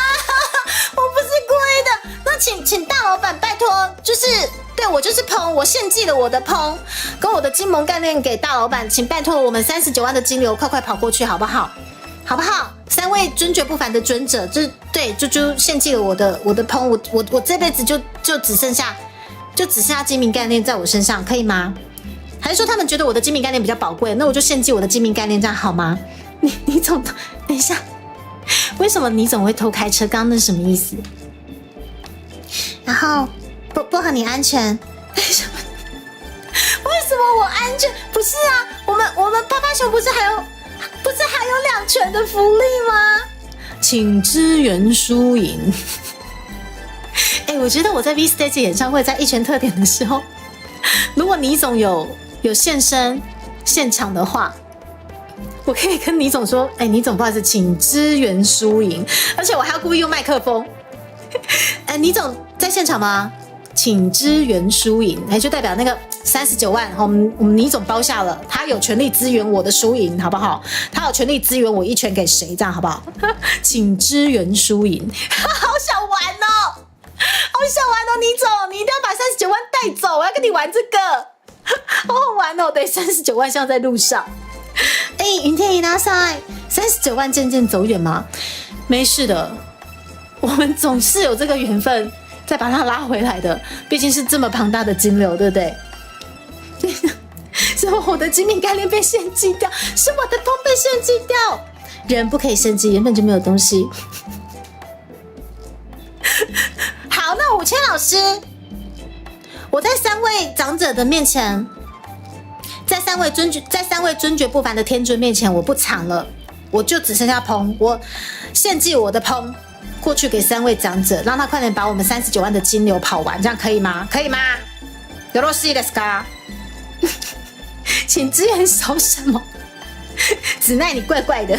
我不是故意的。那请大老板拜托，就是对我就是烹，我献祭了我的烹跟我的金盟干练给大老板，请拜托我们39万的金流快快跑过去，好不好？好不好？3位尊爵不凡的尊者，就对猪猪献祭了我的烹，我这辈子就只剩下精明干练在我身上，可以吗？还是说他们觉得我的精明干练比较宝贵，那我就献祭我的精明干练，这样好吗？你总等一下，为什么你总会偷开车？刚刚那是什么意思？然后薄荷你安全？为什么我安全？不是啊，我们趴趴熊不是还有2拳的福利吗？请支援输赢。我觉得我在 V Stage 演唱会在一拳特点的时候，如果倪总有现身现场的话，我可以跟倪总说，倪总不好意思，请支援输赢，而且我还要故意用麦克风。倪总在现场吗？请支援输赢，就代表那个39万，我们倪总包下了，他有权利支援我的输赢，好不好？他有权利支援我一拳给谁，这样好不好？请支援输赢，好想玩哦！好想玩哦，倪总，你一定要把39万带走，我要跟你玩这个，好好玩哦。对，39万像在路上。云天一拉赛，39万渐渐走远吗？没事的，我们总是有这个缘分再把它拉回来的，毕竟是这么庞大的金流，对不对？是我的精明干练被献祭掉，是我的烹被献祭掉。人不可以献祭，原本就没有东西。好，那5000老师，我在3位长者的面前，在三位尊爵不凡的天尊面前，我不藏了，我就只剩下烹，我献祭我的烹过去给3位长者，让他快点把我们39万的金流跑完，这样可以吗？可以吗？よろしいですか？请支援守什么？子奈你怪怪的。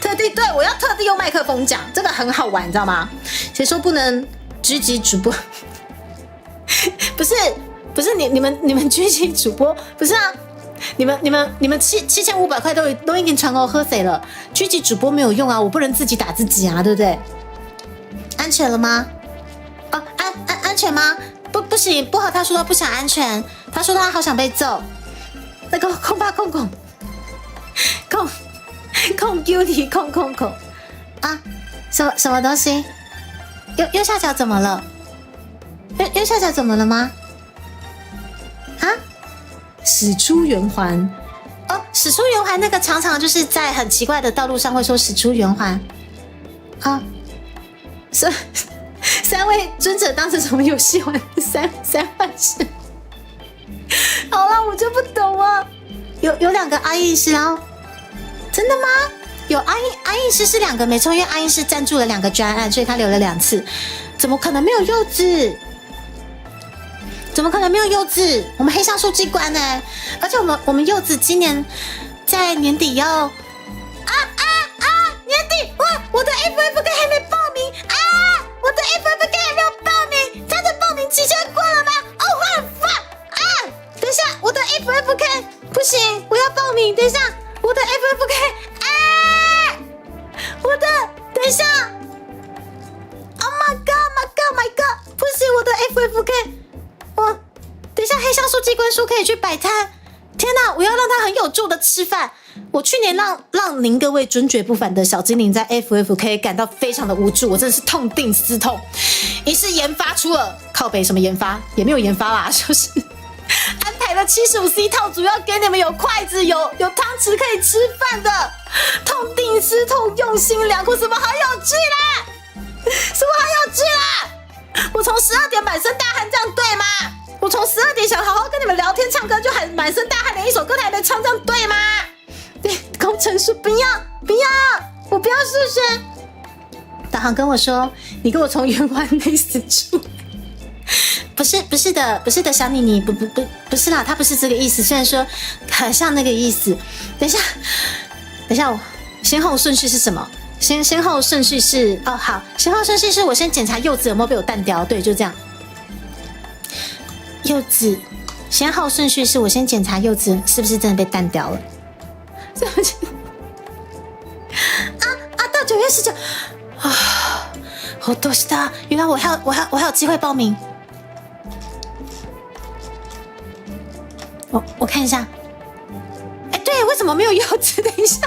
对，我要特地用麦克风讲，这个很好玩，你知道吗？谁说不能狙击主播？不是你们狙击主播不是啊？你们7500块都已经传给喝谁了？狙击主播没有用啊，我不能自己打自己啊，对不对？安全了吗？哦，安全吗？不行，不好，他说他不想安全，他说他好想被揍。那个控duty 控啊，什么东西？右下角怎么了？右下角怎么了吗？啊？使出圆环哦，使出圆环那个常常就是在很奇怪的道路上会说使出圆环啊。3位尊者当成什么游戏玩？三万事。好了，我就不懂啊。有2个阿义师哦，真的吗？有阿义师是2个没错，因为阿义师赞助了2个专案，所以他留了2次。怎么可能没有柚子？怎么可能没有柚子？我们黑橡树机关呢？而且我们柚子今年在年底要年底哇！我的 FF 跟还没报名啊！我的 FF 跟还没有报坤说可以去摆摊。天哪，我要让他很有助的吃饭。我去年让您各位尊爵不凡的小精灵在 FFK 感到非常的无助，我真的是痛定思痛，于是研发出了靠北什么研发也没有研发啦，就是安排了75C 套组，要给你们有筷子、有汤匙可以吃饭的。痛定思痛，用心良苦，什么好有趣啦？什么好有趣啦？我从12点满身大汗，这样对吗？我从12点想好好跟你们聊天唱歌，就喊满身大汗，连一首歌都还没唱，这样对吗？对，工程师不要，我不要数学。导航跟我说，你给我从圆环内死出。不是的，小妮妮，不是啦，他不是这个意思，虽然说很像那个意思。等一下，我先后顺序是什么？先后顺序是好，先后顺序是我先检查柚子有没有被我淡掉，对，就这样。柚子，先后顺序是我先检查柚子是不是真的被淡掉了。到9月19好多是的，原来我还有机会报名。我看一下，对，为什么没有柚子？等一下。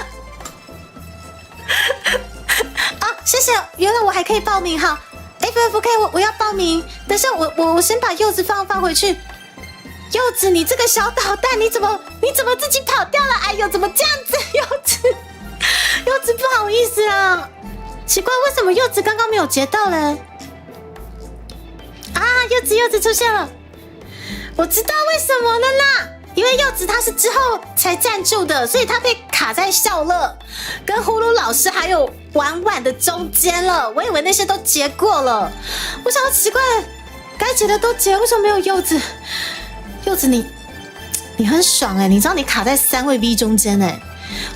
谢谢，原来我还可以报名哈。FFK 我要报名，等下我先把柚子放回去。柚子，你这个小捣蛋，你怎么自己跑掉了？哎呦，怎么这样子？柚子不好意思啊，奇怪，为什么柚子刚刚没有截到嘞？柚子出现了，我知道为什么了啦。因为柚子他是之后才赞助的，所以他被卡在笑乐跟呼噜老师还有婉婉的中间了。我以为那些都结过了，我想奇怪了，该结的都结，为什么没有柚子？柚子你很爽你知道你卡在3位 V 中间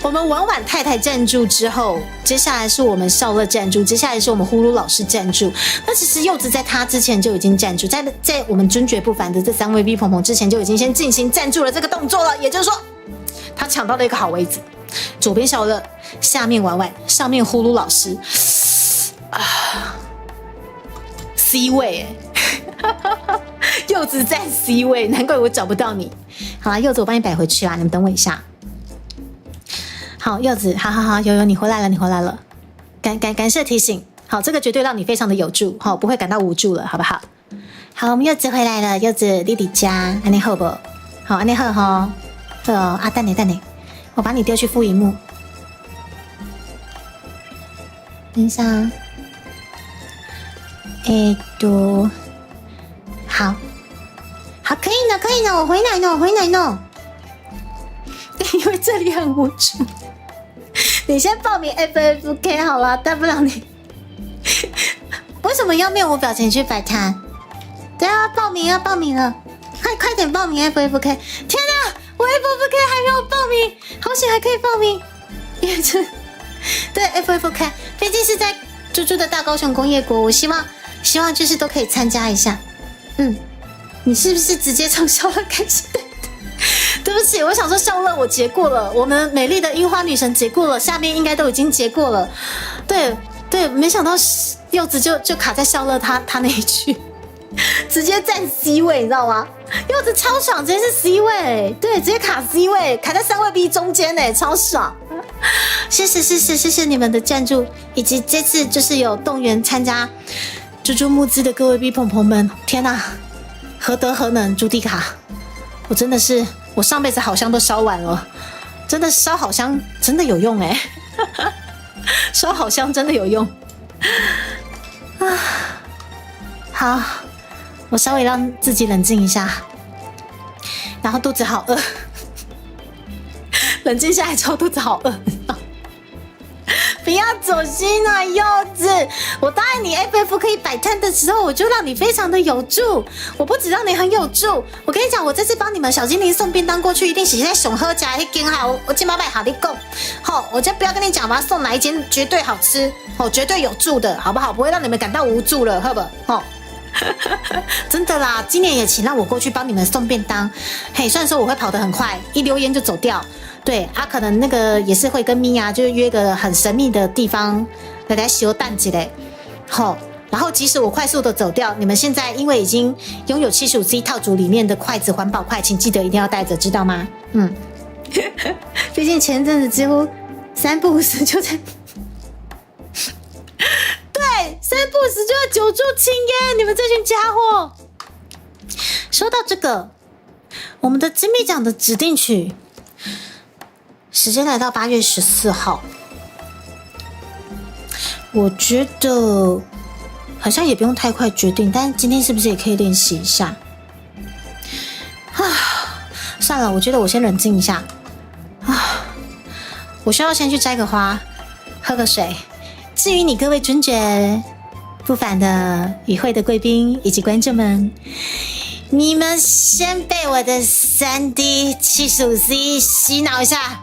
我们婉婉太太赞助之后，接下来是我们笑乐赞助，接下来是我们呼噜老师赞助。那其实柚子在他之前就已经赞助，在我们尊爵不凡的这3位 V 鹏鹏之前就已经先进行赞助了这个动作了。也就是说，他抢到了一个好位置，左边笑乐，下面婉婉，上面呼噜老师，C 位柚子在 C 位，难怪我找不到你。好啦，柚子我帮你摆回去啦，你们等我一下。好，柚子，好，有你回来了，感谢提醒，好，这个绝对让你非常的有助，好，不会感到无助了，好不好？好，我们柚子回来了，柚子弟弟家，安尼好不？好，安尼好哈，等你，我把你丢去副萤幕，等一下，好，可以呢，我回来呢，因为这里很无助。你先报名 FFK 好了，大不了你为什么要面无表情去摆摊？对啊，报名了，快点报名 FFK！ 天哪，我 FFK 还没有报名，好险还可以报名，因为这对 FFK 毕竟是在猪猪的大高雄工业国，我希望就是都可以参加一下。你是不是直接从笑乐开始？对不起，我想说笑乐我结过了，我们美丽的樱花女神结过了，下面应该都已经结过了。对，没想到柚子就卡在笑乐他那一句，直接占 C 位，你知道吗？柚子超爽，直接是 C 位，对，直接卡 C 位，卡在3位 B 中间超爽。谢谢你们的赞助，以及这次就是有动员参加猪猪募资的各位 B 鹏鹏们，天哪，何德何能，朱迪卡，我真的是。我上辈子好香都烧完了，真的烧好香真的有用烧好香真的有用好，我稍微让自己冷静一下，然后肚子好饿，冷静下来之后肚子好饿，不要走心啊，柚子！我答应你 FF 可以摆摊的时候，我就让你非常的有助。我不只让你很有助，我跟你讲，我这次帮你们小精灵送便当过去，一定是在熊喝家一间好，我今晚买好你供。好，我就不要跟你讲吧，送哪一间绝对好吃，绝对有助的，好不好？不会让你们感到无助了，好不好？真的啦，今年也请让我过去帮你们送便当。嘿，虽然说我会跑得很快，一溜烟就走掉。对，可能那个也是会跟咪呀，就是约个很神秘的地方来修蛋之类。然后即使我快速的走掉，你们现在因为已经拥有 75C 套组里面的筷子环保筷，请记得一定要带着，知道吗？毕竟前阵子几乎3不5时就在，对，3不5时就要9柱青烟，你们这群家伙。说到这个，我们的金米奖的指定曲，时间来到8月14号，我觉得好像也不用太快决定，但今天是不是也可以练习一下？算了，我觉得我先冷静一下。我需要先去摘个花，喝个水。至于你各位尊爵、不凡的与会的贵宾以及观众们，你们先被我的3D 75C 洗脑一下，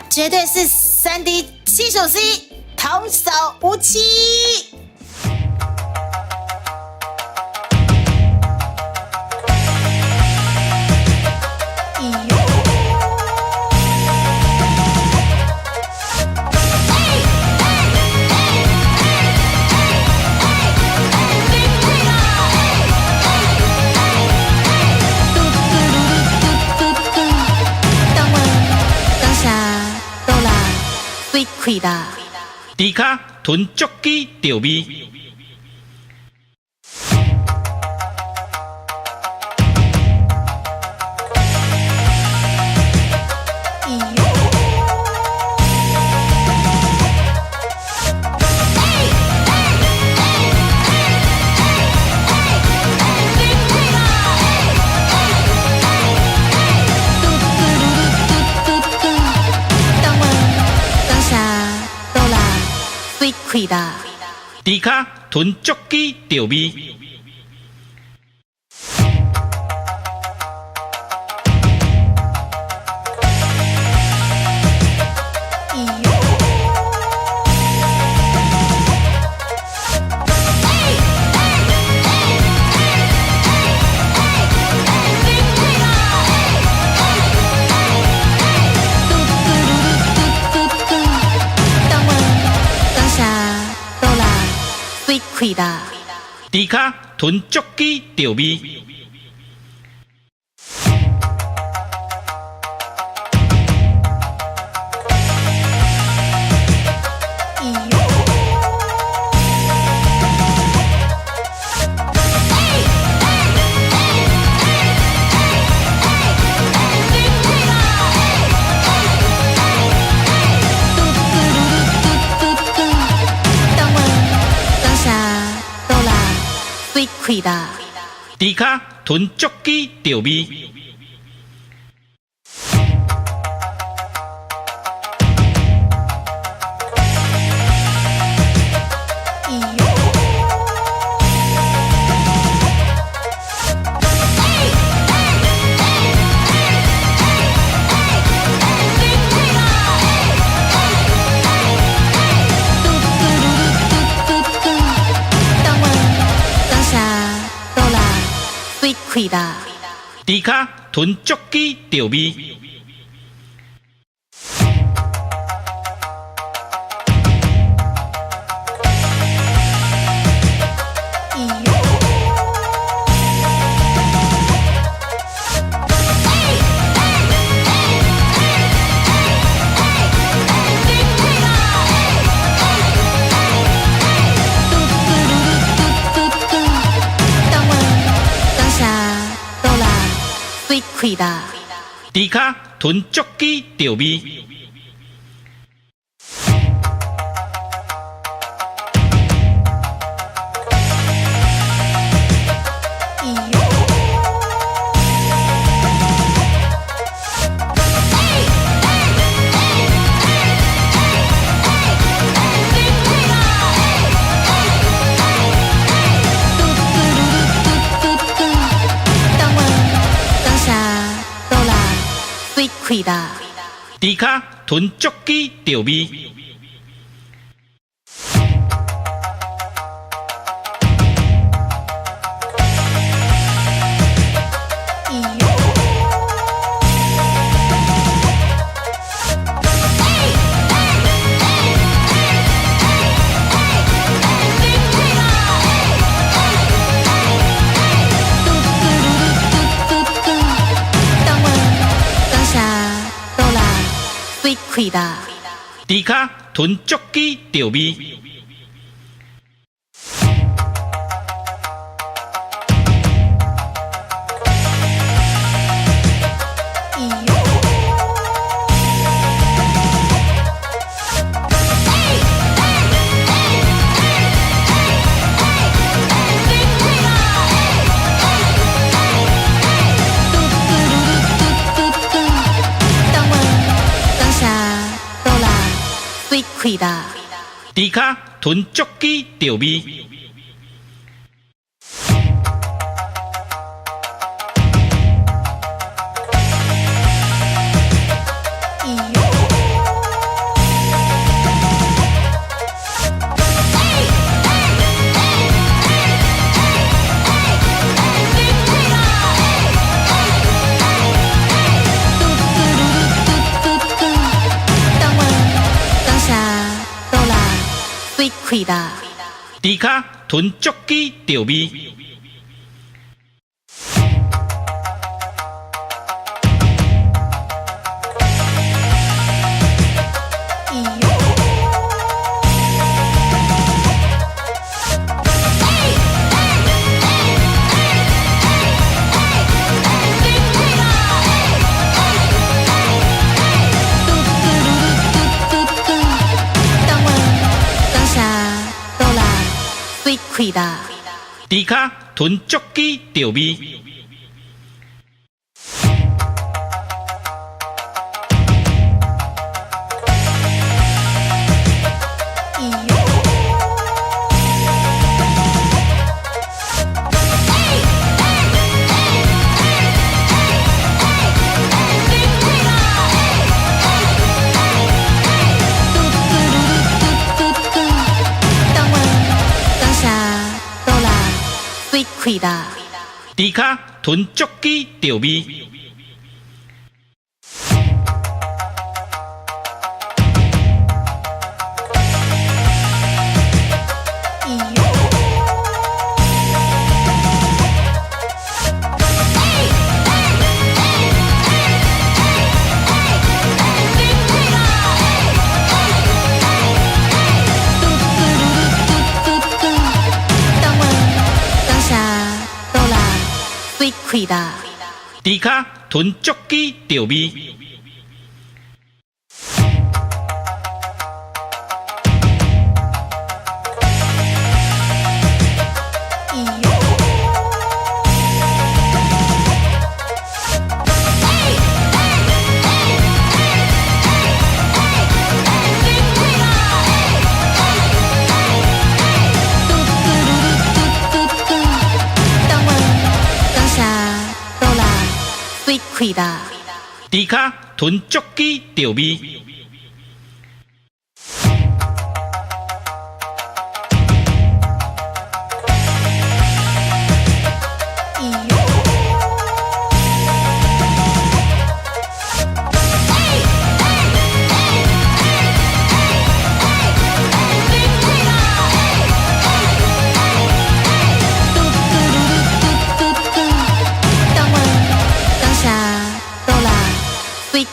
绝对是3D 75C 童叟无欺。开啦！猪骹吞足鸡调味。开啦！猪骹吞足鸡调味。开啦！猪骹吞足鸡调味。开啦！猪骹吞足鸡调味。开啦！猪骹吞足鸡调味。开啦！猪骹吞足鸡调味。开啦！猪骹吞足鸡调味。开大，猪骹吞足鸡调味。开大，猪骹吞足鸡调味。开大，猪骹吞足鸡调味。开大，猪骹吞足鸡调味。开大，猪骹吞足鸡调味。开大，猪骹吞足鸡调味。开大，猪骹吞足鸡调味。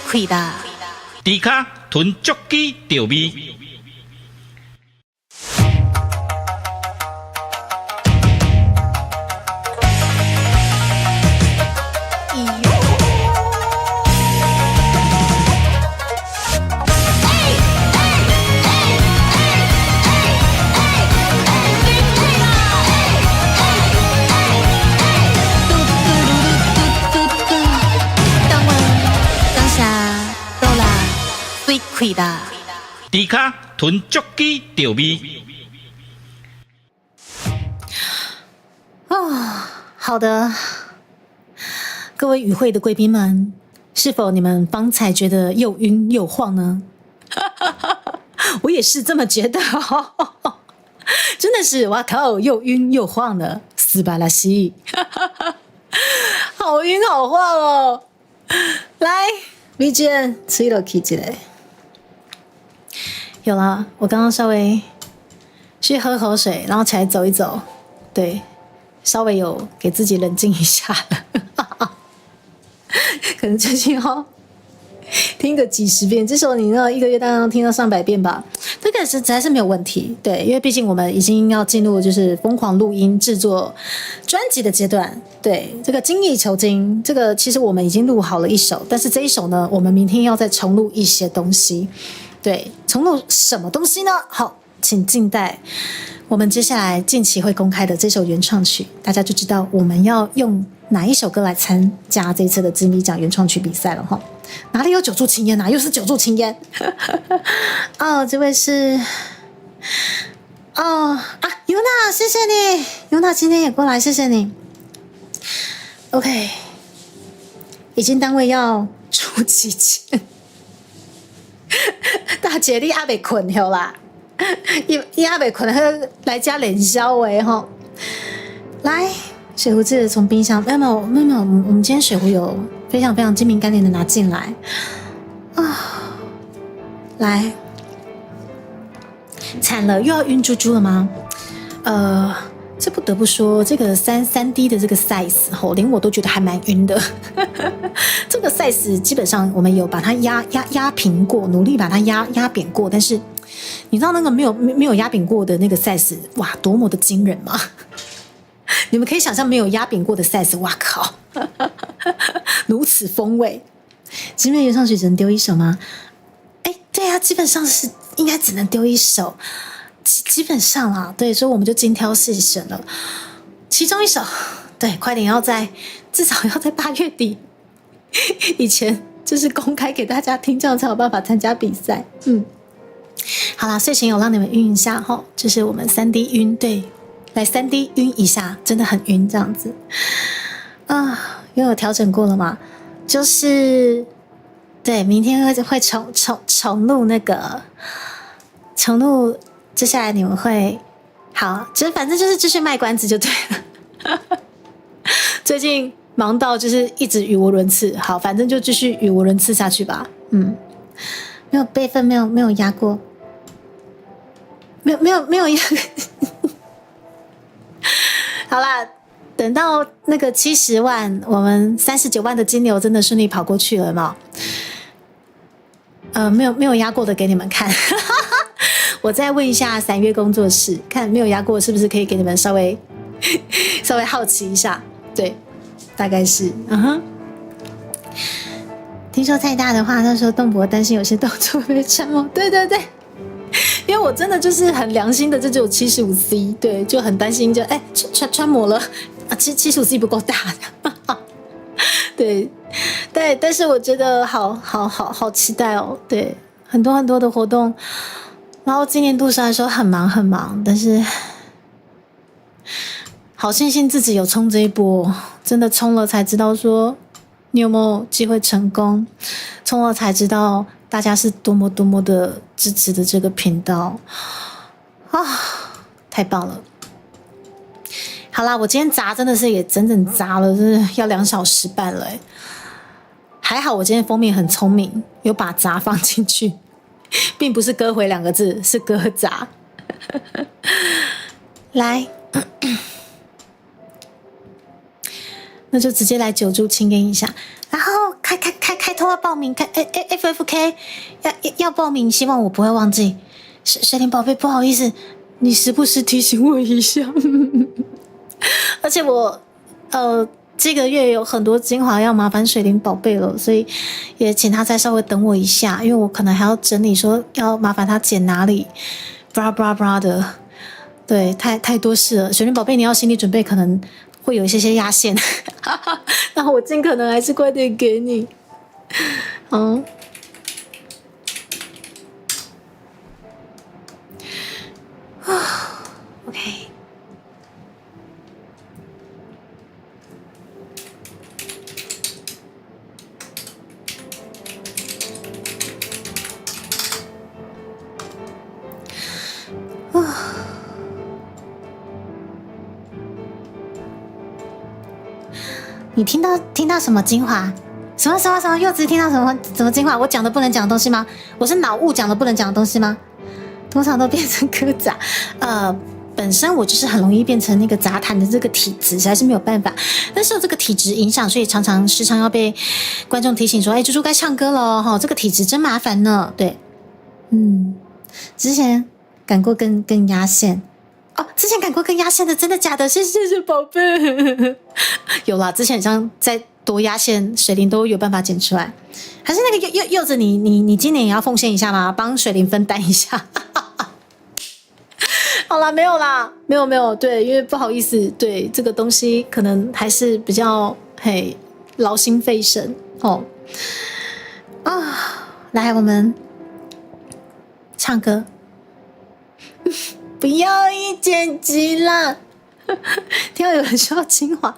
开大，猪骹吞足鸡调味。开大，猪骹吞足鸡调味。好的，各位与会的贵宾们，是否你们方才觉得又晕又晃呢？我也是这么觉得哦，真的是哇靠，又晕又晃的，斯巴拉西，好晕好晃哦！来 ，BGM 吹了 K 起来。有啦，我刚刚稍微去喝口水，然后起来走一走，对，稍微有给自己冷静一下了。可能最近听个几十遍，这首你那一个月当然听到上百遍吧，这个实在是没有问题。对，因为毕竟我们已经要进入就是疯狂录音制作专辑的阶段。对，这个精益求精，这个其实我们已经录好了一首，但是这一首呢，我们明天要再重录一些东西。对，重录什么东西呢？好，请静待我们接下来近期会公开的这首原创曲，大家就知道我们要用哪一首歌来参加这次的金米奖原创曲比赛了哈。哪里有久住青烟啊？又是久住青烟。哦，这位是尤娜，谢谢你，尤娜今天也过来，谢谢你。OK， 已经单位要出几件，大姐你还没困好啦？伊还没困，来家连宵诶吼。来，水壶记得从冰箱，没有，我们今天水壶有非常非常精明干练的拿进来啊。来，惨了，又要晕猪猪了吗？这不得不说，这个3D 的这个 size 吼，连我都觉得还蛮晕的。这个 size 基本上我们有把它压平过，努力把它压扁过，但是你知道那个没有压扁过的那个 size， 哇，多么的惊人吗？你们可以想象没有压扁过的 size， 哇靠，如此风味。今天原创曲只能丢一首吗？对啊，基本上是应该只能丢一首。基本上啦，对，所以我们就精挑细选了其中一首，对，快点至少要在8月底以前，就是公开给大家听，这样才有办法参加比赛。好啦，睡前有让你们晕一下哈，就是我们3D 晕，对，来3D 晕一下，真的很晕这样子啊，又有调整过了吗？就是对，明天会重录那个重录。接下来你们会好，就是反正就是继续卖关子就对了。最近忙到就是一直语无伦次，好，反正就继续语无伦次下去吧。没有备份，没有压过，没有压。好啦，等到那个70万，我们39万的金牛真的顺利跑过去了嘛？没有压过的给你们看。我再问一下3月工作室，看没有压过是不是可以给你们稍微好奇一下？对，大概是，听说太大的话，那时候动博担心有些动作会被穿模。对，因为我真的就是很良心的，这只有75C， 对，就很担心穿模了啊，其实75C 不够大的。对，但是我觉得好期待哦，对，很多的活动。然后今年度虽然说很忙，但是好庆幸自己有冲这一波，真的冲了才知道说你有没有机会成功，冲了才知道大家是多么的支持的这个频道啊，太棒了！好啦，我今天砸真的是也整整砸了，真是要2小时半了欸。还好我今天封面很聪明，有把砸放进去。并不是歌回2个字，是歌砸。来，那就直接来久住青烟一下，然后开通要报名，FFK 要报名，希望我不会忘记。水灵宝贝，不好意思，你时不时提醒我一下。而且我这个月有很多精华要麻烦水灵宝贝了，所以也请他再稍微等我一下，因为我可能还要整理说要麻烦他剪哪里 bra 的，对，太多事了。水灵宝贝你要心理准备，可能会有一些压线。然后我尽可能还是快点给你。好，OK。你听到什么精华？什么？柚子听到什么精华？我讲的不能讲的东西吗？我是脑雾讲的不能讲的东西吗？通常都变成歌杂。本身我就是很容易变成那个杂谈的这个体质，实在是没有办法。但是有这个体质影响，所以时常要被观众提醒说：“哎，猪猪该唱歌了哈，这个体质真麻烦呢。”对，之前赶过跟压线哦，之前赶过跟压线的，真的假的？谢谢宝贝。有啦，之前好像在多压线，水灵都有办法剪出来。还是那个柚子，你今年也要奉献一下吗？帮水灵分担一下。好啦，没有啦，没有，对，因为不好意思，对这个东西可能还是比较劳心费神哦。来，我们唱歌。不要一剪辑啦！听到有人需要精华，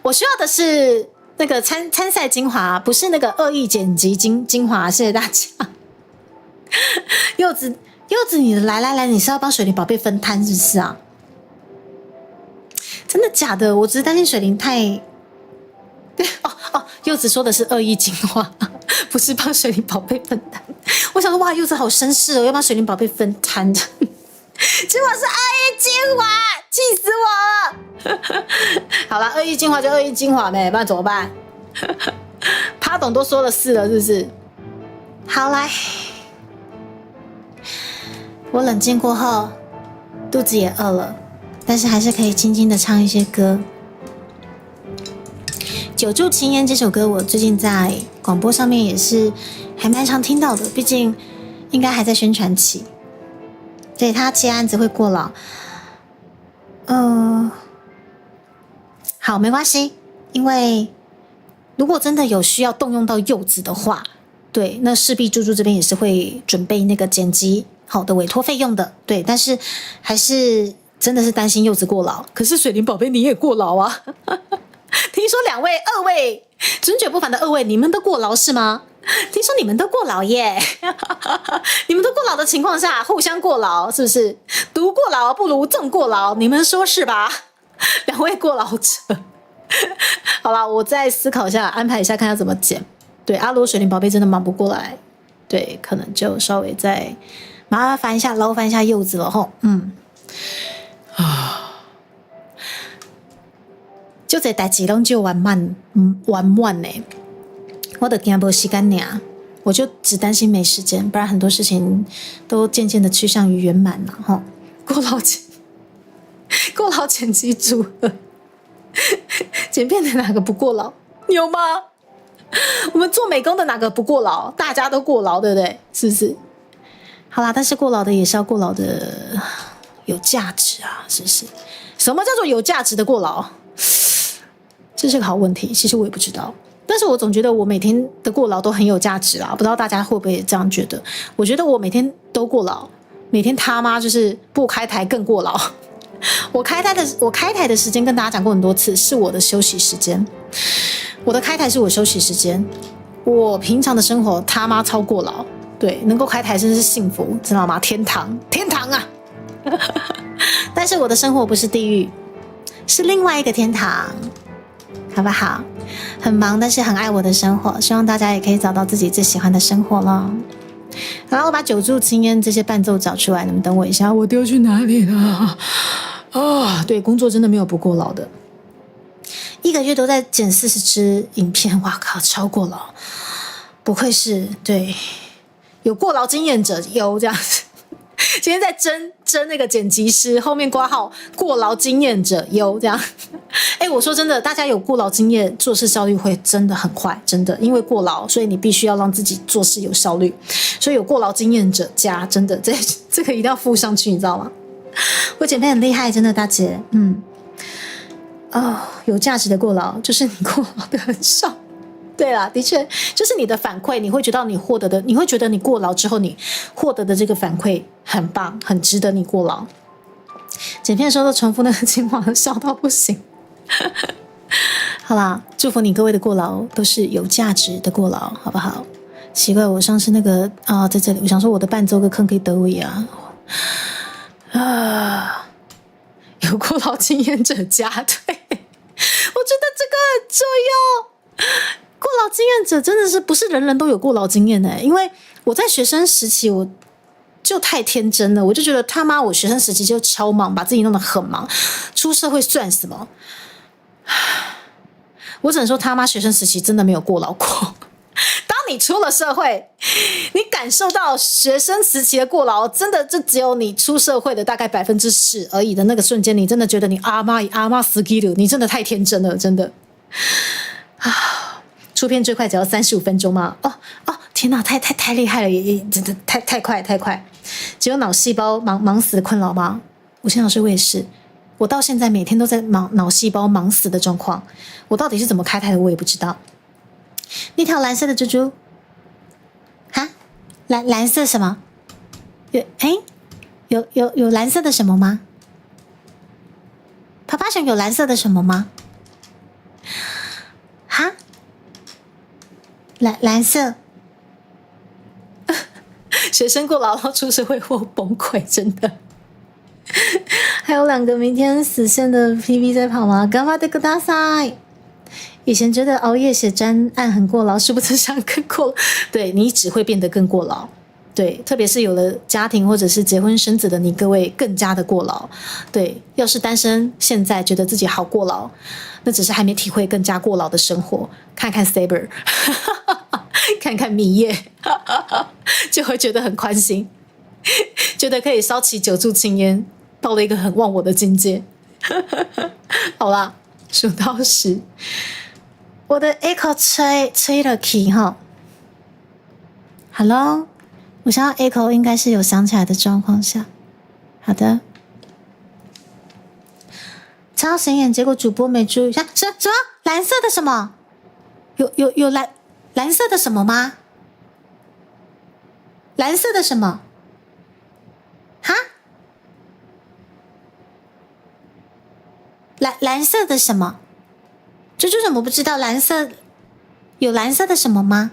我需要的是那个参赛精华，不是那个恶意剪辑精华。谢谢大家。柚子，你来，你是要帮水灵宝贝分摊是不是啊？真的假的？我只是担心水灵太……对哦，柚子说的是恶意精华，不是帮水灵宝贝分摊。我想说，哇，柚子好绅士哦，要帮水灵宝贝分摊的。结果是恶意精华，气死我了！好啦，恶意精华就恶意精华呗，不然怎么办？趴董都说了是了，是不是？好来，我冷静过后，肚子也饿了，但是还是可以轻轻的唱一些歌。《久住情烟》这首歌，我最近在广播上面也是还蛮常听到的，毕竟应该还在宣传期。对，他接案子会过劳，好，没关系，因为如果真的有需要动用到柚子的话，对，那势必猪猪这边也是会准备那个剪辑好的委托费用的，对，但是还是真的是担心柚子过劳，可是水灵宝贝你也过劳啊，听说二位尊爵不凡的二位，你们都过劳是吗？听说你们都过劳耶，你们都过劳的情况下互相过劳，是不是？独过劳不如众过劳，你们说是吧？两位过劳者，好啦，我再思考一下，安排一下看要怎么剪。对，阿罗水灵宝贝真的忙不过来，对，可能就稍微再麻烦一下，劳烦一下柚子了吼。就这代志拢就完满呢。我的惊没时间呢，我就只担心没时间，不然很多事情都渐渐的趋向于圆满了哈。过劳剪辑组合，剪片的哪个不过劳？有吗？我们做美工的哪个不过劳？大家都过劳，对不对？是不是？好啦，但是过劳的也是要过劳的有价值啊，是不是？什么叫做有价值的过劳？这是个好问题，其实我也不知道。但是我总觉得我每天的过劳都很有价值啦，不知道大家会不会也这样觉得？我觉得我每天都过劳，每天他妈就是不开台更过劳。我开台的时间跟大家讲过很多次，是我的休息时间。我的开台是我休息时间，我平常的生活他妈超过劳。对，能够开台真是幸福，知道吗？天堂啊！但是我的生活不是地狱，是另外一个天堂。好不好？很忙，但是很爱我的生活，希望大家也可以找到自己最喜欢的生活咯。好了，我把久住情烟这些伴奏找出来，你们等我一下，我丢去哪里了？对，工作真的没有不过劳的，一个月都在剪40支影片，哇靠，超过劳，不愧是对有过劳经验者有这样子。今天在争那个剪辑师，后面挂号过劳经验者有这样。我说真的，大家有过劳经验，做事效率会真的很快，真的，因为过劳，所以你必须要让自己做事有效率。所以有过劳经验者加，真的这个一定要附上去，你知道吗？我剪片很厉害，真的，大姐，有价值的过劳就是你过劳的很少。对啦，的确就是你的反馈，你会觉得你获得的，你会觉得你过劳之后你获得的这个反馈很棒，很值得你过劳。剪片的时候都重复那个精华，笑到不行。好啦，祝福你各位的过劳都是有价值的过劳，好不好？奇怪，我上次那个在这里，我想说我的伴奏个坑可以得位啊。有过劳经验者加，对，我觉得这个很重要。过劳经验者真的是不是人人都有过劳经验因为我在学生时期，就太天真了。我就觉得他妈，我学生时期就超忙，把自己弄得很忙，出社会算什么？我只能说他妈学生时期真的没有过劳过。当你出了社会，你感受到学生时期的过劳，真的就只有你出社会的大概10%而已的那个瞬间，你真的觉得你阿妈死给了，你真的太天真了，真的。出片最快只要35分钟吗？哦，天哪，太厉害了，也真的太快。只有脑细胞忙死的困扰吗？吴谦老师，我也是，我到现在每天都在脑细胞忙死的状况，我到底是怎么开台的，我也不知道。那条蓝色的猪猪，哈，蓝色什么？有蓝色的什么吗？趴趴熊有蓝色的什么吗？哈，蓝色。学生过劳到出社会或崩溃，真的。还有2个明天死线的 PV 在跑吗？干嘛的个大赛？以前觉得熬夜写专案很过劳，殊不知想更过劳。对，你只会变得更过劳。对，特别是有了家庭或者是结婚生子的你各位，更加的过劳。对，要是单身，现在觉得自己好过劳，那只是还没体会更加过劳的生活。看看 Saber， 看看米叶，就会觉得很宽心，觉得可以烧起9柱青烟，到了一个很忘我的境界。好啦，数到10。我的 echo 吹了 key 哈 ，Hello， 我想要 echo 应该是有想起来的状况下，好的。超显眼，结果主播没注意，什么蓝色的什么？有蓝色的什么吗？蓝色的什么？哈？蓝色的什么？猪猪怎么不知道蓝色？有蓝色的什么吗？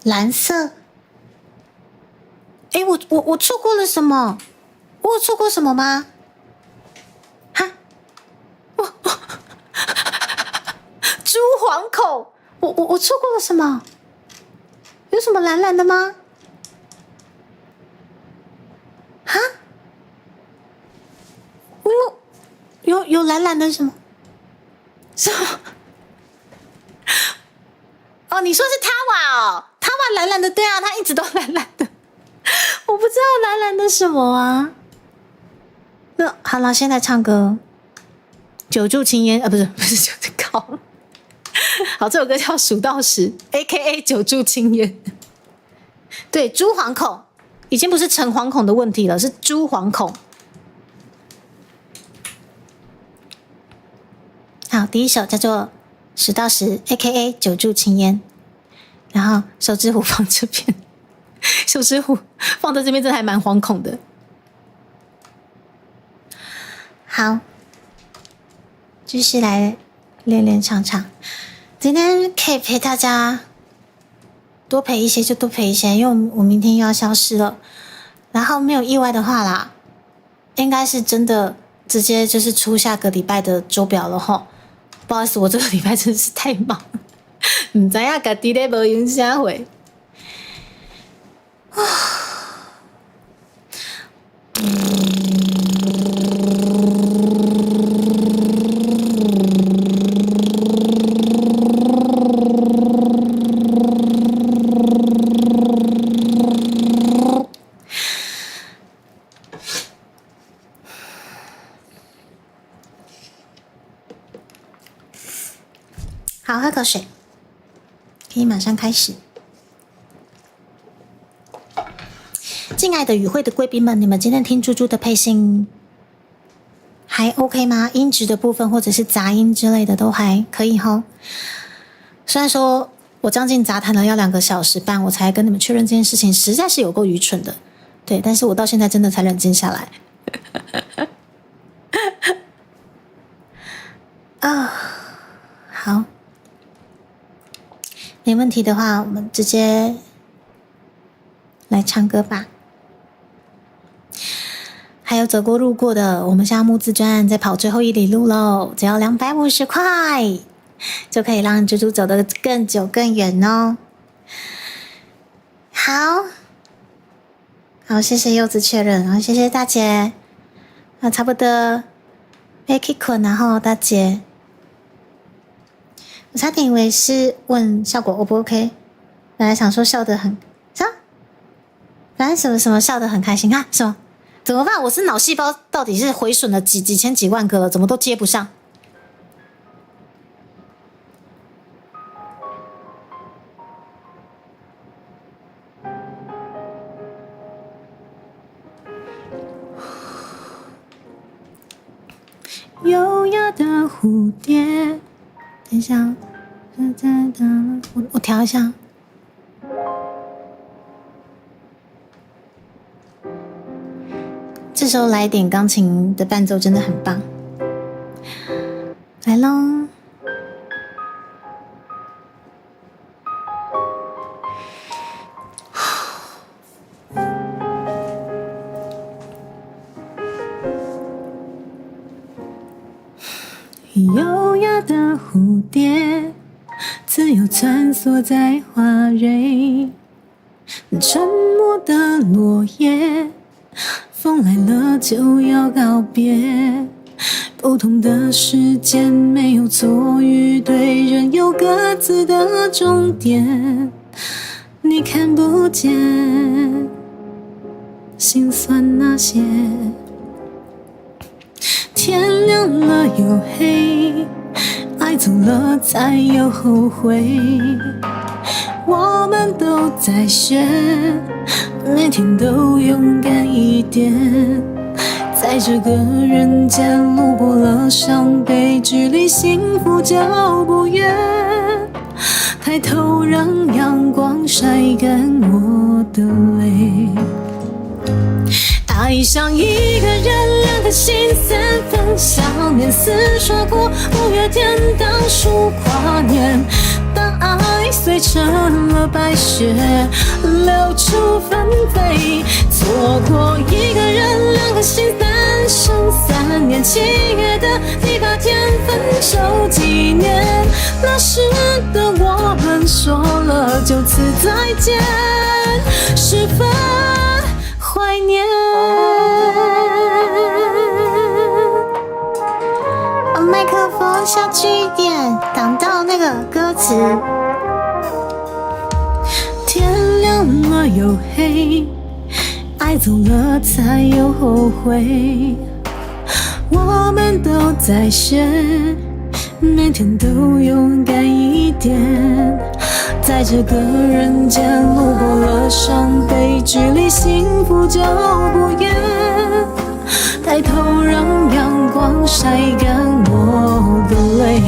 蓝色？诶，我错过了什么？我有错过什么吗？哈？猪黄口，我错过了什么？有什么蓝蓝的吗？哈？我有蓝蓝的什么？什么？哦，你说是他瓦哦，他瓦蓝蓝的，对啊，他一直都蓝蓝的，我不知道蓝蓝的什么啊。那好了，现在唱歌，9柱青烟不是9柱高。好，这首歌叫《数到10》，AKA 9柱青烟。对，猪惶恐已经不是诚惶恐的问题了，是猪惶恐。好，第一首叫做10到10 ，AKA 9柱青烟。然后手指虎放这边，手指虎放在这边真的还蛮惶恐的。好，继续来练练唱唱。今天可以陪大家多陪一些就多陪一些，因为我明天又要消失了。然后没有意外的话啦，应该是真的直接就是出下个礼拜的周表了齁。不好意思，我这个礼拜真是太忙，不知道自己在无影啥会。好，喝口水，可以马上开始。敬爱的与会的贵宾们，你们今天听猪猪的配信还 OK 吗？音质的部分或者是杂音之类的都还可以齁。虽然说我将近杂谈了要2个小时半，我才跟你们确认这件事情，实在是有够愚蠢的。对，但是我到现在真的才冷静下来。好。没问题的话，我们直接来唱歌吧。还有走过路过的，我们现在募资专案在跑最后1里路喽，只要250块，就可以让猪猪走得更久更远哦。好，谢谢柚子确认，然后谢谢大姐。那差不多可以困，然后大姐，我差点以为是问效果 O 不 OK， 本来想说笑得很啥，本来什么笑得很开心啊，什么怎么办？我是脑细胞到底是毁损了几千几万个了，怎么都接不上？优雅的蝴蝶，等一下，我调一下。这时候来一点钢琴的伴奏真的很棒，来喽！优雅的蝴蝶，自由穿梭在花蕊，沉默的落叶，风来了就要告别。不同的时间没有错与对，人有各自的终点。你看不见心酸那些，天亮了又黑，爱走了才有后悔。我们都在学，每天都勇敢一点，在这个人间路过了伤悲，距离幸福就不远。抬头让阳光晒干我的泪，爱上一个人，两颗心三分，想念似刷过五月天倒数跨年。当爱碎成了白雪，流出纷飞，错过一个人，两颗心三生三年。7月的第8天分手纪念，那时的我们说了就此再见，十分怀念。麦克风下去一点，挡到那个歌词。天亮了又黑，爱走了才有后悔。我们都在学，每天都勇敢一点，在这个人间路过了伤悲，距离幸福就不远。抬头让阳光晒干我的泪，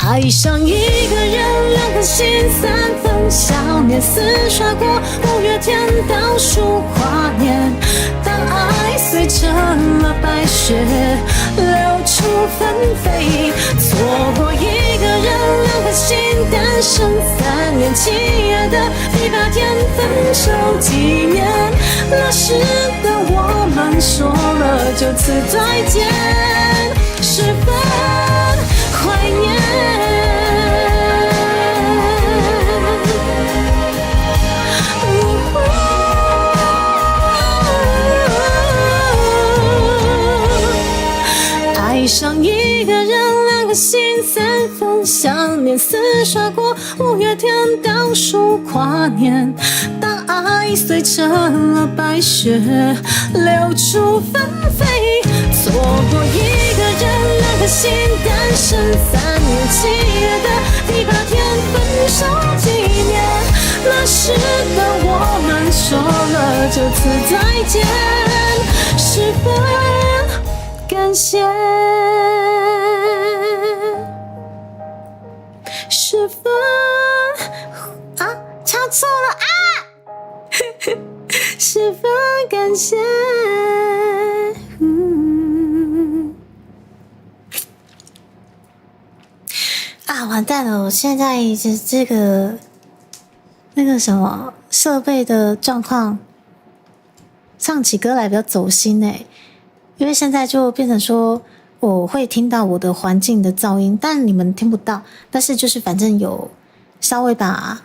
爱上一个人，两颗心三分，想念似刷过五月天倒数跨年。当爱碎成了白雪，流出纷飞，错过一个人，两颗心单身3年。7月的第8天分手纪念，那时的我们说了就此再见，十分怀念。爱上一个人，两颗心三分，想念似刷过五月天倒数跨年。当爱碎成了白雪，流出纷飞，错过一个人，两颗心单身3年。7月的第8天分手纪念，那时的我们说了就此再见，十分感谢，十分啊，唱错了啊！十分感谢。完蛋了！我现在这个那个什么设备的状况，唱起歌来比较走心欸，因为现在就变成说我会听到我的环境的噪音，但你们听不到，但是就是反正有稍微把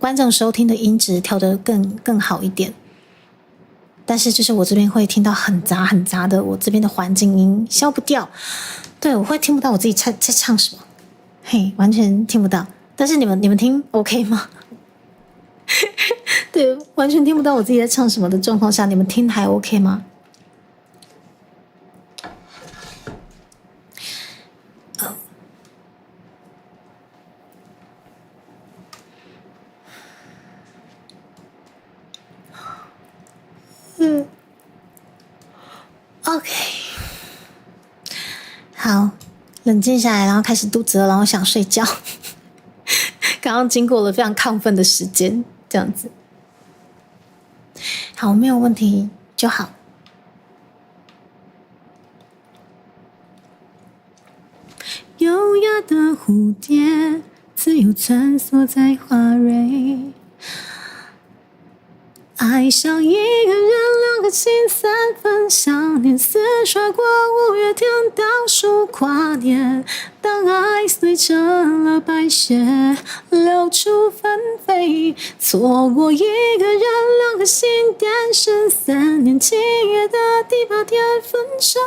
观众收听的音质调得更好一点。但是就是我这边会听到很杂很杂的，我这边的环境音消不掉，对，我会听不到我自己在唱什么，嘿，完全听不到。但是你们听 OK 吗？对，完全听不到我自己在唱什么的状况下，你们听还 OK 吗？OK， 好，冷静下来，然后开始肚子饿，然后想睡觉。刚刚经过了非常亢奋的时间，这样子，好，没有问题就好。优雅的蝴蝶，自由穿梭在花蕊。爱上一个人，两颗心三分想念，似刷过五月天倒数跨年。当爱碎成了白雪，流出纷飞，错过一个人，两颗心点升3年7月的第8天分手，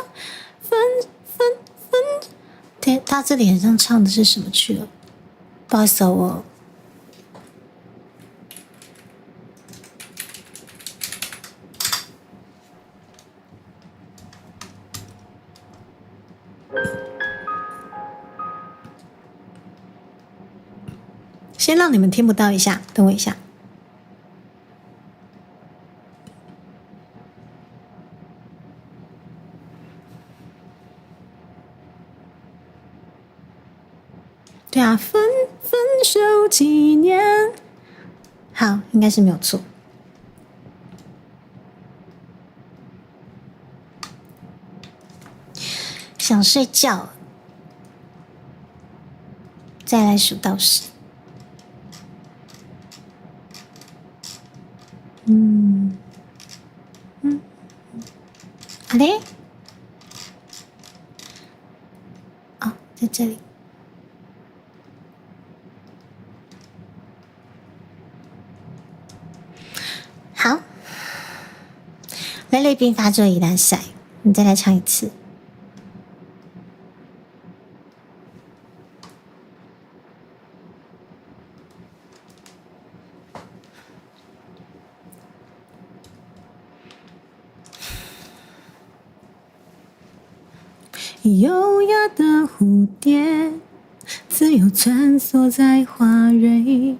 对，他这里好像唱的是什么去了？不好意思，我。先让你们听不到一下，等我一下。对啊，分手几年，好，应该是没有错。想睡觉，再来数到10。啊嘞，哦，在这里。好，雷雷兵发作一旦赛，你再来唱一次。优雅的蝴蝶，自由穿梭在花蕊。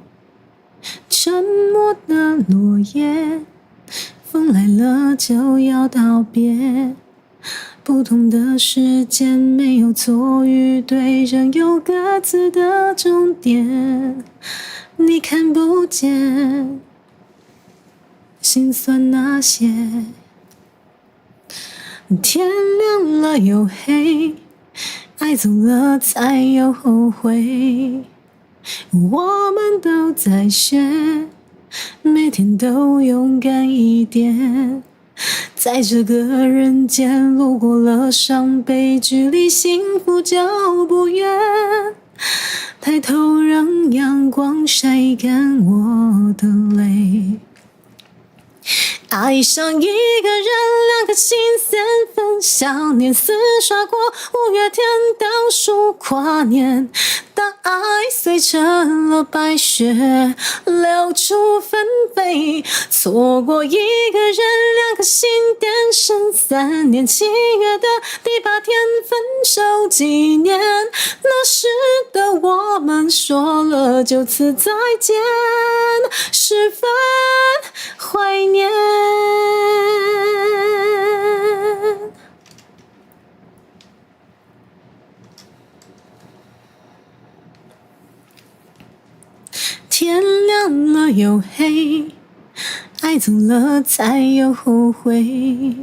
沉默的落叶，风来了就要道别。不同的时间，没有错与对，仍有各自的终点。你看不见，心酸那些。天亮了又黑，爱走了才有后悔。我们都在学，每天都勇敢一点。在这个人间，路过了伤悲，距离幸福就不远。抬头让阳光晒干我的泪。爱上一个人，两颗心三分想念，似刷过五月天倒数跨年。当爱碎成了白雪，流出纷飞，错过一个人，两颗心点升3年7月的第8天分手纪念。那时的我们说了就此再见，十分怀念。天亮了又黑，爱走了才有后悔。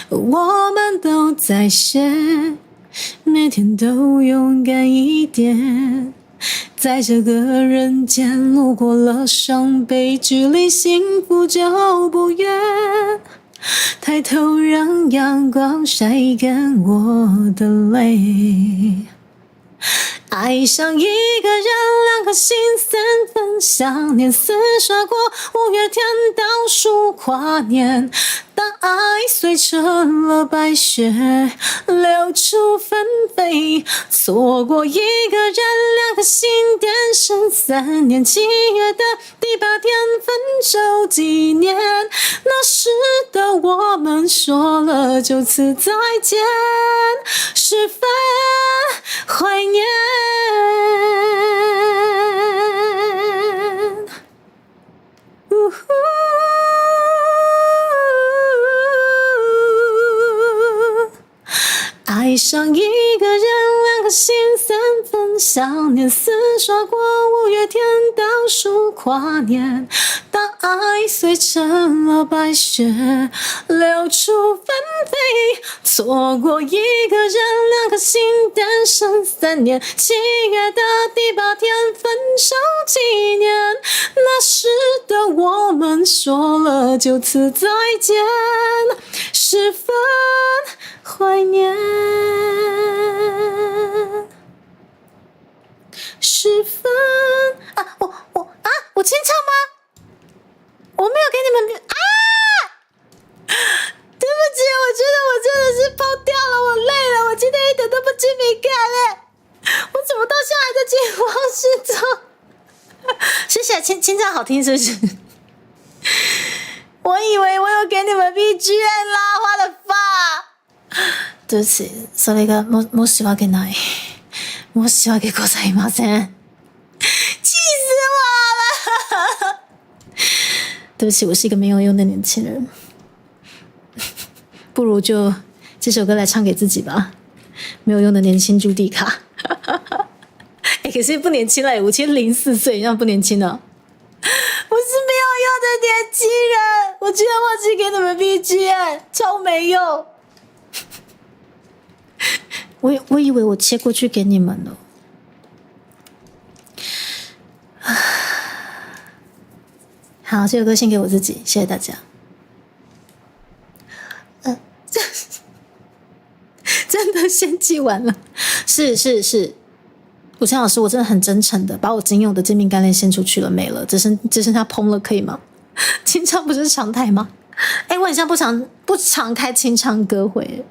我们都在学，每天都勇敢一点。在这个人间，路过了伤悲，距离幸福就不远。抬头让阳光晒干我的泪。爱上一个人，两颗心三分，想念似刷过五月天倒数跨年，当爱碎成了白雪，流出纷飞，错过一个人，两颗心点上3年7月的第8天分手纪念，那时的我们说了就此再见，十分怀念。爱上一个人，两颗心三分，想念似刷过五月天倒数跨年，当爱碎成了白雪，流出纷飞，错过一个人，两颗心诞生3年7月的第8天分手纪念，那时的我们说了就此再见，十分怀念，十分啊！我清唱吗？我没有给你们啊！对不起，我觉得我真的是抛掉了，我累了，我今天一点都不精敏感嘞，我怎么到现在还在惊慌失措？谢谢，清唱好听是不是？我以为我有给你们 BGM 啦，花了发。对不起，それが申し訳ない。申し訳ございません。气死我了！对不起，我是一个没有用的年轻人。不如就这首歌来唱给自己吧。没有用的年轻朱迪卡。可是不年轻了，5004岁，这样不年轻了。我是没有用的年轻人，我居然忘记给你们 BGM， 超没用。我以为我切过去给你们了。好，这首歌献给我自己，谢谢大家。真的献祭完了，是，武强老师，我真的很真诚的把我仅有的精明干练献出去了，没了，只剩下烹了，可以吗？清唱不是常态吗？我很像不常开清唱歌会，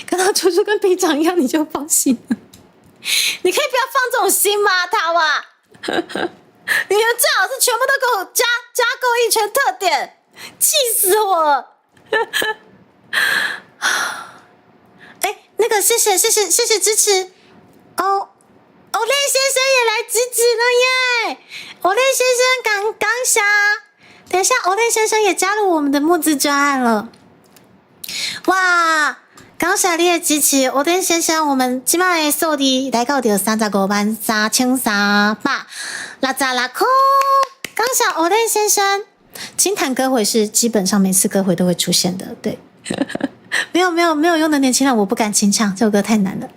看到猪猪跟平常一样，你就放心了。你可以不要放这种心吗，他哇？你们最好是全部都给我加购一圈特点，气死我了！那个谢谢支持哦。欧雷先生也来支持了耶！欧雷先生刚下，等一下欧雷先生也加入我们的募资专案了。哇！感謝你的支持，歐雷先生，我們今擺的數字來到到35,360塊，感謝歐雷先生。清談歌會是基本上每次歌會都會出現的，對。沒有用的年輕人，我不敢清唱，這首歌太難了。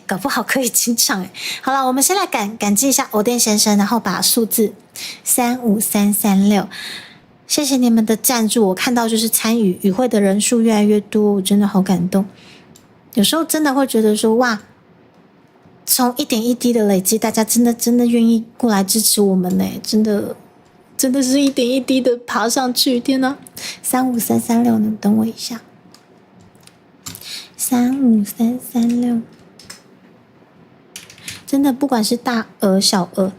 搞不好可以清唱。好了，我們先來感激一下歐雷先生，然後把數字35336。謝謝你們的贊助，我看到就是參與與會的人數越來越多，我真的好感動。有時候真的會覺得說，哇，從一點一滴的累積，大家真的願意過來支持我們呢，真的是一點一滴的爬上去。天哪，35336，能等我一下，35336，真的不管是大額小額，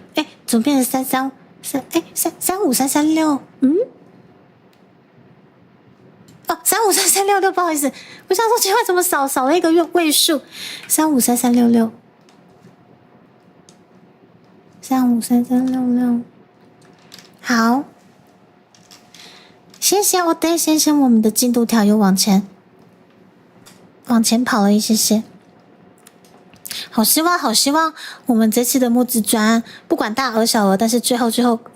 怎麼變成35336？35336，不好意思，我想說奇怪，怎麼少了一個位數？35336，好，謝謝歐雷先生，我們的進度條又往前跑了一些。好希望我們這次的募資專案不管大額小額，但是最後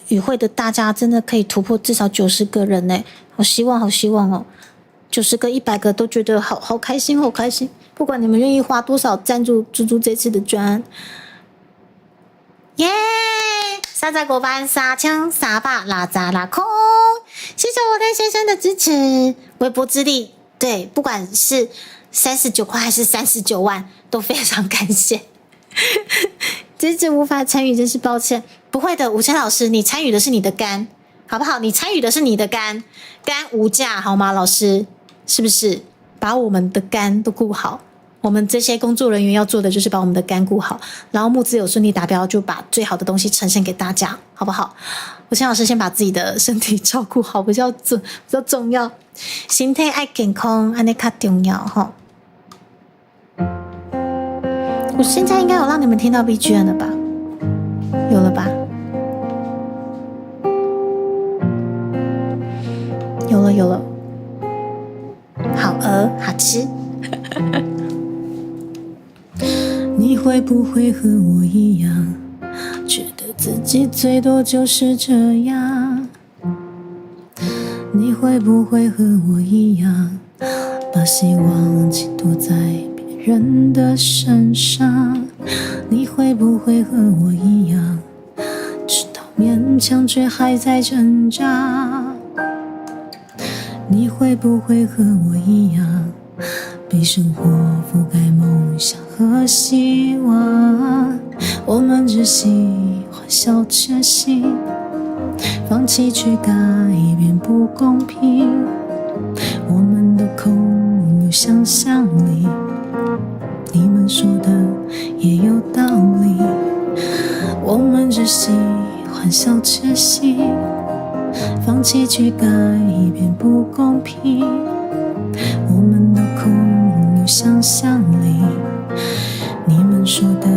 與會的大家真的可以突破至少90個人呢，好希望哦，90個100個都覺得好開心，不管你們願意花多少贊助豬豬這次的專案，耶！35萬3,360塊，謝謝歐雷先生的支持，微薄之力，對，不管是39塊還是39萬，都非常感謝。侄子无法参与，真是抱歉。不会的，武谦老师，你参与的是你的肝，好不好？你参与的是你的肝，肝无价，好吗？老师，是不是把我们的肝都顾好？我们这些工作人员要做的就是把我们的肝顾好，然后募资有顺利达标，就把最好的东西呈现给大家，好不好？武谦老师先把自己的身体照顾好，比较重要。身体爱健康，安尼较重要哈。我现在应该有让你们听到 BGM 了吧？有了吧？有了。好饿，好吃。你会不会和我一样，觉得自己最多就是这样？你会不会和我一样，把希望寄托在别人的身上？你会不会和我一样，知道勉强却还在挣扎？你会不会和我一样，被生活覆盖梦想和希望？我们只喜欢小确幸，放弃去改变不公平。我们都空有想象力，你们说的也有道理。我们只喜欢小确幸，放弃去改变不公平。我们都空有想象力，你们说的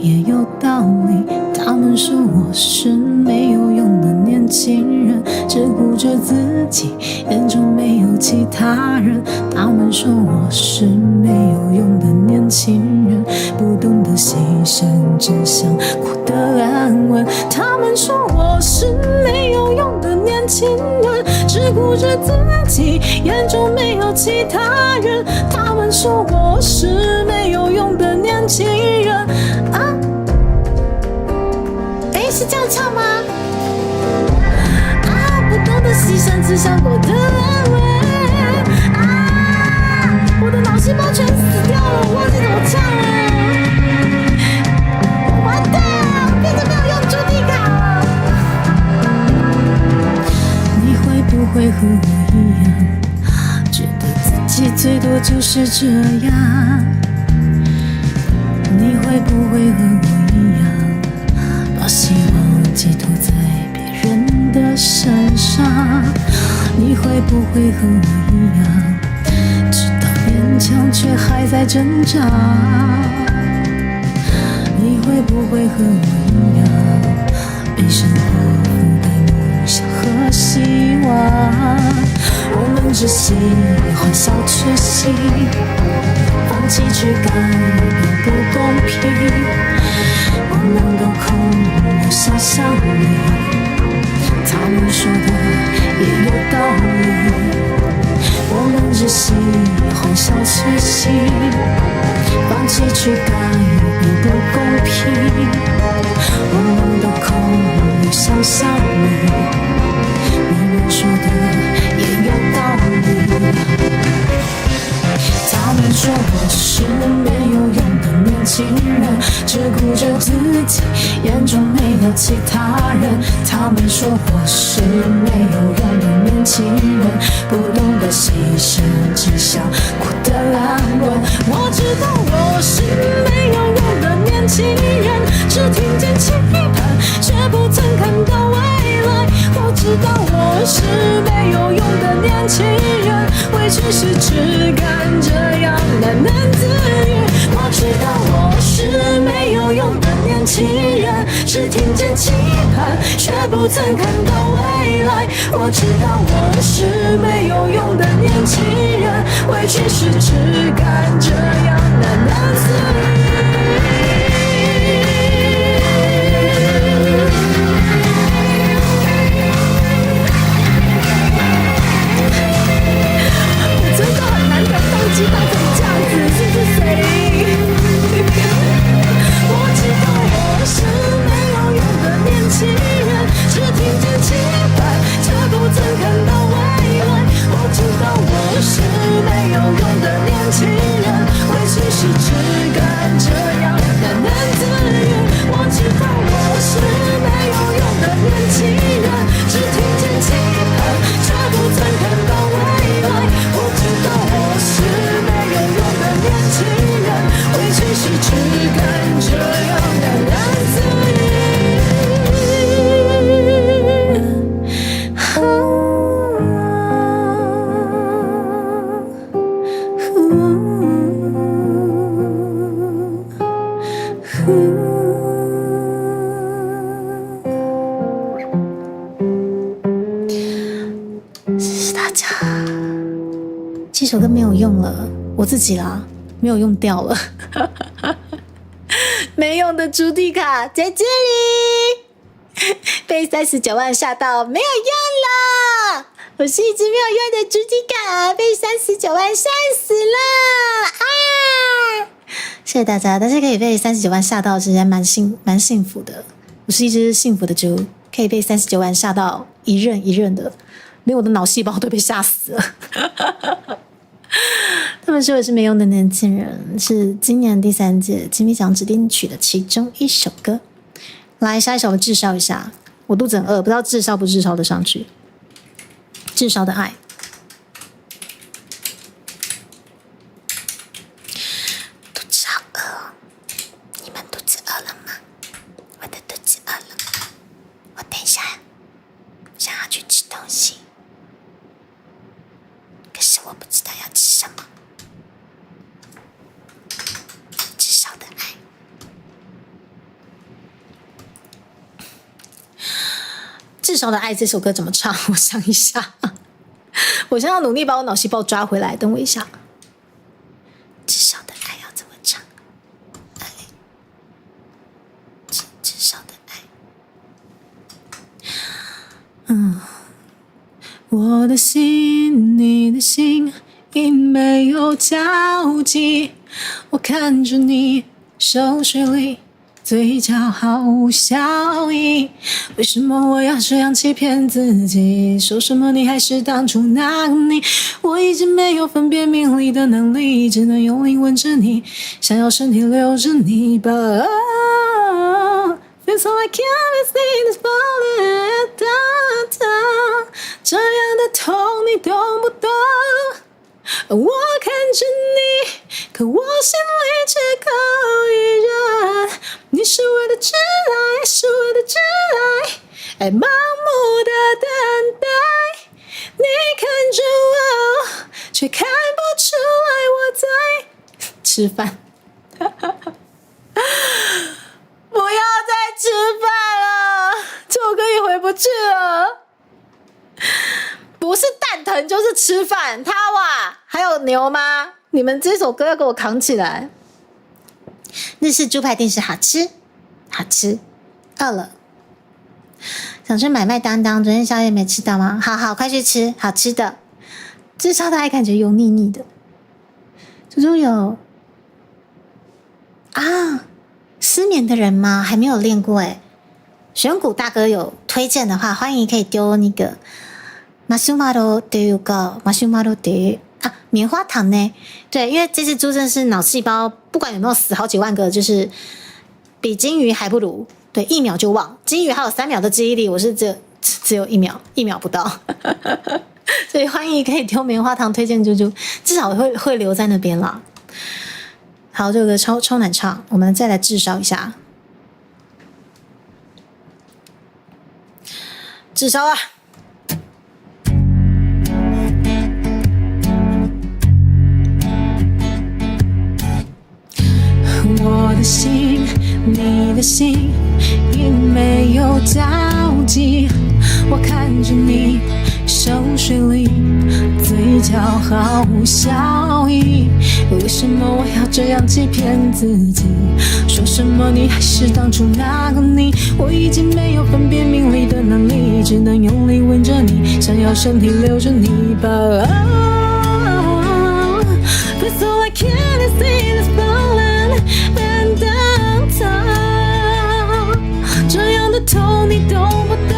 也有道理。他们说我是没有用的年轻人，只顾着自己，眼中没有其他人。他们说我是没有用的年轻人，不懂得牺牲，只想过得安稳。他们说我是没有用的年轻人，只顾着自己，眼中没有其他人。他们说我是没有用的年轻人啊！是这样唱吗？啊，不懂得牺牲，只想过得安稳。啊，我的脑细胞全死掉了，我忘记怎么唱了。完蛋，我变成没有用主题卡了。你会不会和我一样，觉得自己最多就是这样？你会不会和我一样，把希望寄托在别人的身上？你会不会和我一样，知道勉强却还在挣扎？你会不会和我一样，被生活覆盖梦想和希望？我们只喜欢小确幸，放弃去改变不公平。我们都空有想象力，他们说的也有道理。我们只喜欢小确幸，放弃去改变不公平。我们都空有想象力，你们说的也有道理。他们说我是没有用的年轻人，只顾着自己，眼中没有其他人。他们说我是没有用的年轻人，不懂得牺牲，只想过得安稳。我知道我是没有用的年轻人，只听见期盼，却不曾看到未来。我知道我是没有用的年轻人，委屈是只敢这样喃喃自语。我知道我是没有用的年轻人，只听见期盼，却不曾看到未来。我知道我是没有用的年轻人，委屈是只敢这样喃喃自语。知道怎么这样子，是谁？我知道我是没有用的年轻人，只听见期盼，却不曾看到未来。我知道我是没有用的年轻人，委屈是只敢家，这首歌没有用了，我自己啦，没有用掉了。没用的主题卡在这里，被39万吓到没有用了。我是一直没有用的主题卡，被39万吓死了啊！谢谢大家，但是可以被39万吓到，其实还蛮幸福的。我是一只幸福的猪，可以被39万吓到一任一任的，连我的脑细胞都被吓死了。他们说我是没用的年轻人，是今年第3届金曲奖指定曲的其中一首歌。来，下一首我炙烧一下，我肚子很饿，不知道炙烧不炙烧的上去。炙烧的爱。肚子好饿哦，你们肚子饿了吗？我的肚子饿了，我等一下想要去吃东西，可是我不知道要吃什么。炙烧的爱。炙烧的爱这首歌怎么唱？我想一下，我现在要努力把我脑细胞抓回来，等我一下。炙烧的爱要怎么唱？爱，炙烧的爱。我的心，你的心，因没有交集。我看着你手水里。嘴角毫无笑意，为什么我要这样欺骗自己？说什么你还是当初那个你？我已经没有分辨名利的能力，只能用灵吻着你，想要身体留着你吧。Feels so I can't resist this falling down， 这样的痛你懂不懂？我看着你，可我心里却口一人。你是我的挚爱，是我的挚爱，爱盲目的等待。你看着我，却看不出来我在吃饭。不要再吃饭了，这首歌也回不去了。不是蛋疼就是吃饭，他哇，还有牛吗？你们这首歌要给我扛起来。日式猪排定食好吃，好吃，饿了，想去买麦当当，昨天宵夜没吃到吗？好好，快去吃，好吃的。至少大家感觉油腻腻的。猪猪有啊，失眠的人吗？还没有练过诶。选股大哥有推荐的话，欢迎可以丢那个マシュマロというかマシュマロで棉花糖呢？对，因为这只猪真的是脑细胞，不管有没有死好几万个，就是比金鱼还不如。对，1秒就忘，金鱼还有3秒的记忆力，我是只有1秒，1秒不到。所以欢迎可以丢棉花糖推荐猪猪，至少会留在那边啦。好，这个超难唱，我们再来炙烧一下，炙烧啊！我的心，你的心，因没有交集。我看着你手水里，嘴角毫无笑意。为什么我要这样欺骗自己？说什么你还是当初那个你？我已经没有分辨名利的能力，只能用力吻着你，想要身体留着你吧。But so I can't see this falling and down， 这样的痛你懂不懂？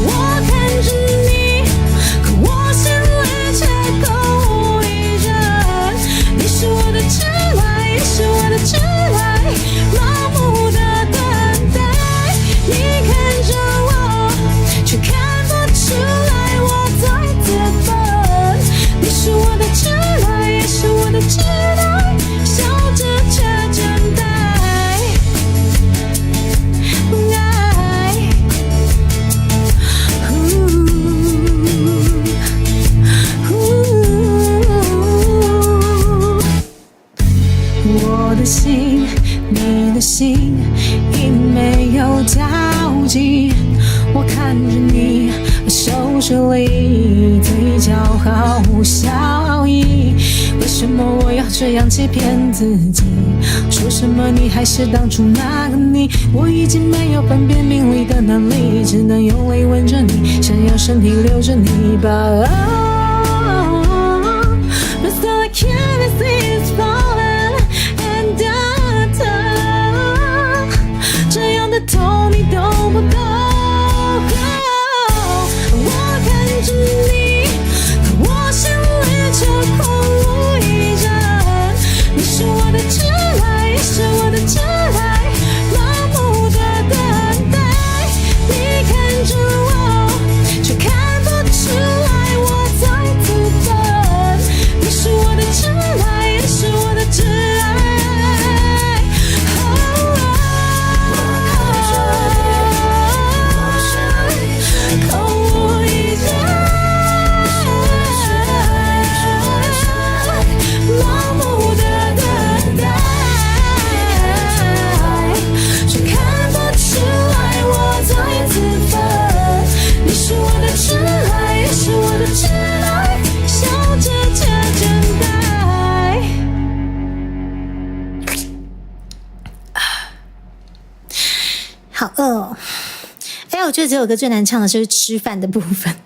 我看着你，可我心里却空无一人。你是我的挚爱，也是我的挚爱，盲目的等待。你看着我，却看不出来我在自焚。你是我的挚爱，也是我的挚爱，笑着却真待。我的心，你的心，因没有交集。我看着你手熟睡里，嘴角毫无笑意。为什么我要这样欺骗自己？说什么你还是当初那个你？我已经没有分辨名利的能力，只能用力吻着你，想要身体留着你吧。But still I can't see it's falling and down。这样的痛你懂不懂？我看着你，可我心里却空无一人。你是我的挚爱，也是我的挚爱，盲目的等待。你看着我，却看不出来我在自焚。你是我的挚爱，也是我的挚爱。空无一人，盲目的等待，却看不出来我在自焚。你是我的挚爱，也是我的挚爱，笑着chờ等待。好饿哦！哎，我觉得这首歌最难唱的就是吃饭的部分。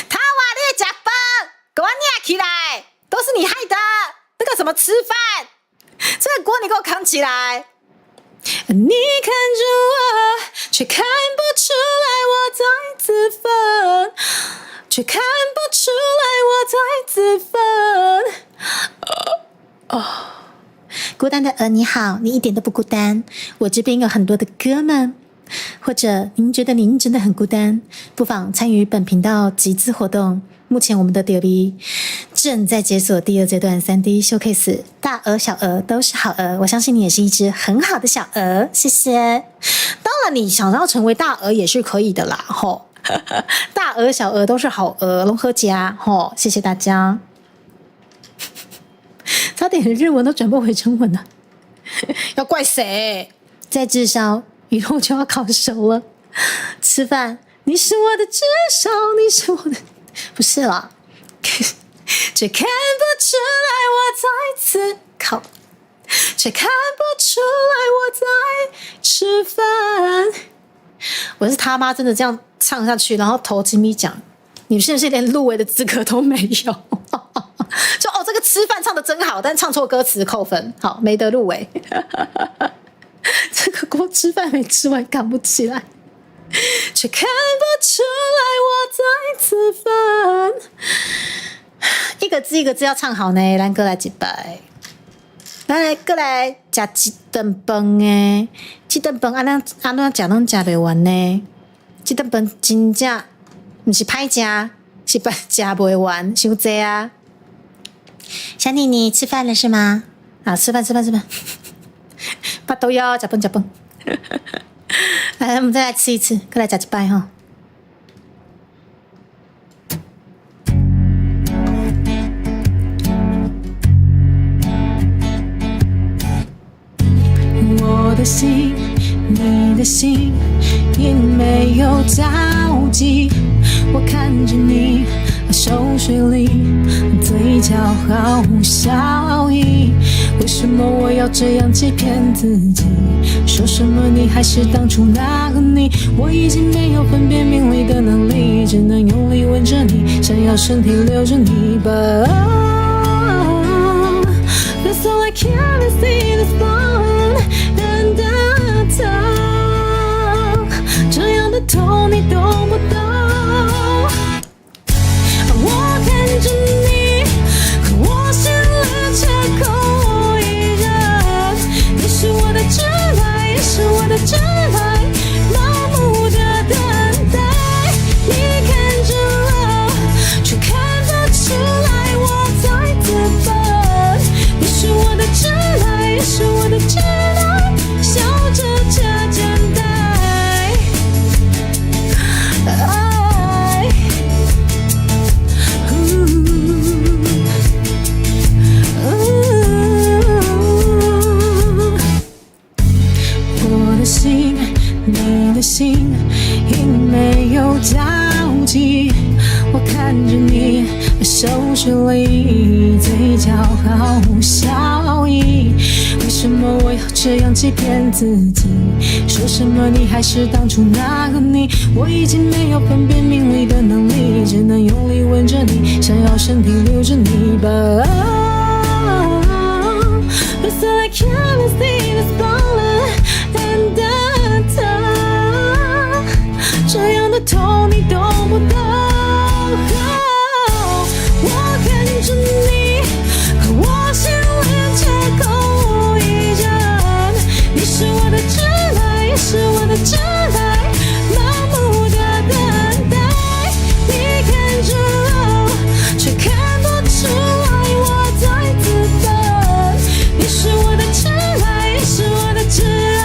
他话你吃饭，给我念起来，都是你害的。那个什么吃饭，这个锅你给我扛起来。你看着我，却看不出来我在自焚，却看不出来我在自焚。孤单的你好，你一点都不孤单，我这边有很多的哥们。或者您觉得您真的很孤单，不妨参与本频道集资活动。目前我们的丢币正在解锁第2阶段 3D showcase， 大鹅小鹅都是好鹅，我相信你也是一只很好的小鹅，谢谢。当然你想要成为大鹅也是可以的啦，吼，大鹅小鹅都是好鹅，融合家，吼，谢谢大家。差点日文都转不回中文了，要怪谁？在至少雨后就要烤熟了，吃饭，你是我的至少，你是我的，不是啦，却看不出来我在思考，却看不出来我在吃饭。我是他妈真的这样唱下去，然后投金米奖，你是不是连入围的资格都没有？就这个吃饭唱得真好，但唱错歌词扣分，好，没得入围。这个锅吃饭没吃完扛不起来，却看不出来我在自焚。一个字一个字要唱好呢，咱哥来一摆，咱来过来吃一顿饭诶，这顿饭安怎吃拢吃袂完呢？这顿饭真正不是歹吃，是吃袂完，伤济啊！小妮妮吃饭了是吗？啊，吃饭。巴都要吃饭。来，我们再来吃一次，再来吃一摆哈。我的心，你的心，也没有交集。我看着你熟睡里，嘴角毫无笑意。为什么我要这样欺骗自己？说什么你还是当初那个你？我已经没有分辨名利的能力，只能用力吻着你，想要身体留着你吧。That's all I can see this falling and down。这样的痛你懂不懂？我看着你，可我心里却空无一人。你是我的挚爱，也是我的挚爱，盲目的等待。你看着我，却看不出来我在自焚。你是我的挚爱，也是我的挚爱，笑着chờ等待。你的心，因没有交集。看着你手势里嘴角毫无笑意，为什么我要这样欺骗自己？说什么你还是当初那个你，我已经没有分辨名利的能力，只能用力吻着你，想要身体留着你吧。But still I can't see this falling and这样的痛你懂不懂？我看着你，可我心里却空无一人。你是我的挚爱，也是我的挚爱，盲目的等待。你看着我，却看不出来我在自焚。你是我的挚爱，也是我的挚爱。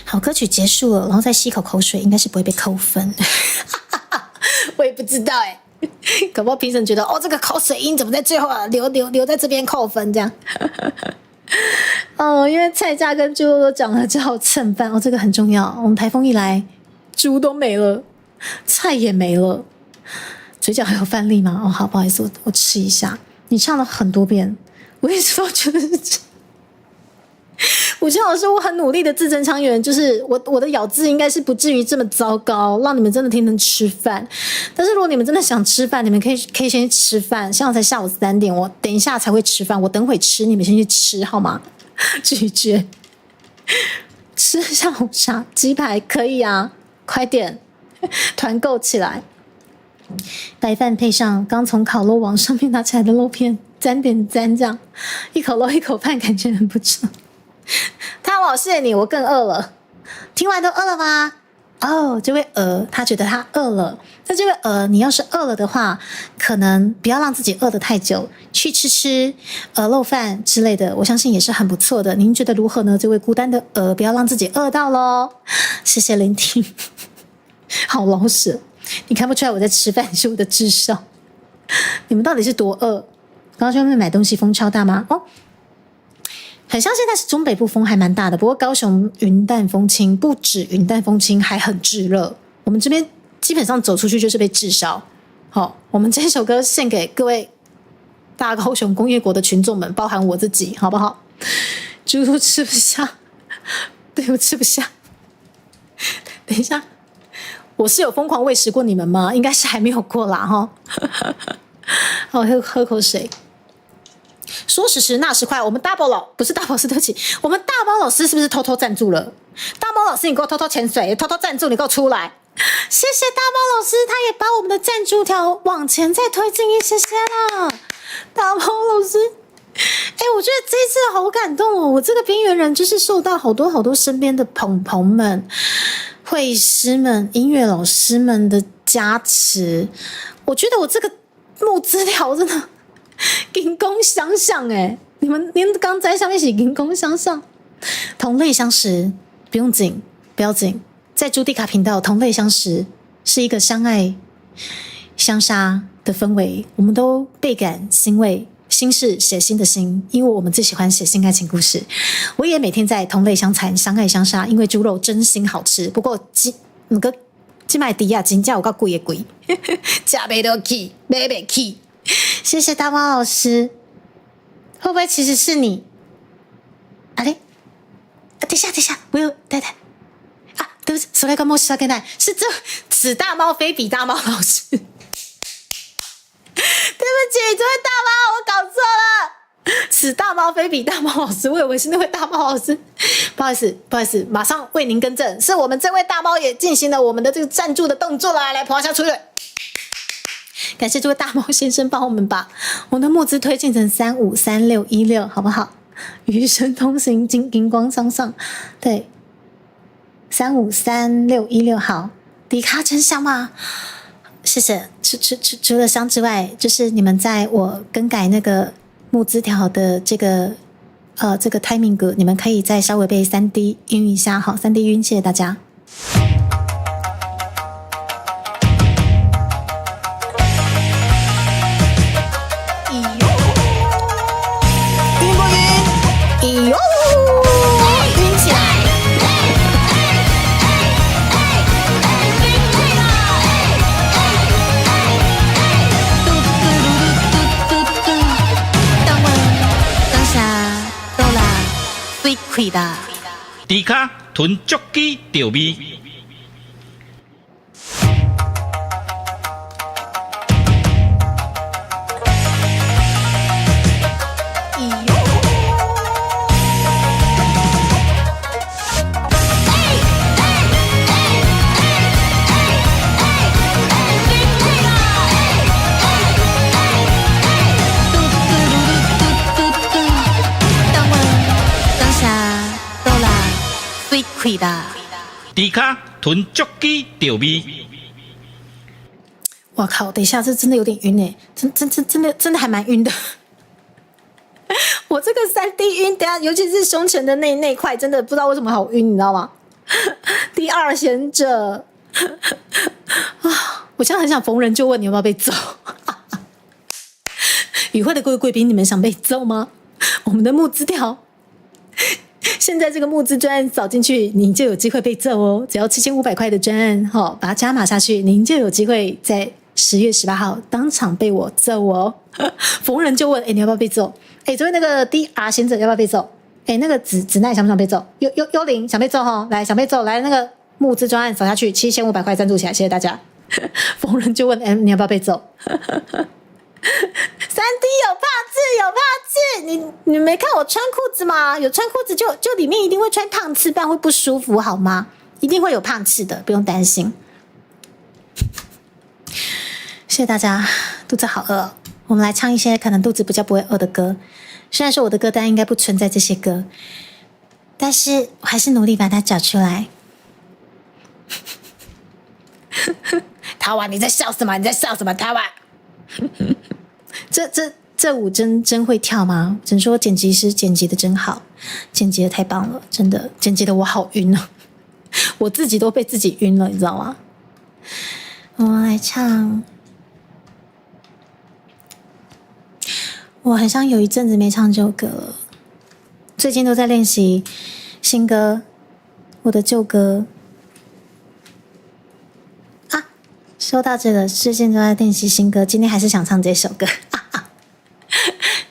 好，歌曲结束了，然后再吸一口口水，应该是不会被扣分。我也不知道哎，搞不好评审觉得这个口水音怎么在最后留在这边扣分这样。因为菜价跟猪肉都涨了，只好蹭饭这个很重要。我们台风一来，猪都没了，菜也没了，嘴角还有饭粒吗？好，不好意思，我吃一下。你唱了很多遍，我一直都觉得是这。武清老师，我很努力的字正腔圆，就是我的咬字应该是不至于这么糟糕，让你们真的听能吃饭。但是如果你们真的想吃饭，你们可以先吃饭。现在才下午3点，我等一下才会吃饭，我等会吃，你们先去吃好吗？拒绝吃下午茶鸡排可以啊，快点团购起来。白饭配上刚从烤肉网上面拿起来的肉片，沾点沾酱，一口肉一口饭，感觉很不错。他好，谢谢你，我更饿了。听完都饿了吗？这位鹅，他觉得他饿了。那这位鹅，你要是饿了的话，可能不要让自己饿得太久，去吃鹅肉饭之类的，我相信也是很不错的。您觉得如何呢？这位孤单的鹅，不要让自己饿到咯。谢谢聆听。好老实，你看不出来我在吃饭，是我的智商。你们到底是多饿？刚刚去外面买东西风超大吗？很像现在是中北部风还蛮大的，不过高雄云淡风轻，不止云淡风轻，还很炙热。我们这边基本上走出去就是被炙烧。好，我们这首歌献给各位大高雄工业国的群众们，包含我自己，好不好？猪都吃不下，对，我吃不下。等一下，我是有疯狂喂食过你们吗？应该是还没有过啦，哈。好，喝口水。说时迟那时快，我们大宝老不是大宝老师，对不起，我们大宝老师是不是偷偷赞助了？大宝老师，你给我偷偷潜水，偷偷赞助，你给我出来！谢谢大宝老师，他也把我们的赞助条往前再推进一些啦。大宝老师，我觉得这一次好感动哦！我这个边缘人就是受到好多身边的朋们、会师们、音乐老师们的加持，我觉得我这个募资条真的。金光相向您刚在上面写金光相向，同类相识，不用紧，不要紧，在朱迪卡频道，同类相识是一个相爱相杀的氛围，我们都倍感欣慰。心是写心的心，因为我们最喜欢写新爱情故事。我也每天在同类相残，相爱相杀，因为猪肉真心好吃。不过这卖低啊，真价有够贵的贵，吃不到起，买不起。谢谢大猫老师，会不会其实是你？等一下，我有太太对不起，それがもし訳ない，是此大猫非彼大猫老师。对不起，这位大猫，我搞错了，此大猫非彼大猫老师，我以为是那位大猫老师，不好意思，马上为您更正，是我们这位大猫也进行了我们的这个赞助的动作了，来跑下出去。感谢这位大猫先生帮我们把我的募资推进成353616，好不好？余生同行，金光相上，对，353616好。迪卡真香吗？谢谢。除了香之外，就是你们在我更改那个募资条的这个 timing， 你们可以再稍微被3D 晕一下，好，3D 晕，谢谢大家。晕不晕？哎呦，晕起来！最亏的，猪脚吞足鸡调味。最亏的，猪脚吞足鸡调味。我靠！等一下，这真的有点晕诶，真的还蛮晕的。我这个3D 晕，等一下尤其是胸前的那块，真的不知道为什么好晕，你知道吗？第二贤者啊，我现在很想逢人就问你有没有被揍。与会的各位贵宾，你们想被揍吗？我们的募资条。现在这个募资专案扫进去，您就有机会被揍哦！只要7500块的专案，把它加码下去，您就有机会在10月18号当场被我揍哦！逢人就问，你要不要被揍？这位那个 DR 贤者要不要被揍？那个子奈想不想被揍？幽灵想被揍哈？来，想被揍，来那个募资专案扫下去，7500块赞助起来，谢谢大家！逢人就问，你要不要被揍？3D 有怕刺，你没看我穿裤子吗？有穿裤子就里面一定会穿胖刺，不然会不舒服好吗？一定会有胖刺的，不用担心。谢谢大家，肚子好饿哦。我们来唱一些可能肚子比较不会饿的歌。虽然说我的歌单应该不存在这些歌，但是我还是努力把它找出来。陶婉，你在笑什么？陶婉？这舞真会跳吗？只能说剪辑师剪辑的真好，剪辑的太棒了，真的剪辑的我好晕哦，我自己都被自己晕了，你知道吗？我们来唱，我很像有一阵子没唱这首歌了，最近都在练习新歌，我的旧歌啊，说到这个，最近都在练习新歌，今天还是想唱这首歌。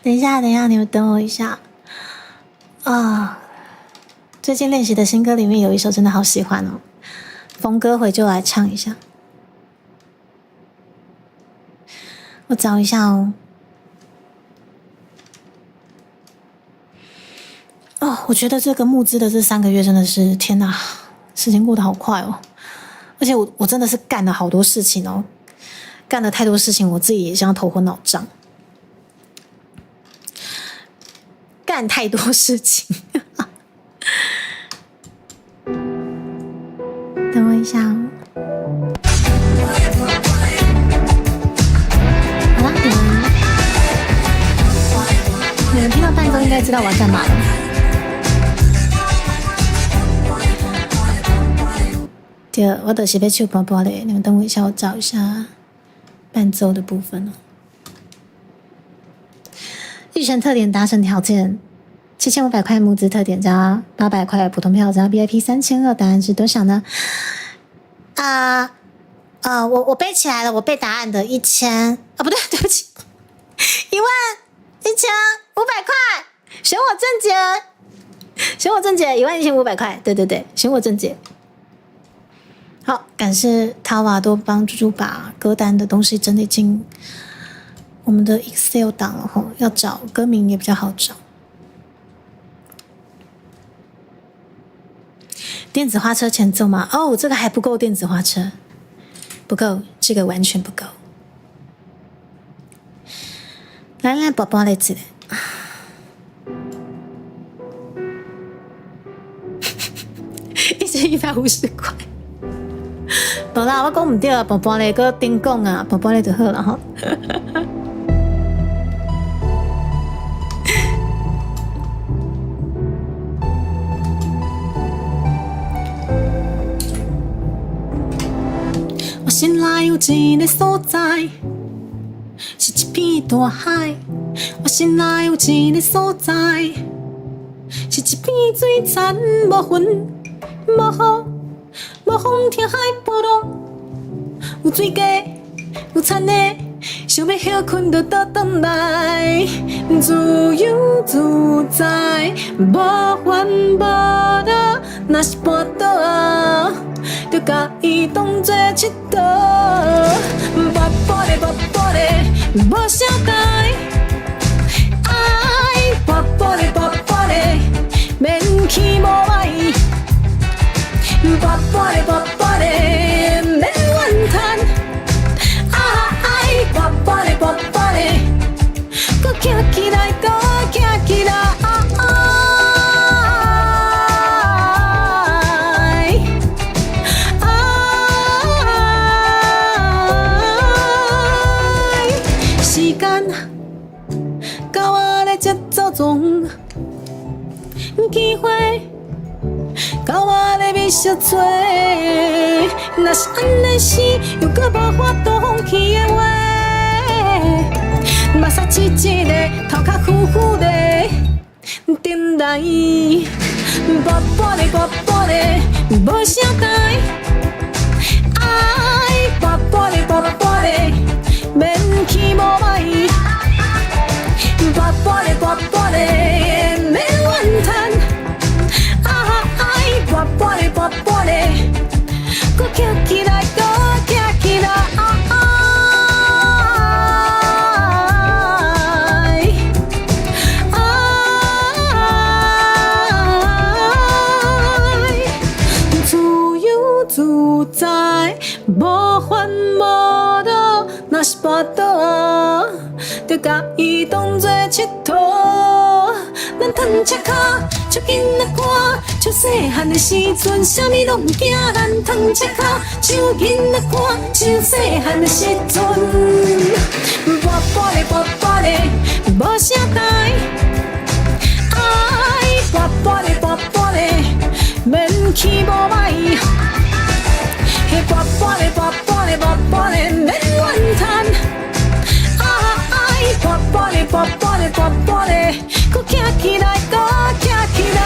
等一下，你们等我一下啊！最近练习的新歌里面有一首真的好喜欢哦，逢歌回就来唱一下。我找一下哦。我觉得这个募资的这3个月真的是天哪，时间过得好快哦！而且我真的是干了好多事情哦，干了太多事情，我自己也像头昏脑胀。干太多事情，等我一下哦。好了，你们听到伴奏应该知道我要干嘛了。对，我就是要唱歌歌嘞，你们等我一下，我找一下伴奏的部分哦。预选特点达成条件：7500块募资特点加800块普通票加 VIP 3200，答案是多少呢？我背起来了，我背答案的1000不对，对不起，11500块，选我正解，11500块，对，选我正解。好，感谢塔瓦多帮猪猪把歌单的东西整理进我们的 Excel 档了吼，要找歌名也比较好找。电子花车前奏吗？这个还不够电子花车，不够，这个完全不够。来，宝宝来吃。1150块。无啦，我讲唔对啊，宝宝嘞，个顶讲啊，宝宝嘞就好了哈。我心内有一个所在，是一片大海。我心内有一个所在，是一片水田，无云无雨。无风听海波浪，有水鸡，有田的，想要休困就倒转来，自由自在，无烦无恼。若是跋倒啊，就甲伊当作佚佗。跋跋咧，跋跋咧，无啥代。爱跋跋咧，跋跋咧，免去无爱。跋跋咧，跋跋咧，免怨叹。爱跋跋咧，跋跋咧，搁站起来，搁站起来。时间到我咧节奏中，机会。到我咧要小吹，若是安尼时，又搁无法度放弃的话，目屎一一个，头壳呼呼的，等待。跋跋咧，跋跋咧，无啥代。爱跋跋咧，跋跋咧，免去无爱。跋跋咧，跋跋咧，免怨叹。跋跋咧，跋跋咧，搁站起来，搁站起来。自由自在，无烦无恼。若是跋倒啊，就甲伊当作佚佗。咱褪赤脚，唱囡仔歌，像细汉的时阵，啥物拢唔惊。咱褪赤脚，唱囡仔歌，像细汉的时阵。跋跋咧，跋跋咧，无啥代。爱跋跋咧，跋跋咧，免去无爱。跋跋咧，跋跋咧，跋跋咧，免怨叹。爱跋跋咧，跋跋咧，跋跋咧，搁站起来，搁站起来。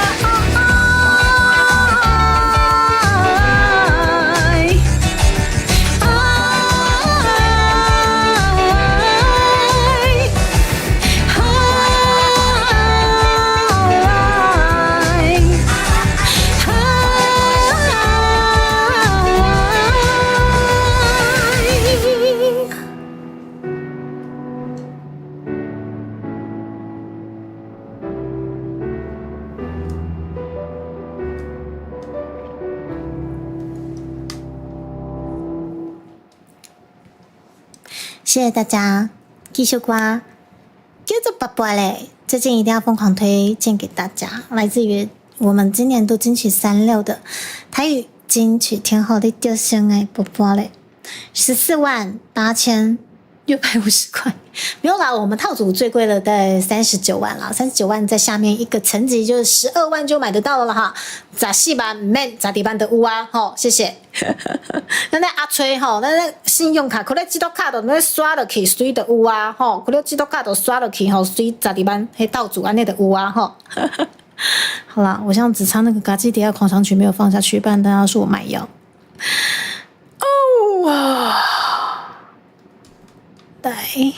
谢谢大家，继续瓜叫做爸爸嘞，最近一定要疯狂推荐给大家，来自于我们今年度金曲36的台语金曲天后的救星哎，爸爸嘞，148650块，没有啦，我们套组最贵的在39万啦，39万在下面一个层级就是12万就买得到了哈，咋细吧免咋地班的有啊，吼，谢谢。咱那阿吹吼，咱那信用卡，可能记录卡都那刷落去，水就有啊，吼，可能记录卡都刷落去，吼，水咋地班迄套组安尼的有啊，吼。好啦，我像只唱那个嘎叽迪亚狂想曲没有放下去，不然大家说我卖药。哦哇！对，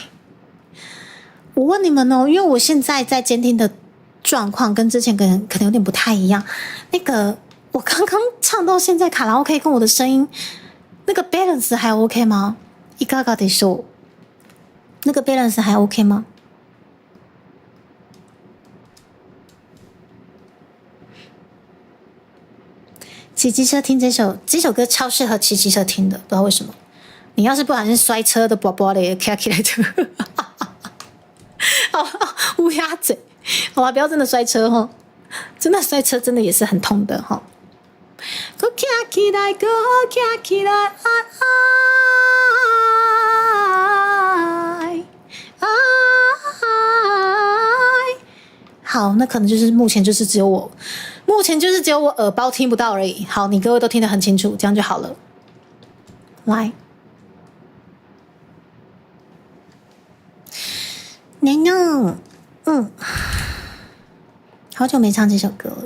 我问你们哦，因为我现在在监听的状况跟之前可能有点不太一样。那个我刚刚唱到现在卡拉 OK 跟我的声音那个 balance 还 OK 吗？いかがでしょう？那个 balance 还 OK 吗？骑机车听这首歌超适合骑机车听的，不知道为什么。你要是不小心摔车的宝宝嘞，开起来就乌鸦嘴，好吧，不要真的摔车哈，真的摔车真的也是很痛的哈。搁站起来，搁站起来，好，那可能就是目前就是只有我耳包听不到而已。好，你各位都听得很清楚，这样就好了。来，娘娘，好久没唱这首歌了。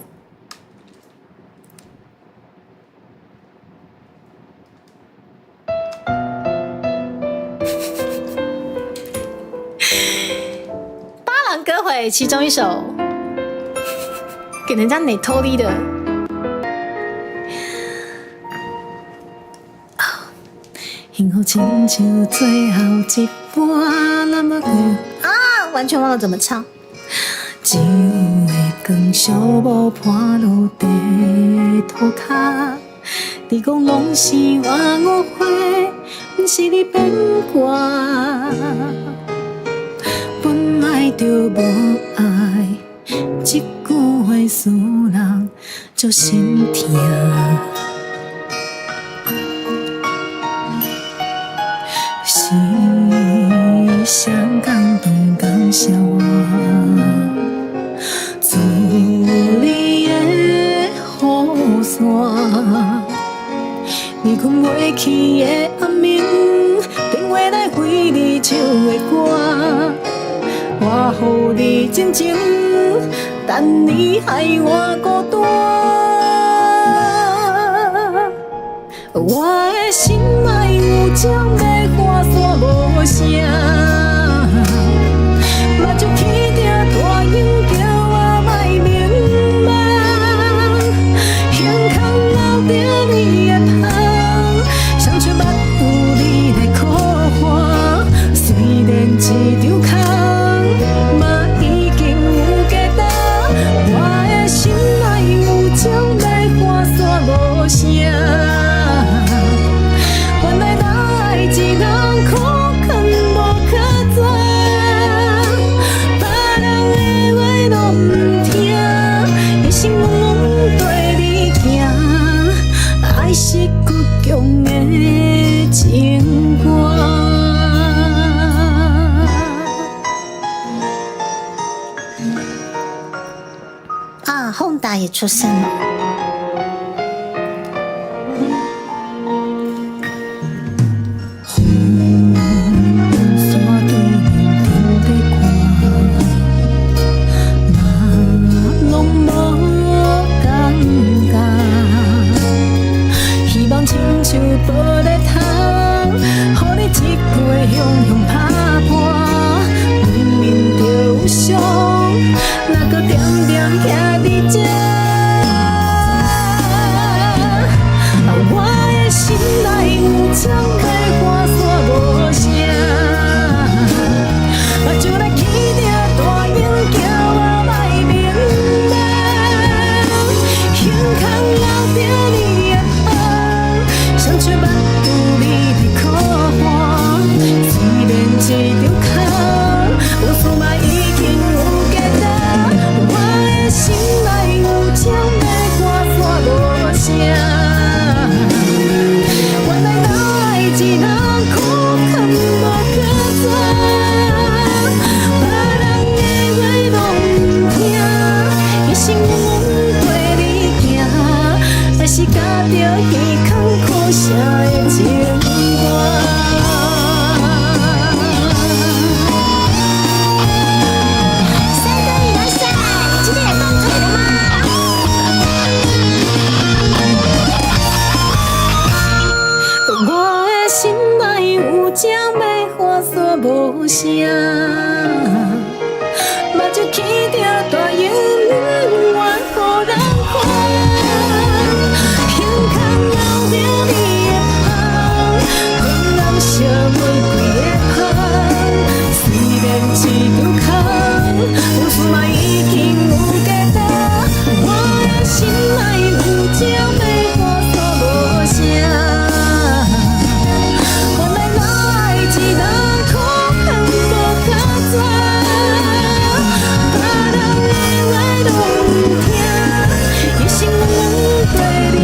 巴郎歌会其中一首，给人家内偷力的。幸福亲像最后一半那么完全忘了怎么唱。只有的光小无伴落地土骹，你讲拢是我误会，不是你变卦。本来就无爱，一句话使人就心痛。是谁感动感谢我，自你的雨伞，你困袂去的暗暝，电话来回你唱的歌，我予你真情，但你害我孤单。我的心爱有种要看煞无声，目睭起着大影叫我莫迷茫，胸口留着你的香，双手捌有你的苦花，虽然一场空，嘛已经有价值。我的心爱有种要看煞无声。是倔强的情歌。Honda 也出现了。像玻璃窗，予你一句雄雄打破，明明就有伤，哪搁点点徛伫这？我的心内有种要看煞无声，目睭来起着大影叫我莫迷茫，胸口留着你的双手捌有你的苦花，虽然一场空，有数嘛已经有价值。我的心内有种要看煞无声，原来哪会一人苦堪无可知，别人的话拢不听，一心稳稳跟你行，还是甲着彼空苦涩的情歌。三哥いらっしゃい，今天也断腿了吗？我的心内有种要看煞无声，目睭起着大影，我予人看。胸口留着你的香，让人烧玫瑰的香。虽然一场空，有数嘛已经有价值。我的心内有种要看煞无声，原来哪会一人苦堪无可知，别人的话拢不听，一心稳稳对你。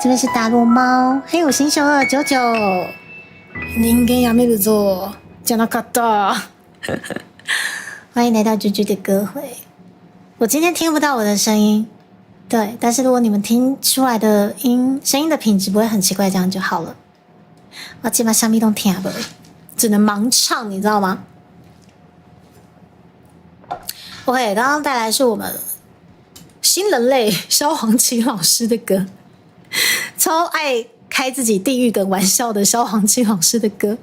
这边是大陆猫，还有新秀299。人間やめるぞじゃなかった。欢迎来到居居的歌会。我今天听不到我的声音，对，但是如果你们听出来的声音的品质不会很奇怪，这样就好了。我基本上咪都听不，只能盲唱，你知道吗？ OK， 刚刚带来是我们新人类萧煌奇老师的歌，超爱开自己地狱梗玩笑的萧煌奇老师的歌。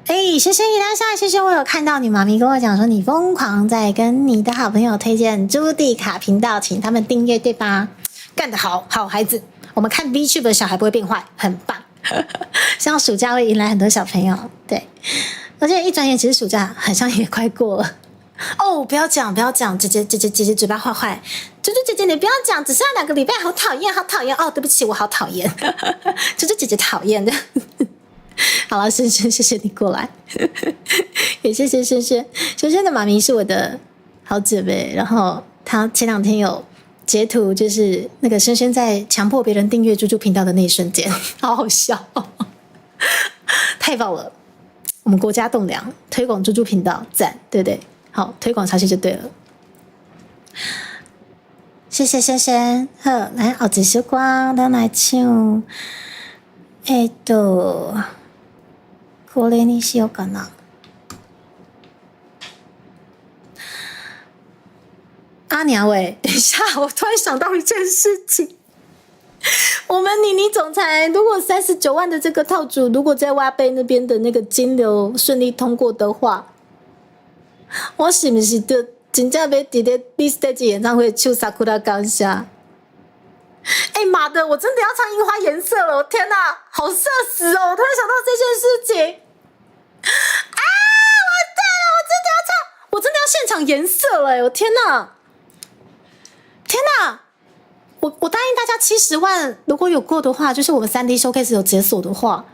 哎，谢谢你当下，谢谢我有看到你妈咪跟我讲说你疯狂在跟你的好朋友推荐朱蒂卡频道，请他们订阅，对吧？干得好，好孩子，我们看 VTube 的小孩不会变坏，很棒。希望暑假会迎来很多小朋友，对，而且一转眼其实暑假好像也快过了。哦，不要讲，姐姐嘴巴坏坏，啾啾姐姐你不要讲，只剩下2个礼拜，好讨厌哦，对不起，我好讨厌，啾啾姐姐讨厌的。好了，轩轩，谢谢你过来，也谢谢轩轩。轩轩的妈咪是我的好姐妹，然后她前2天有截图，就是那个轩轩在强迫别人订阅猪猪频道的那一瞬间，好好笑，太棒了！我们国家栋梁推广猪猪频道，赞，对不对？好，推广下去就对了。谢谢轩轩，好，来后一首歌，咱来唱。これにしようかな。阿娘喂，等一下，我突然想到一件事情。我们妮妮总裁如果39万的这个套组，如果在挖贝那边的那个金流顺利通过的话，我是不是就真正要在B Stage 演唱会唱《Sakura 刚下》？哎妈的，我真的要唱《樱花颜色》了！我天哪，好社死哦！我突然想到这件事情，完蛋了！我真的要唱，我真的要现场颜色了！我天哪，我答应大家70万，如果有过的话，就是我们3D Showcase 有解锁的话，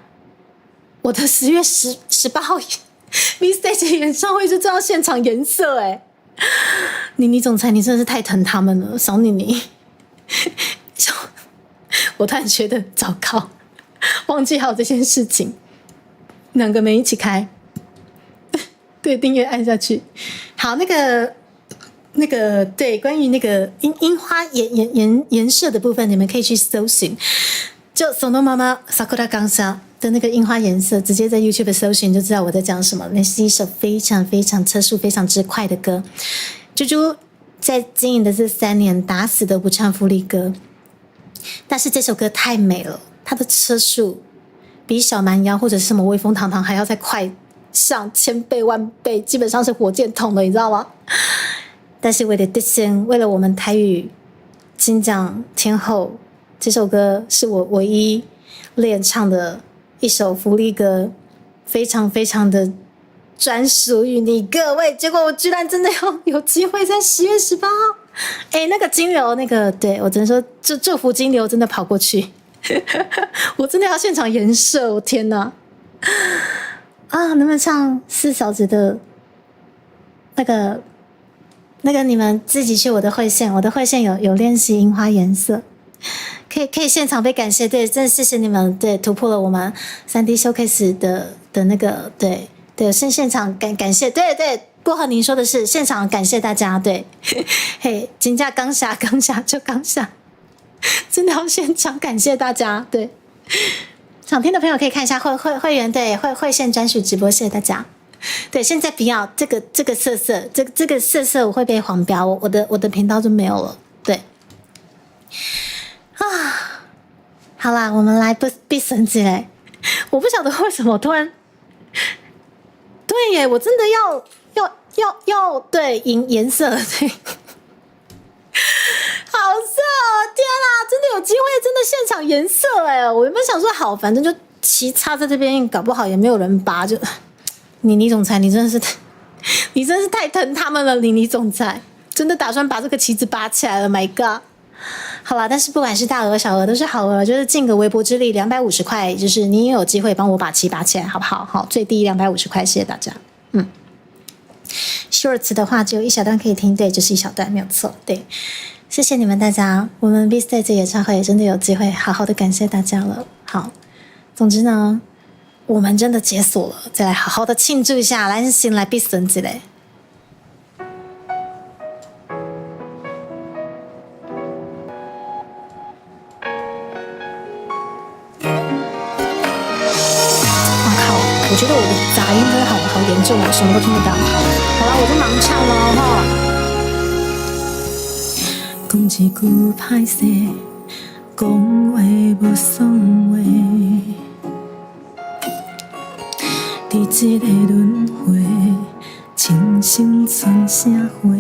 我的10月18号 V Stage 演唱会就要现场颜色哎！妮总裁，你真的是太疼他们了，小妮妮。我突然觉得糟糕，忘记还有这件事情，2个没一起开，对，订阅按下去。好，那个对，关于那个樱花颜色的部分，你们可以去搜寻，就Sono Mama Sakura Gansha的那个樱花颜色，直接在 YouTube 搜寻就知道我在讲什么。那是一首非常非常车速非常之快的歌，猪猪在经营的这3年打死都不唱福利歌。但是这首歌太美了，它的车速比小蛮腰或者是什么威风堂堂还要再快上1000倍万倍，基本上是火箭筒了，你知道吗？但是为了这些，为了我们台语金奖天后，这首歌是我唯一练唱的一首福利歌，非常非常的专属于你各位。结果我居然真的有机会在10月18号。那个金流，那个对我只能说，祝福金流真的跑过去，我真的要现场颜色，我天哪！能不能唱4小节的那个你们自己去我的会线，我的会线有练习樱花颜色，可以现场被感谢，对，真的谢谢你们，对，突破了我们3D Showcase 的那个，对，现场感谢，对。薄荷您说的是现场感谢大家，对，嘿，金价刚下，真的要现场感谢大家，对，想听的朋友可以看一下会员，对，会线专属直播，谢谢大家。对，现在不要这个色我会被黄标，我的频道就没有了，对，好啦，我们来闭神起来，我不晓得为什么突然，对耶，我真的要对颜色，对，好色哦！天啊，真的有机会，真的现场颜色哎！我原本想说好，反正就旗插在这边，搞不好也没有人拔，就你总裁，你真的是太疼他们了，你总裁真的打算把这个旗子拔起来了 ，My God！好啦，但是不管是大额小额都是好额，就是尽个微薄之力，250块，就是你也有机会帮我把旗拔起来，好不好？好，最低250块，谢谢大家。Shorts 的话只有一小段可以听，对，就是一小段，没有错，对。谢谢你们大家，我们 B-Stage 演唱会真的有机会好好的感谢大家了。好，总之呢，我们真的解锁了，再来好好的庆祝一下，来先来必孙子嘞。我觉得我的杂音真的好严重哦，什么都听不到。好了，我就盲唱了哈。讲一句歹势，讲话无爽话，伫这个轮回，情深存啥货？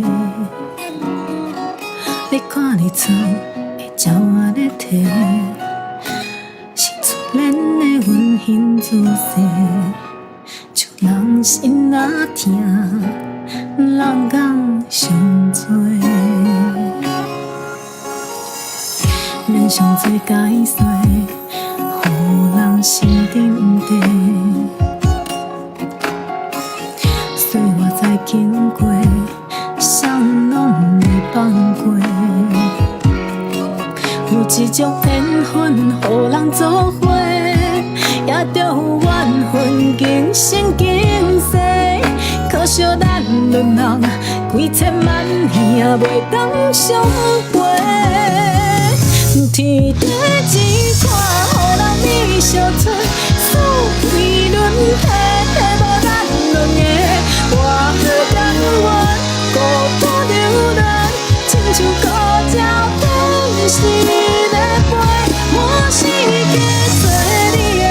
你看你做的鸟仔咧啼，是自然的温馨姿势。人心若痛，人讲上多，免上多解说，予人心沉地。岁月在经过，谁拢会放过。有一种缘分，予人作伙。也着有缘分，今生今世，可惜咱两人几千万年也袂当相陪。天地之看，予人美相出，四季轮替，替无咱两个。我甘愿孤单流浪，亲像孤鸟断翅咧飞，满世界做你的。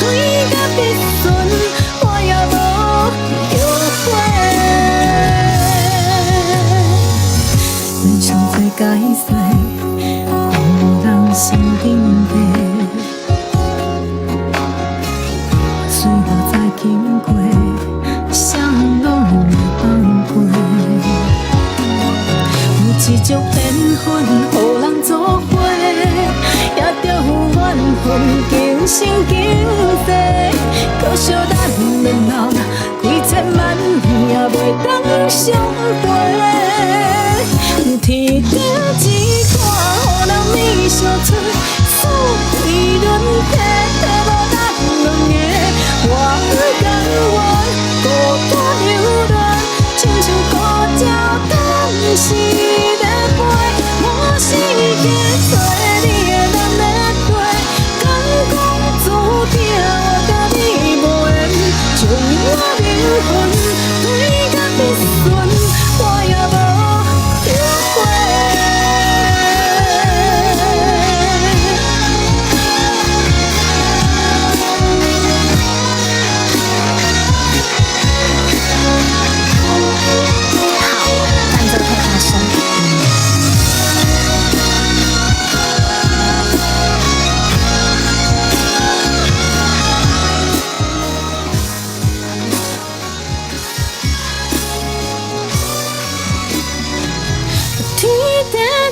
对甲必顺，我也无后悔。免上多解说，予人心沉地。岁月在经过，谁拢会放过。有一种缘分，予人作伙，也着有缘分，今生今世。可惜咱两人几千万年也袂当相陪。天地之看，予人美相出，四季轮替，替无咱两个。我甘愿孤单流浪，亲像孤鸟断翅咧飞，满世界做你的人咧对。敢讲注定我甲你无缘，将我灵魂对甲必顺，我也无后悔。好，伴奏太大声。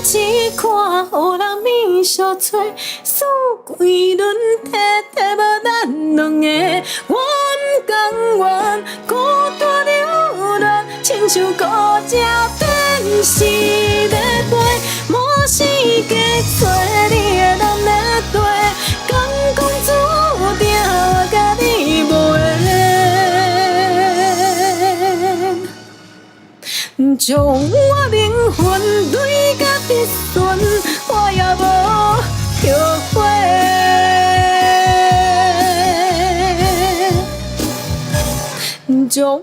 只看予人美相吹，四季轮替，替无咱两个。我不甘愿孤单流浪，亲像孤鸟断翅咧飞，满世界做你的人咧对。敢讲注定我甲你无缘，将我灵魂对甲必顺，我也无后悔。将我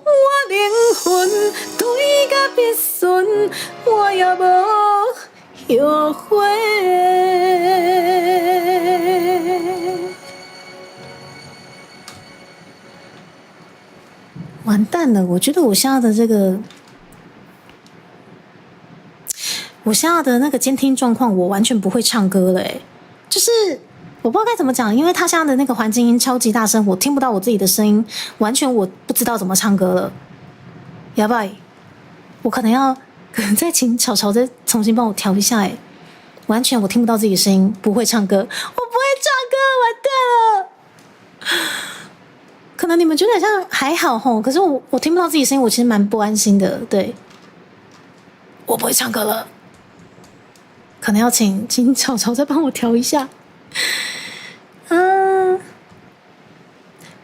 灵魂对甲必顺，我也无后悔。完蛋了，我觉得我现在的这个。我现在的那个监听状况，我完全不会唱歌了，就是我不知道该怎么讲，因为他现在的那个环境音超级大声，我听不到我自己的声音，完全我不知道怎么唱歌了。要不要？我可能再请巧巧再重新帮我调一下，完全我听不到自己的声音，不会唱歌，我不会唱歌，完蛋了。可能你们觉得好像还好吼，可是我听不到自己声音，我其实蛮不安心的。对，我不会唱歌了，可能要请巧巧再帮我调一下。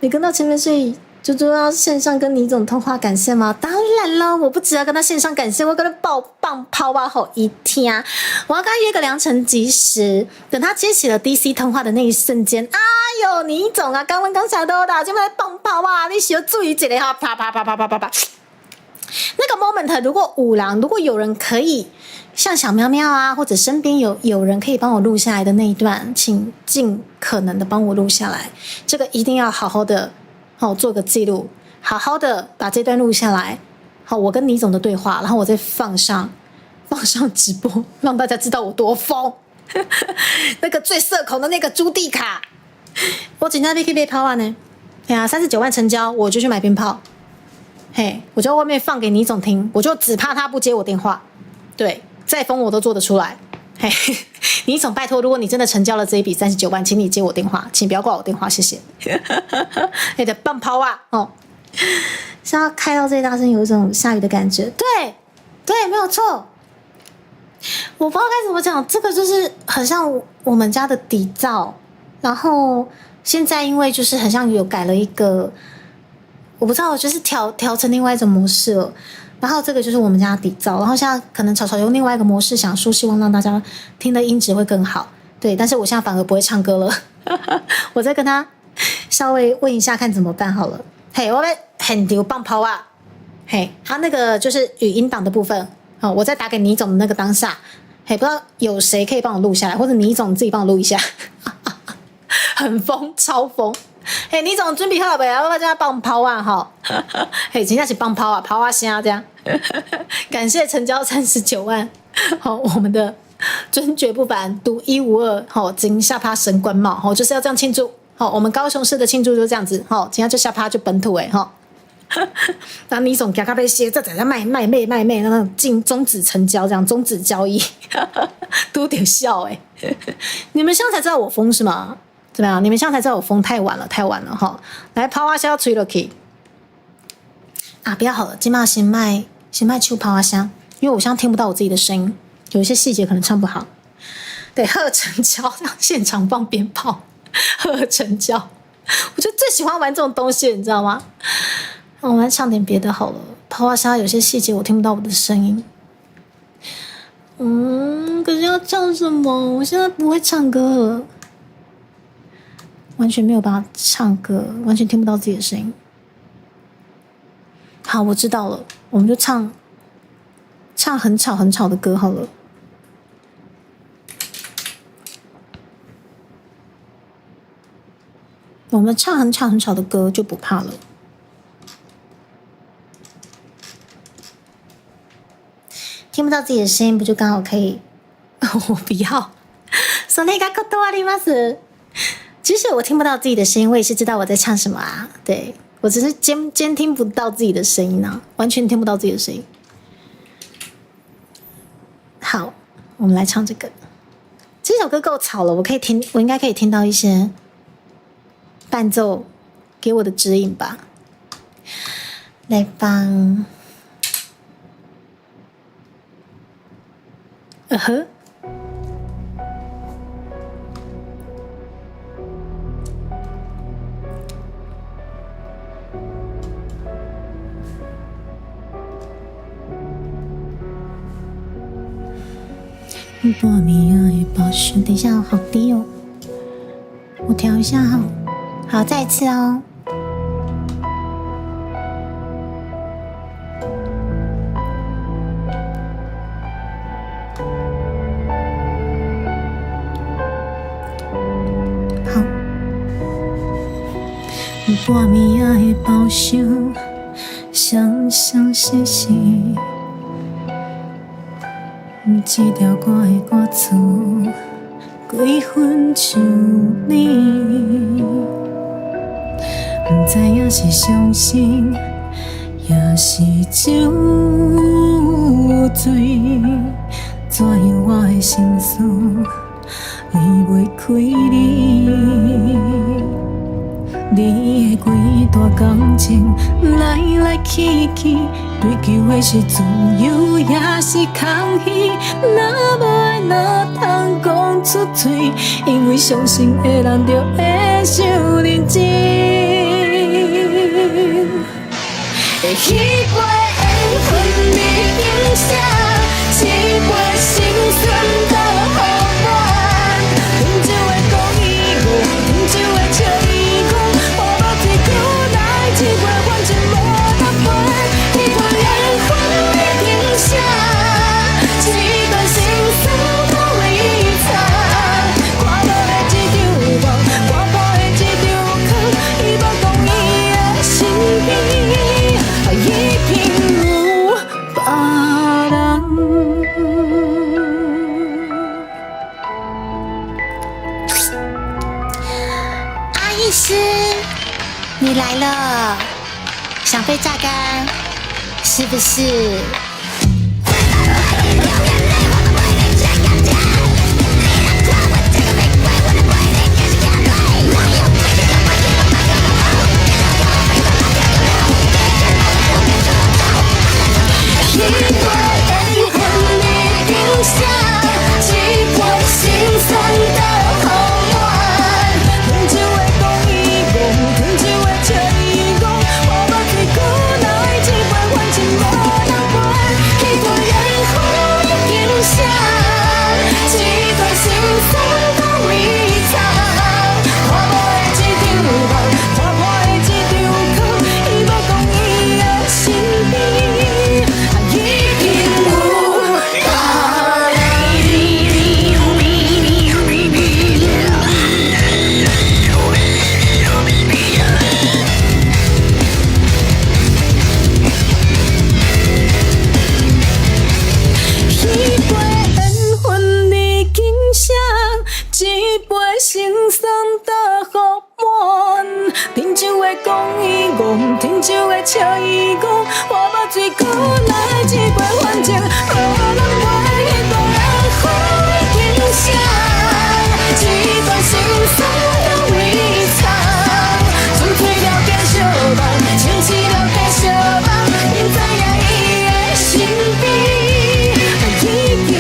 你跟到前面，所以猪猪要线上跟倪总通话感谢吗？当然了，我不只要跟他线上感谢，我跟他爆棒抛啊吼一天，我要跟他约个良辰吉时，等他接起了 DC 通话的那一瞬间，哎呦，倪总啊，刚问刚下都的，就来棒抛啊，你需要注意一下哈，啪啪啪啪啪啪啪。那个 moment 如果有人可以像小喵喵啊，或者身边有人可以帮我录下来的那一段，请尽可能的帮我录下来，这个一定要好好的做个记录，好好的把这段录下来，好，我跟倪总的对话，然后我再放上直播，让大家知道我多疯。那个最社恐的那个朱蒂卡，我今天可以被抛完呢，哎呀，39万成交，我就去买鞭炮。嘿，我就在外面放给倪总听，我就只怕他不接我电话。对，再疯我都做得出来。嘿，倪总拜托，如果你真的成交了这一笔39万，请你接我电话，请不要挂我电话，谢谢。你的棒抛啊，是要开到最大声，有一种下雨的感觉。对，没有错。我不知道该怎么讲，这个就是很像我们家的底噪，然后现在因为就是很像有改了一个。我不知道，就是调成另外一种模式了。然后这个就是我们家的底噪，然后现在可能草草用另外一个模式想说，希望让大家听的音质会更好。对，但是我现在反而不会唱歌了。我再跟他稍微问一下看怎么办好了。嘿，我要很丢棒抛啊！嘿，他那个就是语音档的部分，我再打给倪总的那个当下，嘿，不知道有谁可以帮我录下来，或者倪总自己帮我录一下。很疯，超疯。嘿，倪总准备好了没？要不要叫他帮抛啊？哈，嘿，真的是帮抛啊，抛啊声啊这样。感谢成交39万，好，我们的尊爵不凡，独一无二，好，金下趴神官帽，好，就是要这样庆祝。好，我们高雄市的庆祝就这样子，好，今天就下趴就本土哈。然后倪总给他被写，这在那卖，那种终止成交，这样终止交易，都得笑你们现在才知道我疯是吗？怎么样？你们现在才知道我疯，太晚了哈！来，抛啊香吹了去啊！不要好了，今晚先卖秋抛啊香，因为我现在听不到我自己的声音，有一些细节可能唱不好。对，贺成交，让现场放鞭炮，贺成交，我就最喜欢玩这种东西，你知道吗？那我们来唱点别的好了。抛啊香有些细节我听不到我的声音。可是要唱什么？我现在不会唱歌了。完全没有办法唱歌，完全听不到自己的声音。好，我知道了，我们就唱很吵很吵的歌好了。我们唱很吵很吵的歌就不怕了。听不到自己的声音，不就刚好可以？我不要。それが断ります。即使我听不到自己的声音，我也是知道我在唱什么啊。对，我只是监听不到自己的声音啊，完全听不到自己的声音。好，我们来唱这个。这首歌够吵了，我应该可以听到一些伴奏给我的指引吧。来吧。半暝的包厢，等一下好低哦，我调一下哈。好，再一次哦。好。半暝的包厢，想想是是。这条歌的歌词，几分像你，不知影是伤心，也是酒醉。怎样我的心事离袂开你？你的几段感情来来去去，追求的是自由也是空虚。若无爱哪通讲出嘴？因为相信的人就会受认真。会彼杯缘分你影响，一杯心酸都好暖。饮酒的讲伊戆，饮酒的笑伊戆，我目睭久来一杯完全无人陪。彼杯缘分你影响，一段心酸都为伊藏。看无的一场梦，看破的一场空，伊无讲伊的身边，已经有别人。阿医师，你来了，想被榨干，是不是？一杯缘分你影响，一杯心酸都好暖。饮酒的讲伊戆，饮酒的笑伊戆，我目睭久来一杯完全无人陪。一杯缘分你影响，一段心酸都为伊藏。看无的一场梦，看破的一场空，伊无讲伊的身边。心酸的好满，饮酒的讲伊戆，饮酒的笑伊戆，我目睭久来一杯反正无人陪。一段缘分你影响，一段心酸都为伊藏。纯粹了解相望，清醒了解相望，因知影伊的身边已经有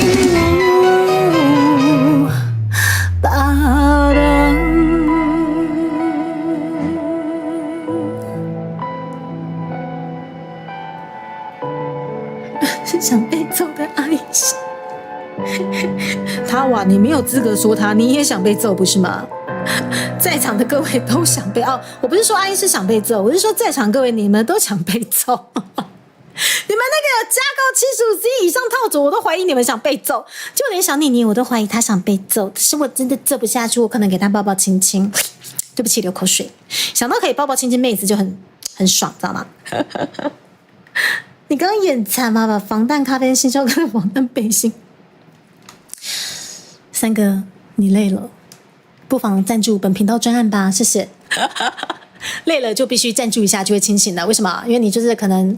别人。是想被揍的阿姨是他哇，你没有资格说他，你也想被揍不是吗？在场的各位都想被我不是说阿姨是想被揍，我是说在场各位你们都想被揍。你们那个有加购75C 以上套组，我都怀疑你们想被揍。就连小妮妮，我都怀疑她想被揍，可是我真的揍不下去，我可能给她抱抱亲亲。对不起，流口水。想到可以抱抱亲亲妹子就很爽，知道吗？你刚刚眼馋吗？把防弹咖啡新修跟防弹背心。三哥，你累了，不妨赞助本频道专案吧，谢谢。累了就必须赞助一下，就会清醒了。为什么？因为你就是可能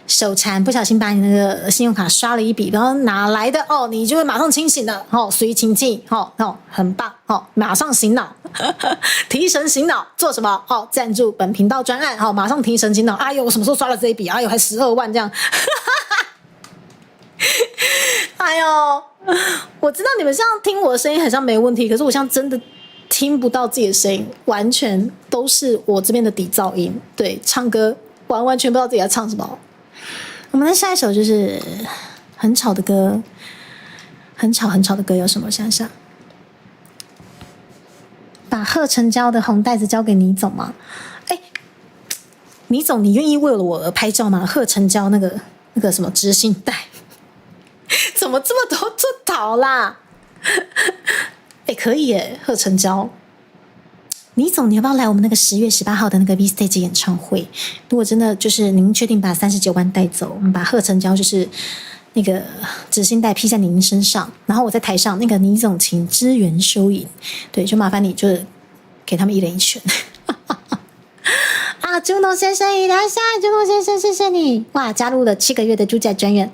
手残，不小心把你那个信用卡刷了一笔，然后哪来的你就会马上清醒了随情境很棒马上醒脑，提神醒脑，做什么赞助本频道专案马上提神醒脑。哎呦，我什么时候刷了这一笔？哎呦，还12万这样。哎呦，我知道你们这样听我的声音好像没问题，可是我现在真的听不到自己的声音，完全都是我这边的底噪音。对，唱歌完全不知道自己在唱什么。我们的下一首就是很吵的歌，很吵的歌有什么？想想，把贺成交的红袋子交给你总吗？你总，你愿意为了我而拍照吗？贺成交那个什么知性带，怎么这么多出逃啦？可以耶，贺成交。倪总，你要不要来我们那个10月18号的那个 V Stage 演唱会？如果真的就是您确定把39万带走，我们把贺成交就是那个纸巾袋披在您身上，然后我在台上，那个倪总请支援收银，对，就麻烦你就是给他们一人一拳。啊，朱农先生已来下，朱农先生，谢谢你哇！加入了7个月的猪仔专员，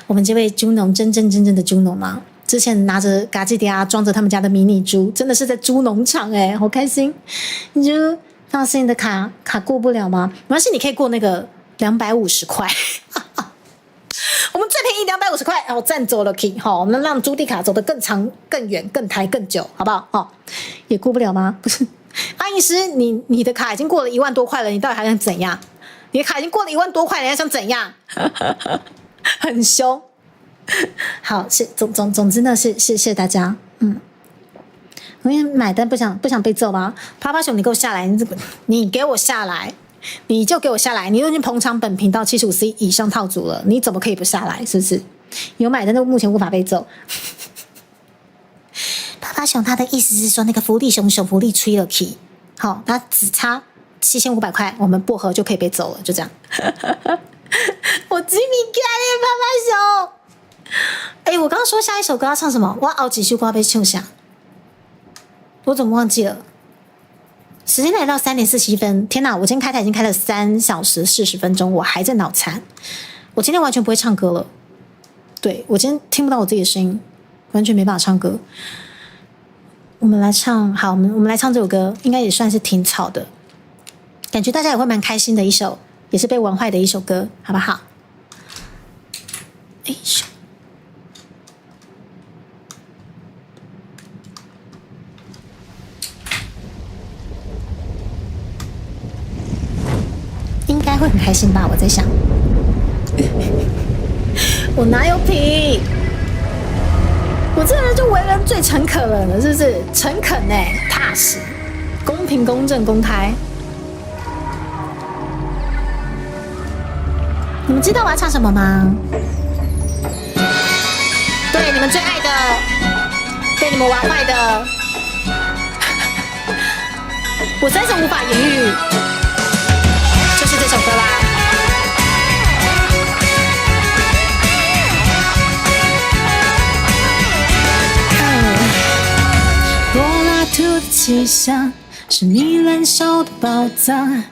我们这位朱农真正的朱农吗？之前拿着嘎吉迪亚装着他们家的迷你猪，真的是在猪农场哎，好开心！你就放心，你的卡过不了吗？没关系，你可以过那个250块。我们最便宜250块，然后站走了 key 哈，我们让朱迪卡走得更长、更远、更抬、更久，好不好？哦，也过不了吗？不是。安医师，你的卡已经过了1万多块了，你到底还想怎样？你的卡已经过了1万多块了，你还想怎样？很凶。好，总之呢，谢谢大家。我也买单不想被揍吗？趴趴熊，你给我下来！你给我下来！你就给我下来！你都已经捧场本频道75C 以上套组了，你怎么可以不下来？是不是？有买单的目前无法被揍。趴趴熊他的意思是说，那个福利熊福利吹了 key， 好，他只差7500块，我们薄荷就可以被走了，就这样。我吉米干耶，趴趴熊。我刚刚说下一首歌要唱什么？我熬几首歌被唱下，我怎么忘记了？时间来到3点47分，天哪！我今天开台已经开了3小时40分钟，我还在脑残。我今天完全不会唱歌了，对，我今天听不到我自己的声音，完全没办法唱歌。我们来唱，好，我们来唱这首歌，应该也算是挺吵的，感觉大家也会蛮开心的一首，也是被玩坏的一首歌，好不好？应该会很开心吧，我在想。我哪有皮？我这人就为人最诚恳了，是不是？诚恳踏实、公平、公正、公开。你们知道我要唱什么吗？对，你们最爱的，被你们玩坏的，我真是无法言喻，就是这首歌啦。柏拉图的气象是你燃烧的宝藏，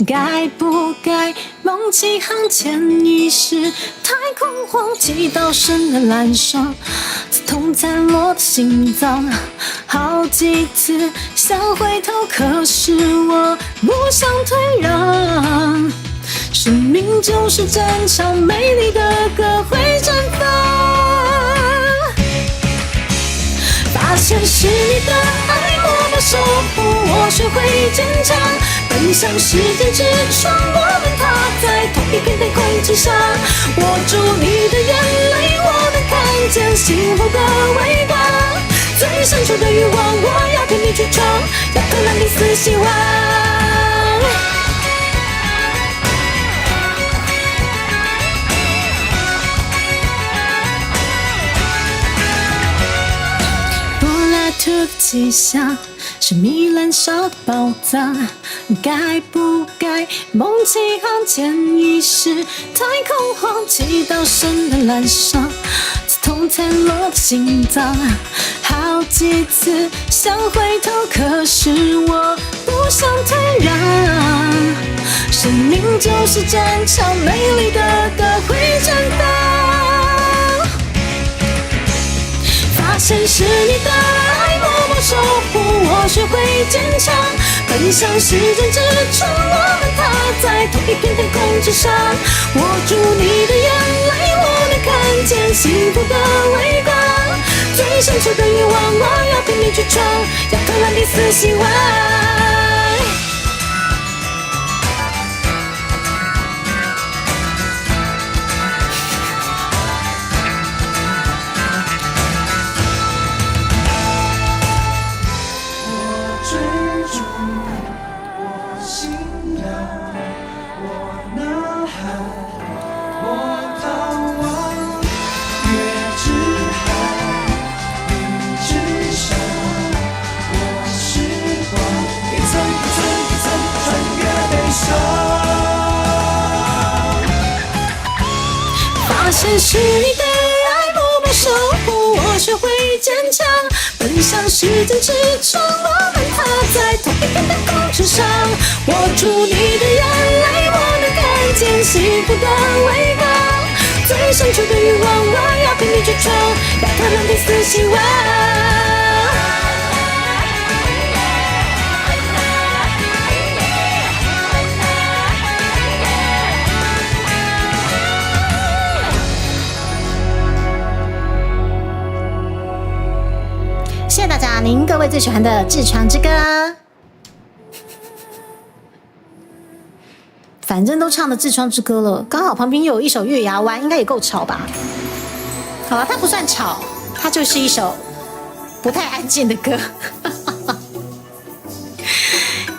该不该梦起航前遗失？太空荒，祈祷神的燃烧，刺痛残落的心脏。好几次想回头，可是我不想退让。生命就是战场，美丽的歌会绽放。发现是你的爱，我的守护，我学会坚强，奔向时间之窗，我们踏在同一片天空之上。握住你的眼泪，我能看见幸福的微光。最深处的欲望，我要陪你去闯，要克蓝你死希望。这个气象是你燃烧的宝藏，该不该梦起航前遗失？太空荒，祈祷神的燃烧，刺痛残落的心脏。好几次想回头，可是我不想退让。生命就是战场，美丽的歌会绽放。发现是你的爱，默默守护，我学会坚强，奔向时间之窗，我们踏在同一片天空之上。握住你的眼泪，我能看见幸福的微光。最深处的欲望，我要陪你去闯，要克蓝你死希望。发现是你的要学会坚强，奔向时间之窗，我们踏在同一片的工程上，握住你的眼泪，我能看见幸福的微光，最深处的欲望，我要陪你去闯，要踏上第四希望。谢谢大家，您各位最喜欢的《痔疮之歌》，反正都唱的《痔疮之歌》了，刚好旁边又有一首《月牙湾》，应该也够吵吧？好了，它不算吵，它就是一首不太安静的歌，《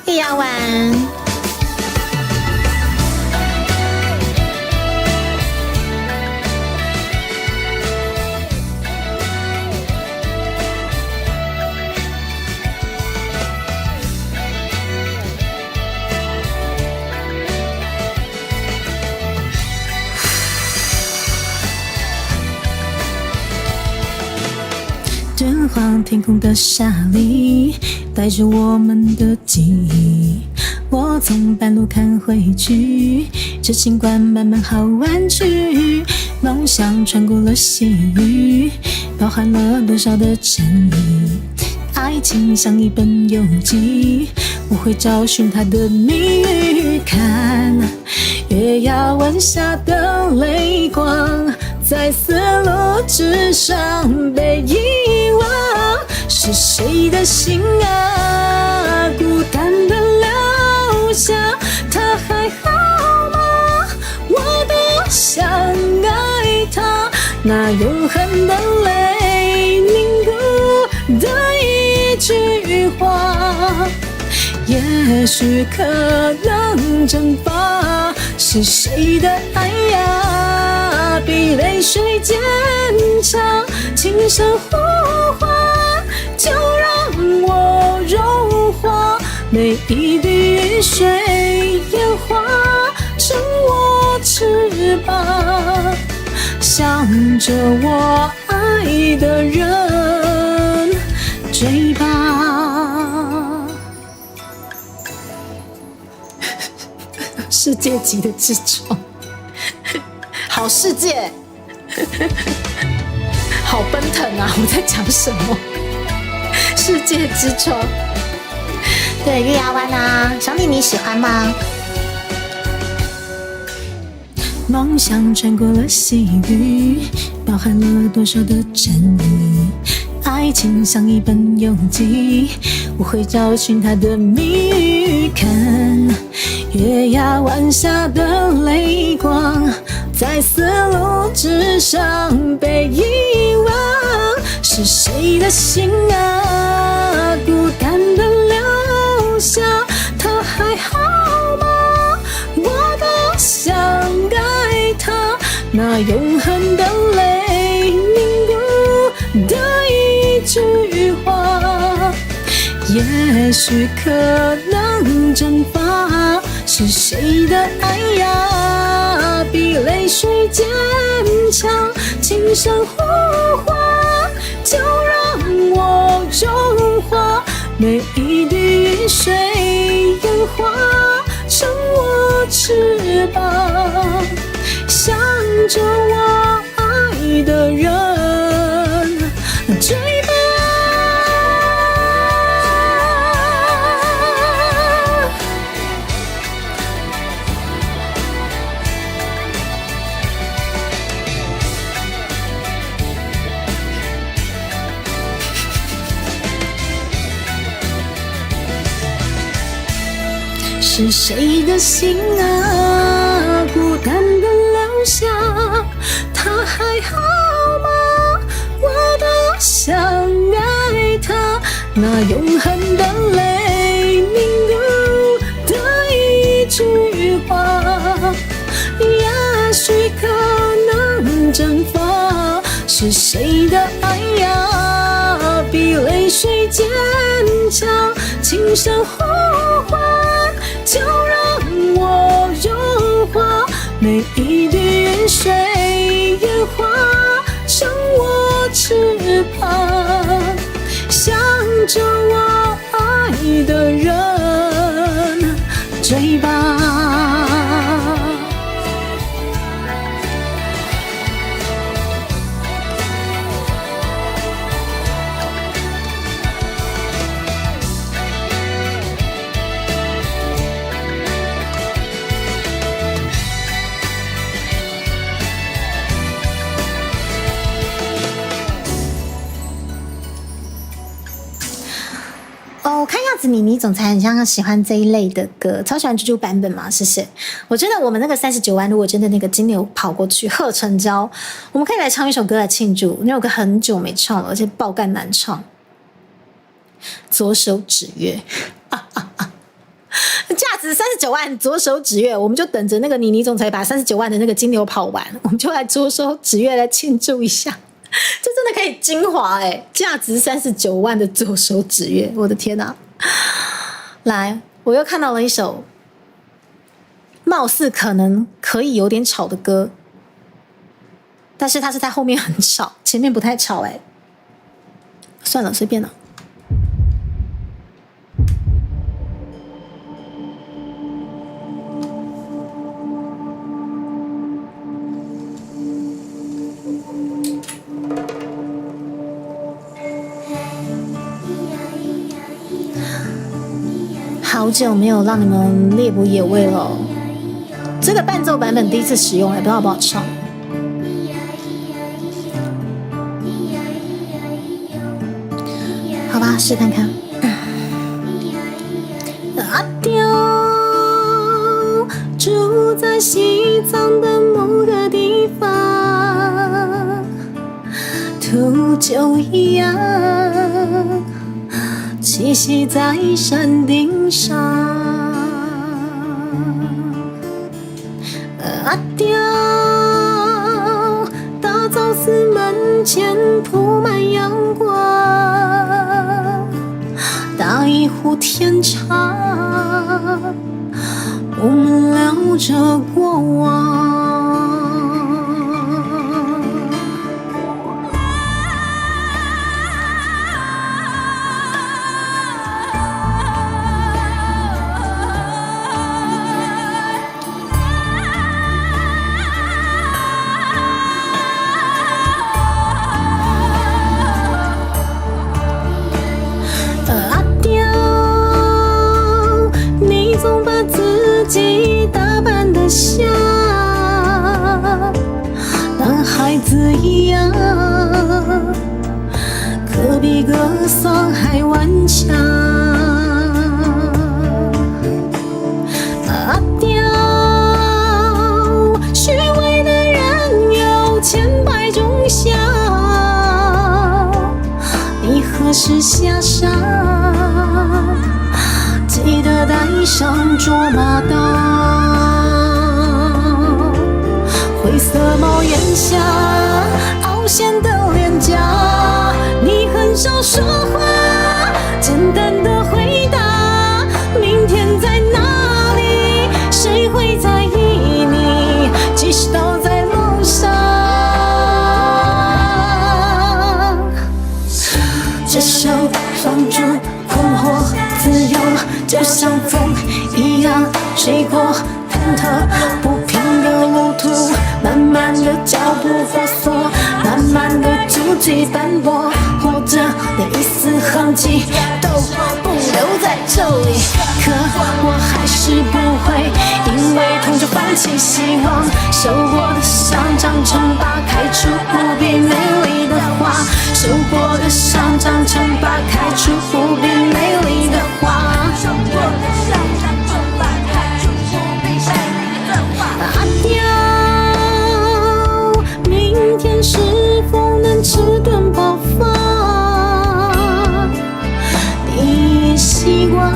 月牙湾》。敦煌天空的沙砾，带着我们的记忆。我从半路看回去，这景观慢慢好弯曲。梦想穿过了细雨，包含了多少的真理？爱情像一本游记，我会找寻它的谜语。看月牙湾下的泪光，在丝路之上被遗忘，是谁的心啊，孤单的留下，他还好吗？我多想爱他，那永恒的泪凝固的一句话，也许可能蒸发，是谁的爱呀，比泪水坚强，轻声呼唤，就让我融化，每一滴雨水演化成我翅膀，向着我爱的人追吧。世界级的痔疮，好世界，好奔腾啊！我在讲什么？世界之窗，对，月牙湾啊，小李你喜欢吗？梦想穿过了细雨，包含了多少的真理？爱情像一本游记，我会找寻它的谜语。看月牙湾下的泪光，在丝路之上被遗忘，是谁的心啊，孤单的留下，他还好吗？我多想爱他，那永恒的泪凝固的一句话，也许可能蒸发，是谁的爱呀，比泪水坚强，轻声呼唤，就让我融化，每一滴雨水演化成我翅膀，向着我爱的人追吧。是谁的心啊，孤单的留下，他还好吗？我多想爱他，那永恒的泪凝固的一句话，也许可能蒸发，是谁的爱呀，比泪水坚强，轻声呼唤，就让我融化，每一滴雨水演化成我翅翅膀，向着我爱的人追吧。哦，看样子妮妮总裁很像喜欢这一类的歌，超喜欢猪猪版本嘛，谢谢。我觉得我们那个39万，如果真的那个金牛跑过去贺成交，我们可以来唱一首歌来庆祝。那首歌很久没唱了，而且爆干难唱。左手指月，价值39万，左手指月，我们就等着那个妮妮总裁把39万的那个金牛跑完，我们就来左手指月来庆祝一下。这真的可以精华价值39万的左手指月，我的天哪！来，我又看到了一首貌似可能可以有点吵的歌，但是它是在后面很吵，前面不太吵算了，随便了。好久没有让你们猎捕野味了，这个伴奏版本第一次使用，不知道好不好唱。好吧，试看看。阿刁住在西藏的某个地方，秃鹫一样栖息在山顶上。阿刁大昭寺门前铺满阳光，打一壶甜茶，我们聊着过往。像男孩子一样，可比格桑还顽强。阿刁，虚伪的人有千百种相，你何时下山？记得带上卓玛刀。灰色帽檐下，凹陷的脸颊，你很少说话，简单的回答，明天在哪里？谁会在意你？即使倒在路上。这首放逐困惑自由，就像风一样吹过忐忑不平的路途，慢慢的脚步婆娑，慢慢的足迹斑驳，活着连一丝痕迹都不留在这里。可我还是不会因为痛就放弃希望，受过的伤长成疤，开出无比美丽的花，受过的伤长成疤，开出无比美丽的花。阿刁，明天是否能迟钝爆发？你习惯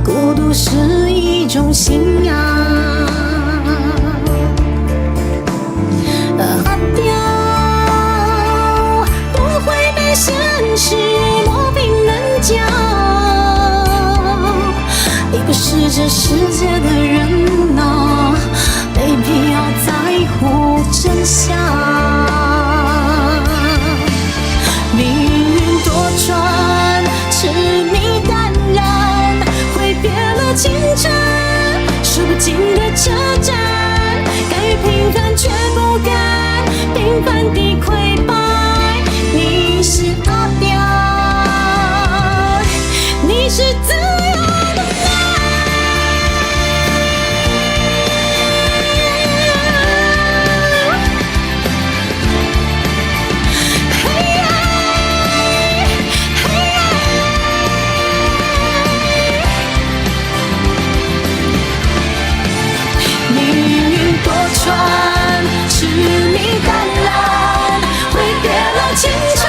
孤独是一种信仰。阿刁，不会被现实磨平棱角，你不是这世界的人啊，没必要在乎真相。平凡的溃败。你是阿刁，你是自由的爱。命运多舛，是你淡然，挥别了青春，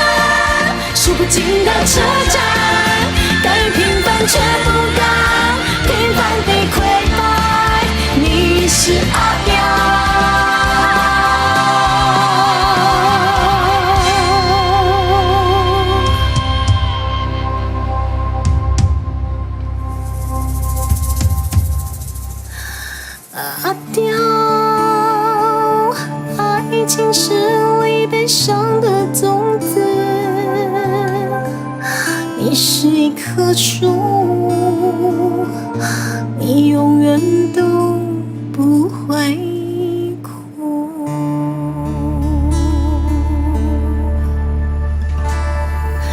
数不尽的车站，甘于平凡却不甘平凡的溃败。你是阿刁。阿刁，爱情是离悲伤的种子，你是一棵树，你永远都不会哭。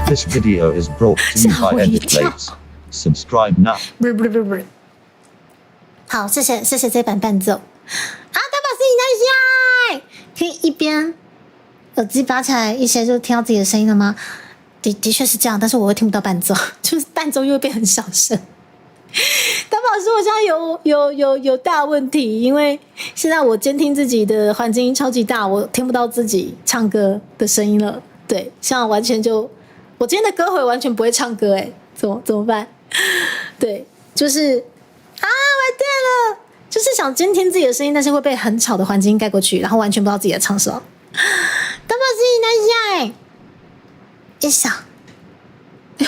This video is brought to you by Editplates. Subscribe now. 不是。好，谢谢这版伴奏。啊，大宝是你那下，可以一边耳机拔起来，一些就听到自己的声音了吗？的确是这样，但是我会听不到伴奏，就是伴奏又会变很小声。大宝说我现在有大问题，因为现在我监听自己的环境音超级大，我听不到自己唱歌的声音了。对，像完全就我今天的歌会完全不会唱歌，怎么办？对，就是啊，完蛋了，就是想监听自己的声音，但是会被很吵的环境音盖过去，然后完全不知道自己在唱什么。大宝是你那下，一想，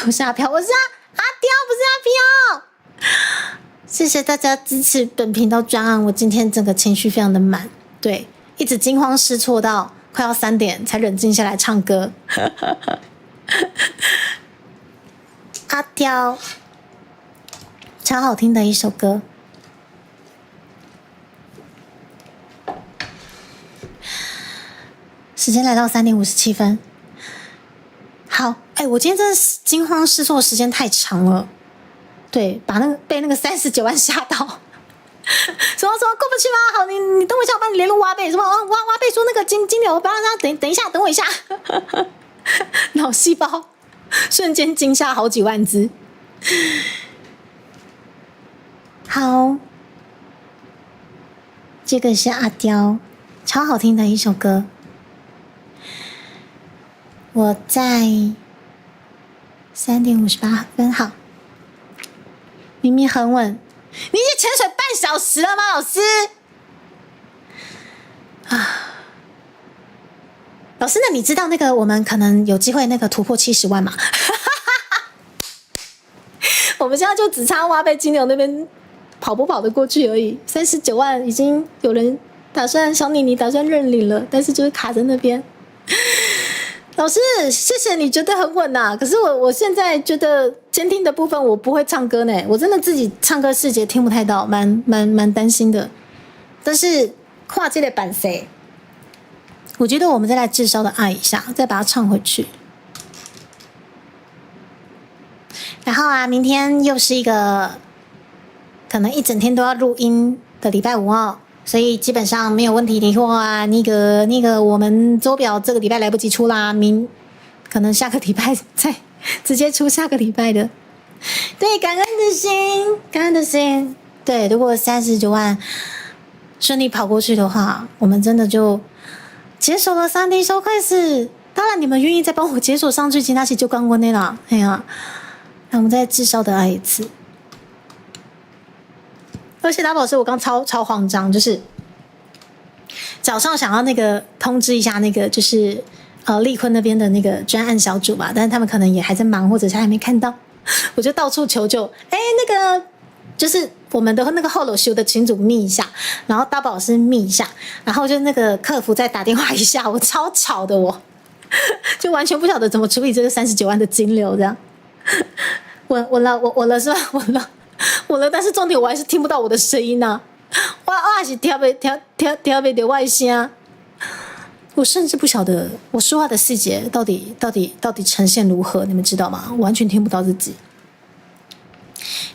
我是阿飘，我是阿刁，不是阿飘。谢谢大家支持本频道专案，我今天整个情绪非常的满，对，一直惊慌失措到快要3点才冷静下来唱歌。阿刁，超好听的一首歌。时间来到3点57分。好，我今天真的是惊慌失措的时间太长了。对，被那个39万吓到。什么过不去吗？好，你等我一下，我帮你联络挖贝。什么挖贝说那个金流，不要让他等一下，等我一下。脑细胞瞬间惊吓好几万只。好，这个是阿刁，超好听的一首歌。我在3点58分，好，明明很稳。你已经潜水半小时了吗，老师？啊，老师，那你知道那个我们可能有机会那个突破70万吗？我们现在就只差挖贝金牛那边跑不跑得过去而已。39万已经有人打算小妮打算认领了，但是就是卡在那边。老师，谢谢你觉得很稳呐，可是我现在觉得监听的部分我不会唱歌呢，我真的自己唱歌细节听不太到，蛮担心的。但是跨界的版谁？我觉得我们再来至少的爱一下，再把它唱回去。然后啊，明天又是一个可能一整天都要录音的礼拜5哦。所以基本上没有问题的话，那个我们周表这个礼拜来不及出啦，可能下个礼拜再直接出下个礼拜的。对，感恩的心。对，如果39万顺利跑过去的话，我们真的就解锁了3D 收快时。当然，你们愿意再帮我解锁上去，其他就刚问的啦。哎呀，那我们再至少的爱一次。而且大宝是我刚超慌张，就是早上想要那个通知一下那个就是立坤那边的那个专案小组吧，但是他们可能也还在忙，或者是还没看到，我就到处求救。那个就是我们的那个后楼修的群组密一下，然后大宝是密一下，然后就那个客服再打电话一下，我超吵的我就完全不晓得怎么处理这个39万的金流这样。我了是吧？我了，但是重点我还是听不到我的声音啊！我还是听不到我的声。我甚至不晓得我说话的细节到底呈现如何，你们知道吗？我完全听不到自己。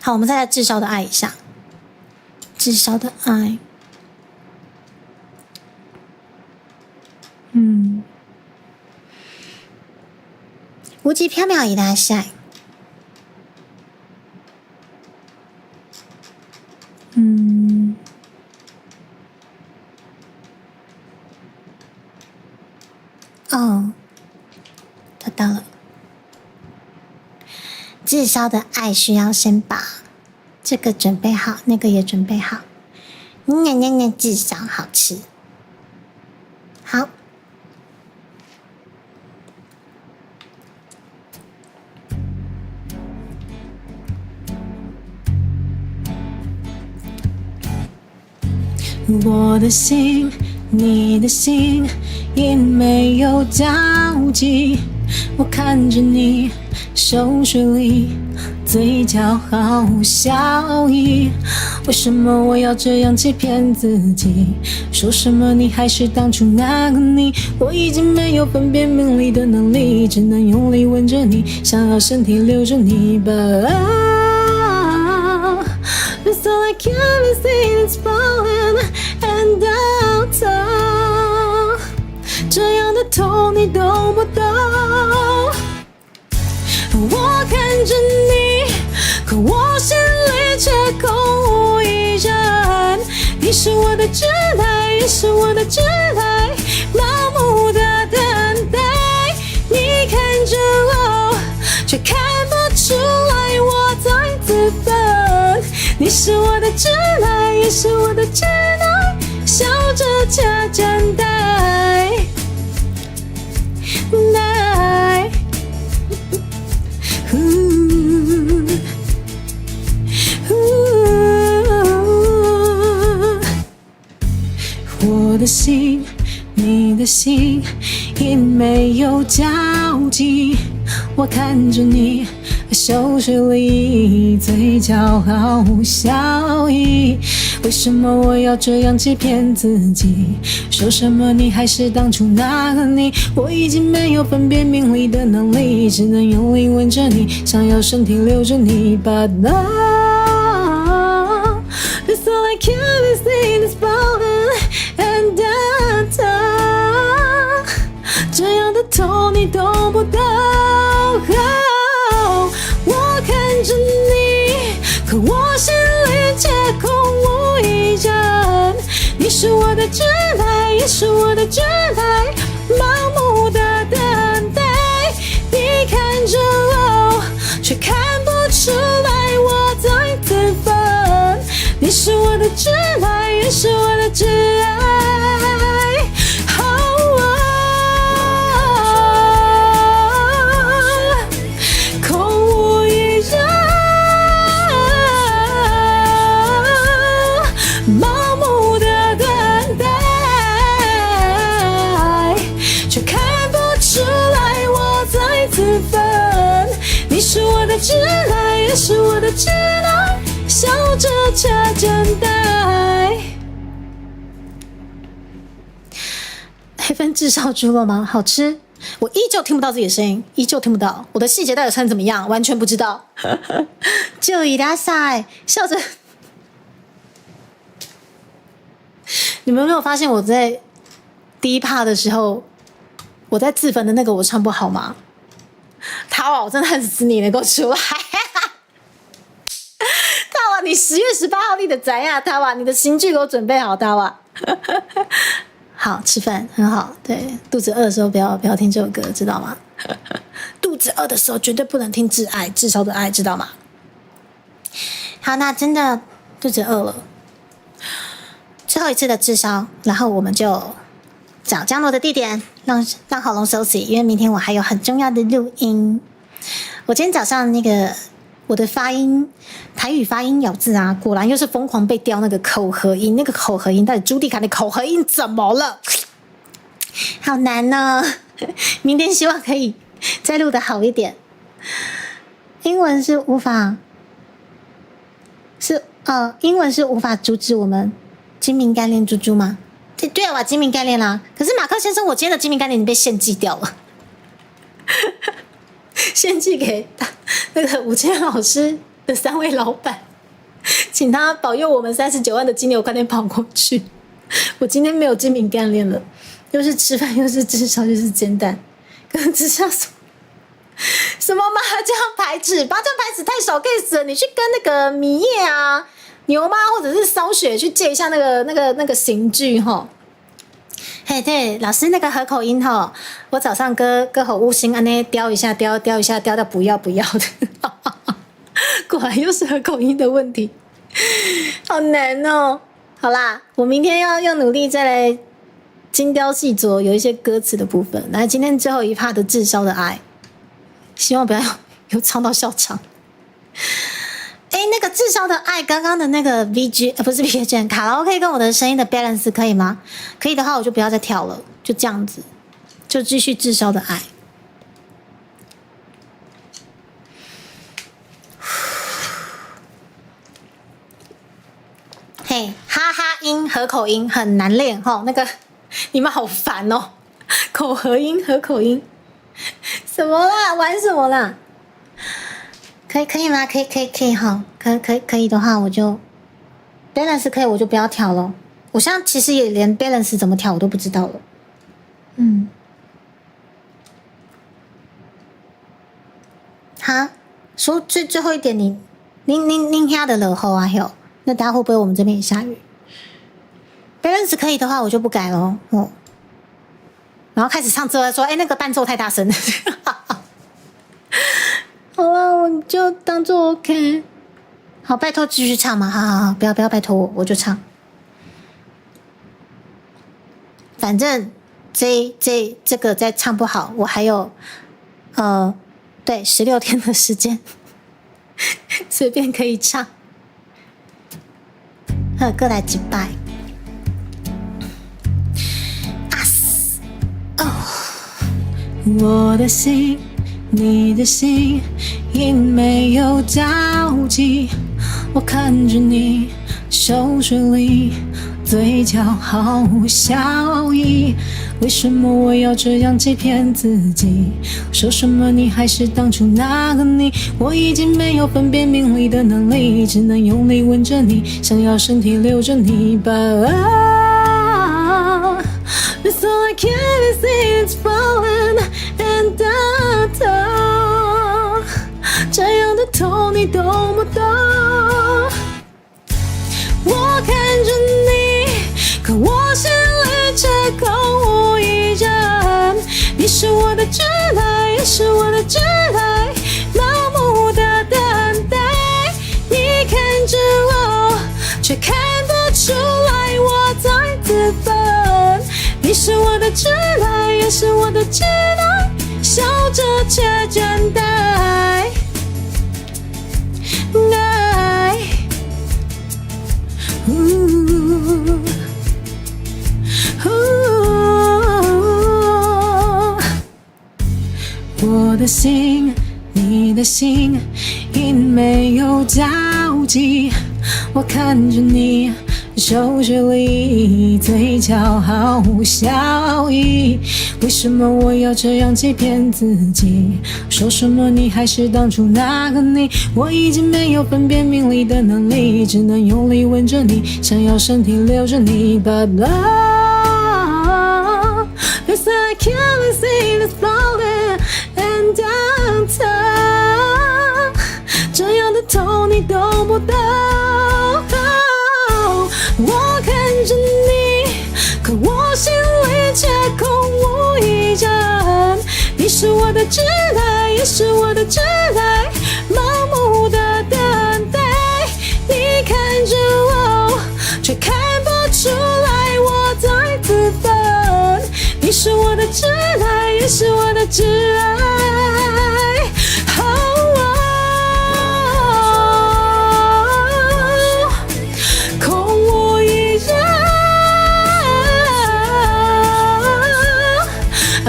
好，我们再来至少的爱一下，至少的爱。无极缥缈一大晒。哦，找到了。至少的爱需要先把这个准备好，那个也准备好。至少好吃。好。我的心，你的心，也没有交集。我看着你手水里，嘴角毫无笑意。为什么我要这样欺骗自己？说什么你还是当初那个你？我已经没有分辨名利的能力，只能用力吻着你，想要身体留着你。But it's all I can see that's falling and down. 这样的痛你懂不懂？我看着你，可我心里却空无一人。你是我的挚爱，也是我的挚爱，盲目的等待。你看着我，却看不出来我在自焚。你是我的挚爱，也是我的挚爱，笑着假站待。我的心，你的心，也没有交集。我看着你手水里，嘴角毫无笑意。为什么我要这样欺骗自己？说什么你还是当初那个你？我已经没有分辨名利的能力，只能用力吻着你，想要身体留着你。But now it's all I can see is falling and down. 这样的痛你懂不懂？我看着你，可我心里却空无一人。你是我的挚爱，也是我的挚爱，盲目的等待。你看着我，却看不出来我在自焚。你是我的挚爱，也是我的挚爱。你是我的挚爱，也是我的挚爱，笑着假等待。黑分至少猪肉吗？好吃。我依旧听不到自己的声音，依旧听不到。我的细节到底穿怎么样？完全不知道。就一大赛，笑着。你们有没有发现我在第一趴的时候，我在自焚的那个我唱不好吗？塔瓦，我真的恨死你了，给我出来！塔瓦，你10月18号你的怎样？塔瓦，你的刑具给我准备好，塔瓦。好，吃饭很好。对，肚子饿的时候不要听这首歌，知道吗？肚子饿的时候绝对不能听挚爱，至少的爱，知道吗？好，那真的肚子饿了，最后一次的炙烧，然后我们就找降落的地点，让喉咙休息，因为明天我还有很重要的录音。我今天早上那个我的发音，台语发音咬字啊，果然又是疯狂被雕那个口合音，那个口合音到底朱蒂卡的口合音怎么了？好难哦，明天希望可以再录得好一点。英文是无法阻止我们精明干练猪猪吗？对啊，我精明概念啦。可是马克先生，我今天的精明概念已经被献祭掉了，献祭给那个5000老师的3位老板，请他保佑我们39万的金牛快点跑过去。我今天没有精明概念了，又是吃饭，又是至少就是煎蛋，跟只剩什么麻将牌子？麻将牌子太少 case 了，你去跟那个米叶啊、牛妈或者是烧雪去借一下那个刑具哈。嘿，对，老师那个合口音哈，我早上歌吼乌星安呢雕一下，雕一下，雕到不要的，果然又是合口音的问题，好难哦。好啦，我明天要努力再来精雕细琢，有一些歌词的部分。来，今天最后一 part 的炙烧的爱，希望不要有唱到笑场。那个炙烧的爱，刚刚的那个 不是 VG 卡拉 OK 跟我的声音的 balance 可以吗？可以的话，我就不要再跳了，就这样子，就继续炙烧的爱。嘿，哈哈音、合口音很难练齁，那个你们好烦哦，口合音、合口音，什么啦？玩什么啦？可以吗？可以哈，可以的话，我就 balance 可以，我就不要调了。我现在其实也连 balance 怎么调我都不知道了。哈，说最后一点，您家的落后啊，有。那大家会不会我们这边也下雨 ？balance 可以的话，我就不改了哦。然后开始唱之后说，那个伴奏太大声了。好了，我就当做 OK。好，拜托继续唱嘛，好，不要拜托我，我就唱。反正这个再唱不好，我还有对16天的时间，随便可以唱。各来几拜。我的心，你的心，因没有交集。我看着你手水里，嘴角毫无笑意。为什么我要这样欺骗自己？说什么你还是当初那个你？我已经没有分辨名利的能力，只能用力吻着你，想要身体留着你。But it's all I can see, it's falling and down. 这样的痛你懂不懂？我看着你，可我心里却空无一人。你是我的挚爱，也是我的挚爱，盲目的等待。你看着我，却看不出来我在自焚。你是我的挚爱，也是我的挚爱，笑着却倦怠。爱。我的心，你的心，因没有交集。我看着你手水里，嘴角毫无笑意。为什么我要这样欺骗自己？说什么你还是当初那个你？我已经没有分辨名利的能力，只能用力吻着你，想要身体留着你。But love, yes I can't see this falling and down. 这样的痛你懂不懂？我看着你，可我心里却空无一人。你是我的挚爱，也是我的挚爱，盲目的等待。你看着我，却看不出来我在自焚。你是我的挚爱，也是我的挚爱。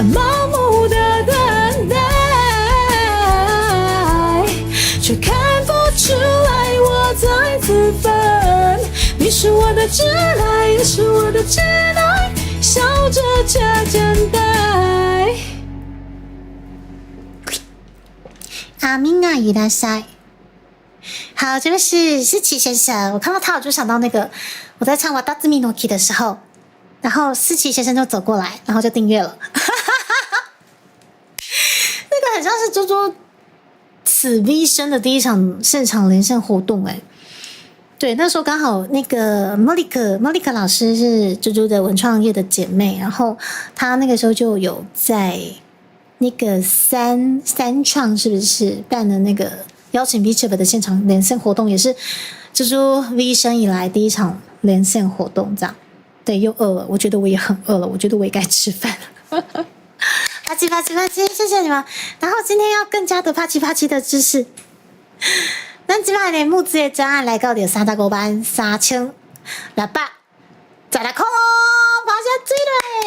盲目的等待，却看不出来我在自焚。你是我的挚爱，也是我的挚爱。笑着加等待。阿明啊，伊拉塞。好，这位是思琪先生，我看到他我就想到那个我在唱《瓦达兹米诺基》的时候，然后思琪先生就走过来，然后就订阅了。那个很像是猪猪此 V 生的第一场现场连线活动对，那时候刚好那个莫莉克老师是猪猪的文创业的姐妹，然后她那个时候就有在那个三创是不是办的那个邀请 VTuber 的现场连线活动，也是猪猪 V 生以来第一场连线活动，这样。对，又饿了，我觉得我也很饿了，我觉得我也该吃饭了。啪叽啪叽啪叽，谢谢你们。然后今天要更加的啪叽啪叽的知识。咱即摆呢募资的专案来到了350,3616块哦，跑下追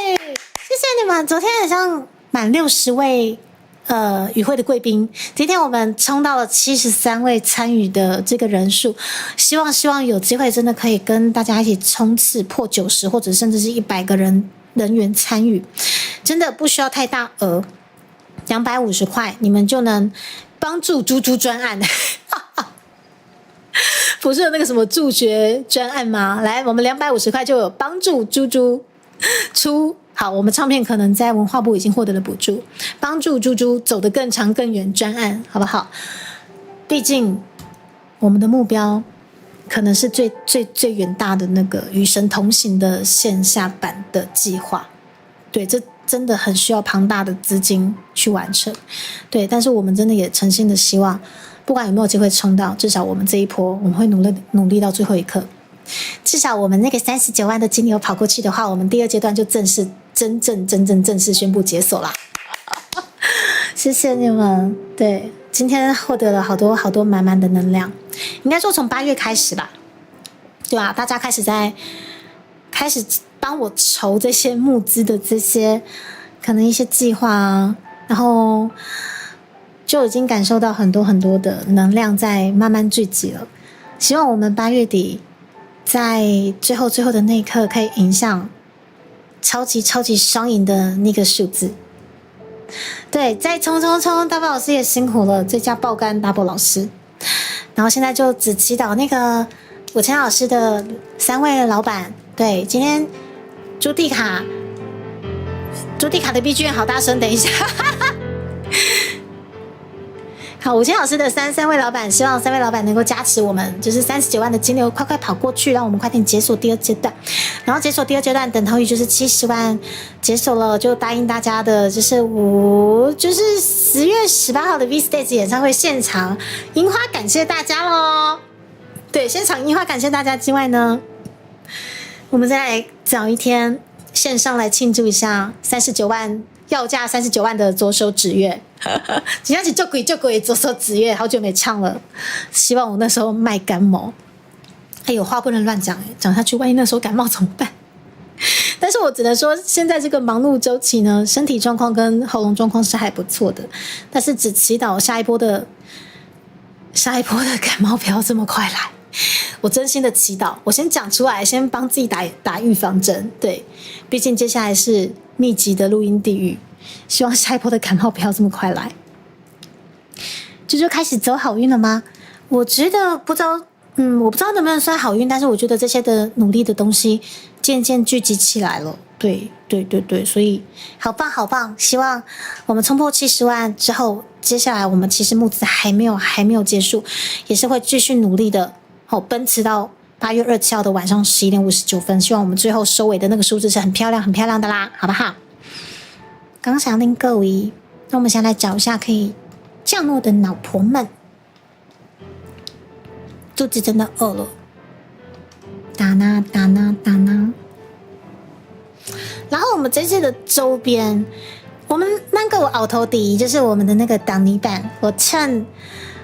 嘞！谢谢你们，昨天好像满60位与会的贵宾，今天我们冲到了73位参与的这个人数，希望有机会真的可以跟大家一起冲刺破90，或者甚至是100个人员参与，真的不需要太大额，250块你们就能帮助猪猪专案。不是有那个什么助学专案吗？来，我们250块就有帮助猪猪出好，我们唱片可能在文化部已经获得了补助，帮助猪猪走得更长更远专案，好不好？毕竟我们的目标可能是最远大的那个与神同行的线下版的计划，对，这真的很需要庞大的资金去完成，对，但是我们真的也诚心的希望。不管有没有机会冲到，至少我们这一波我们会努力到最后一刻。至少我们那个39万的金牛跑过去的话，我们第2阶段就正式宣布解锁啦。谢谢你们，对，今天获得了好多满满的能量。应该说从8月开始吧，对吧？大家开始帮我筹这些募资的这些可能一些计划啊，然后。就已经感受到很多的能量在慢慢聚集了，希望我们8月底在最后的那一刻可以迎向超级双赢的那个数字。对，再冲，大宝老师也辛苦了，最佳爆肝 Double 老师。然后现在就只祈祷那个5000老师的3位老板，对，今天朱蒂卡的 BGM 好大声，等一下。好，5000老师的3位老板，希望3位老板能够加持我们，就是39万的金流快跑过去，让我们快点解锁第2阶段。然后解锁第2阶段，等同于就是70万解锁了，就答应大家的，就是10月18号的 V Stage 演唱会现场樱花，感谢大家咯。对，现场樱花感谢大家之外呢，我们再来找一天线上来庆祝一下39万。要价39万的左手指月，今天起就鬼左手指月，好久没唱了，希望我那时候卖感冒。哎呦，话不能乱讲讲下去万一那时候感冒怎么办？但是我只能说，现在这个忙碌周期呢，身体状况跟喉咙状况是还不错的，但是只祈祷下一波的感冒不要这么快来。我真心的祈祷，我先讲出来，先帮自己打预防针。对，毕竟接下来是密集的录音地狱，希望下一波的感冒不要这么快来。这就开始走好运了吗？我觉得不知道，我不知道能不能算好运，但是我觉得这些的努力的东西渐渐聚集起来了。对，所以好棒！希望我们冲破70万之后，接下来我们其实募资还没有结束，也是会继续努力的。奔驰到8月27号的晚上11点59分，希望我们最后收尾的那个数字是很漂亮的啦，好不好？刚想令各位，那我们先来找一下可以降落的老婆们，肚子真的饿了，打呐。然后我们这次的周边，我们那个鳌头底就是我们的那个挡泥板，我趁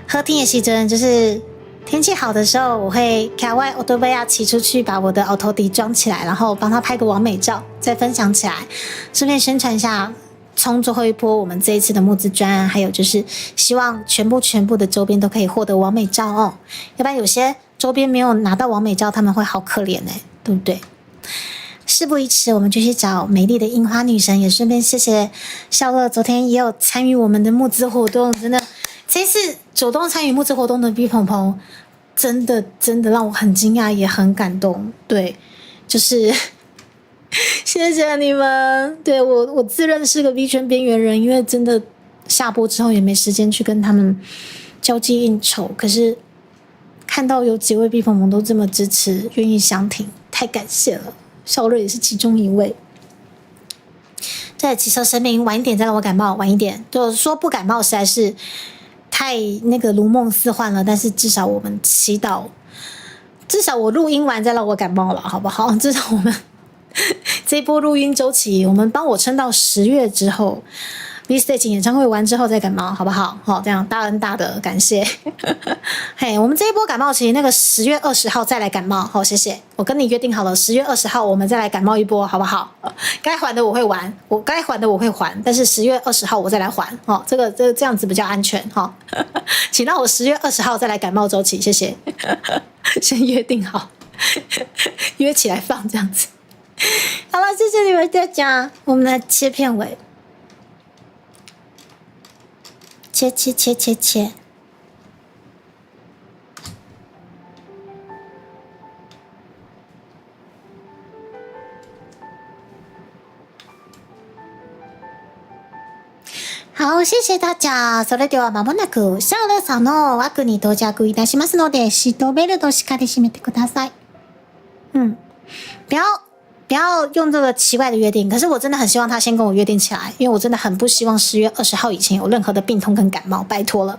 喝天的时阵就是天气好的时候，我会开外欧多贝亚骑出去，把我的鳌头底装起来，然后帮他拍个完美照，再分享起来，顺便宣传一下，冲最后一波我们这一次的募资专案，还有就是希望全部的周边都可以获得完美照哦，要不然有些周边没有拿到完美照，他们会好可怜对不对？事不宜迟，我们就去找美丽的樱花女神，也顺便谢谢笑乐，昨天也有参与我们的募资活动，真的，这次主动参与募资活动的 B 鹏鹏，真的让我很惊讶，也很感动。对，就是谢谢你们。对，我自认是个 V 圈边缘人，因为真的下播之后也没时间去跟他们交际应酬，可是看到有几位 B 鹏鹏都这么支持，愿意相挺，太感谢了。笑乐也是其中一位。在骑车声明，晚一点再让我感冒，晚一点。就说不感冒实在是太那个如梦似幻了，但是至少我们祈祷，至少我录音完再让我感冒了，好不好？至少我们这一波录音周期，我们帮我撑到10月之后。V-Stage 演唱会完之后再感冒，好不好？好，这样大恩大德，感谢。嘿，我们这一波感冒期，那个10月20号再来感冒，好，谢谢。我跟你约定好了，10月20号我们再来感冒一波，好不好？该还的我会还，我该还的我会还，但是10月20号我再来还，哦，这样子比较安全，哈。请让我10月20号再来感冒周期，谢谢。先约定好，约起来放这样子。好了，谢谢你们大家，我们来切片尾。切。好，谢谢大家。それでは間もなくシャーレさんの枠に到着いたしますので、シートベルトしっかり締めてください。不要用这个奇怪的约定，可是我真的很希望他先跟我约定起来，因为我真的很不希望10月20号以前有任何的病痛跟感冒，拜托了，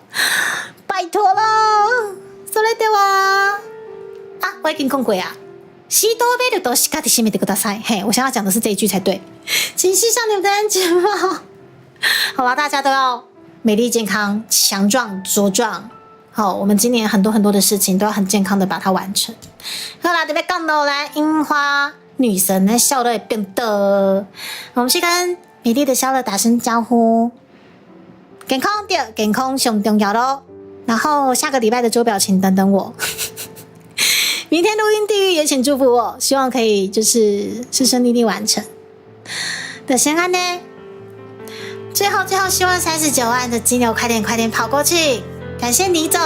拜托了。それでは我已经讲过啊，シートベルトしっかり締めてください。嘿，我想要讲的是这一句才对，请系上你们的安全帽。好吧，大家都要美丽、健康、强壮、茁壮。好，我们今年很多的事情都要很健康的把它完成。好啦，这边讲到来樱花女神的笑乐变得，我们去跟美丽的笑乐打声招呼。健康点，健康最重要咯。然后下个礼拜的周表情等等我。明天录音地狱也请祝福我，希望可以就是顺顺利利完成。的先安呢。最后希望39万的金牛快点跑过去。感谢倪总，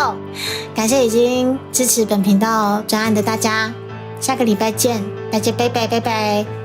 感谢已经支持本频道专案的大家，下个礼拜见，大家拜拜。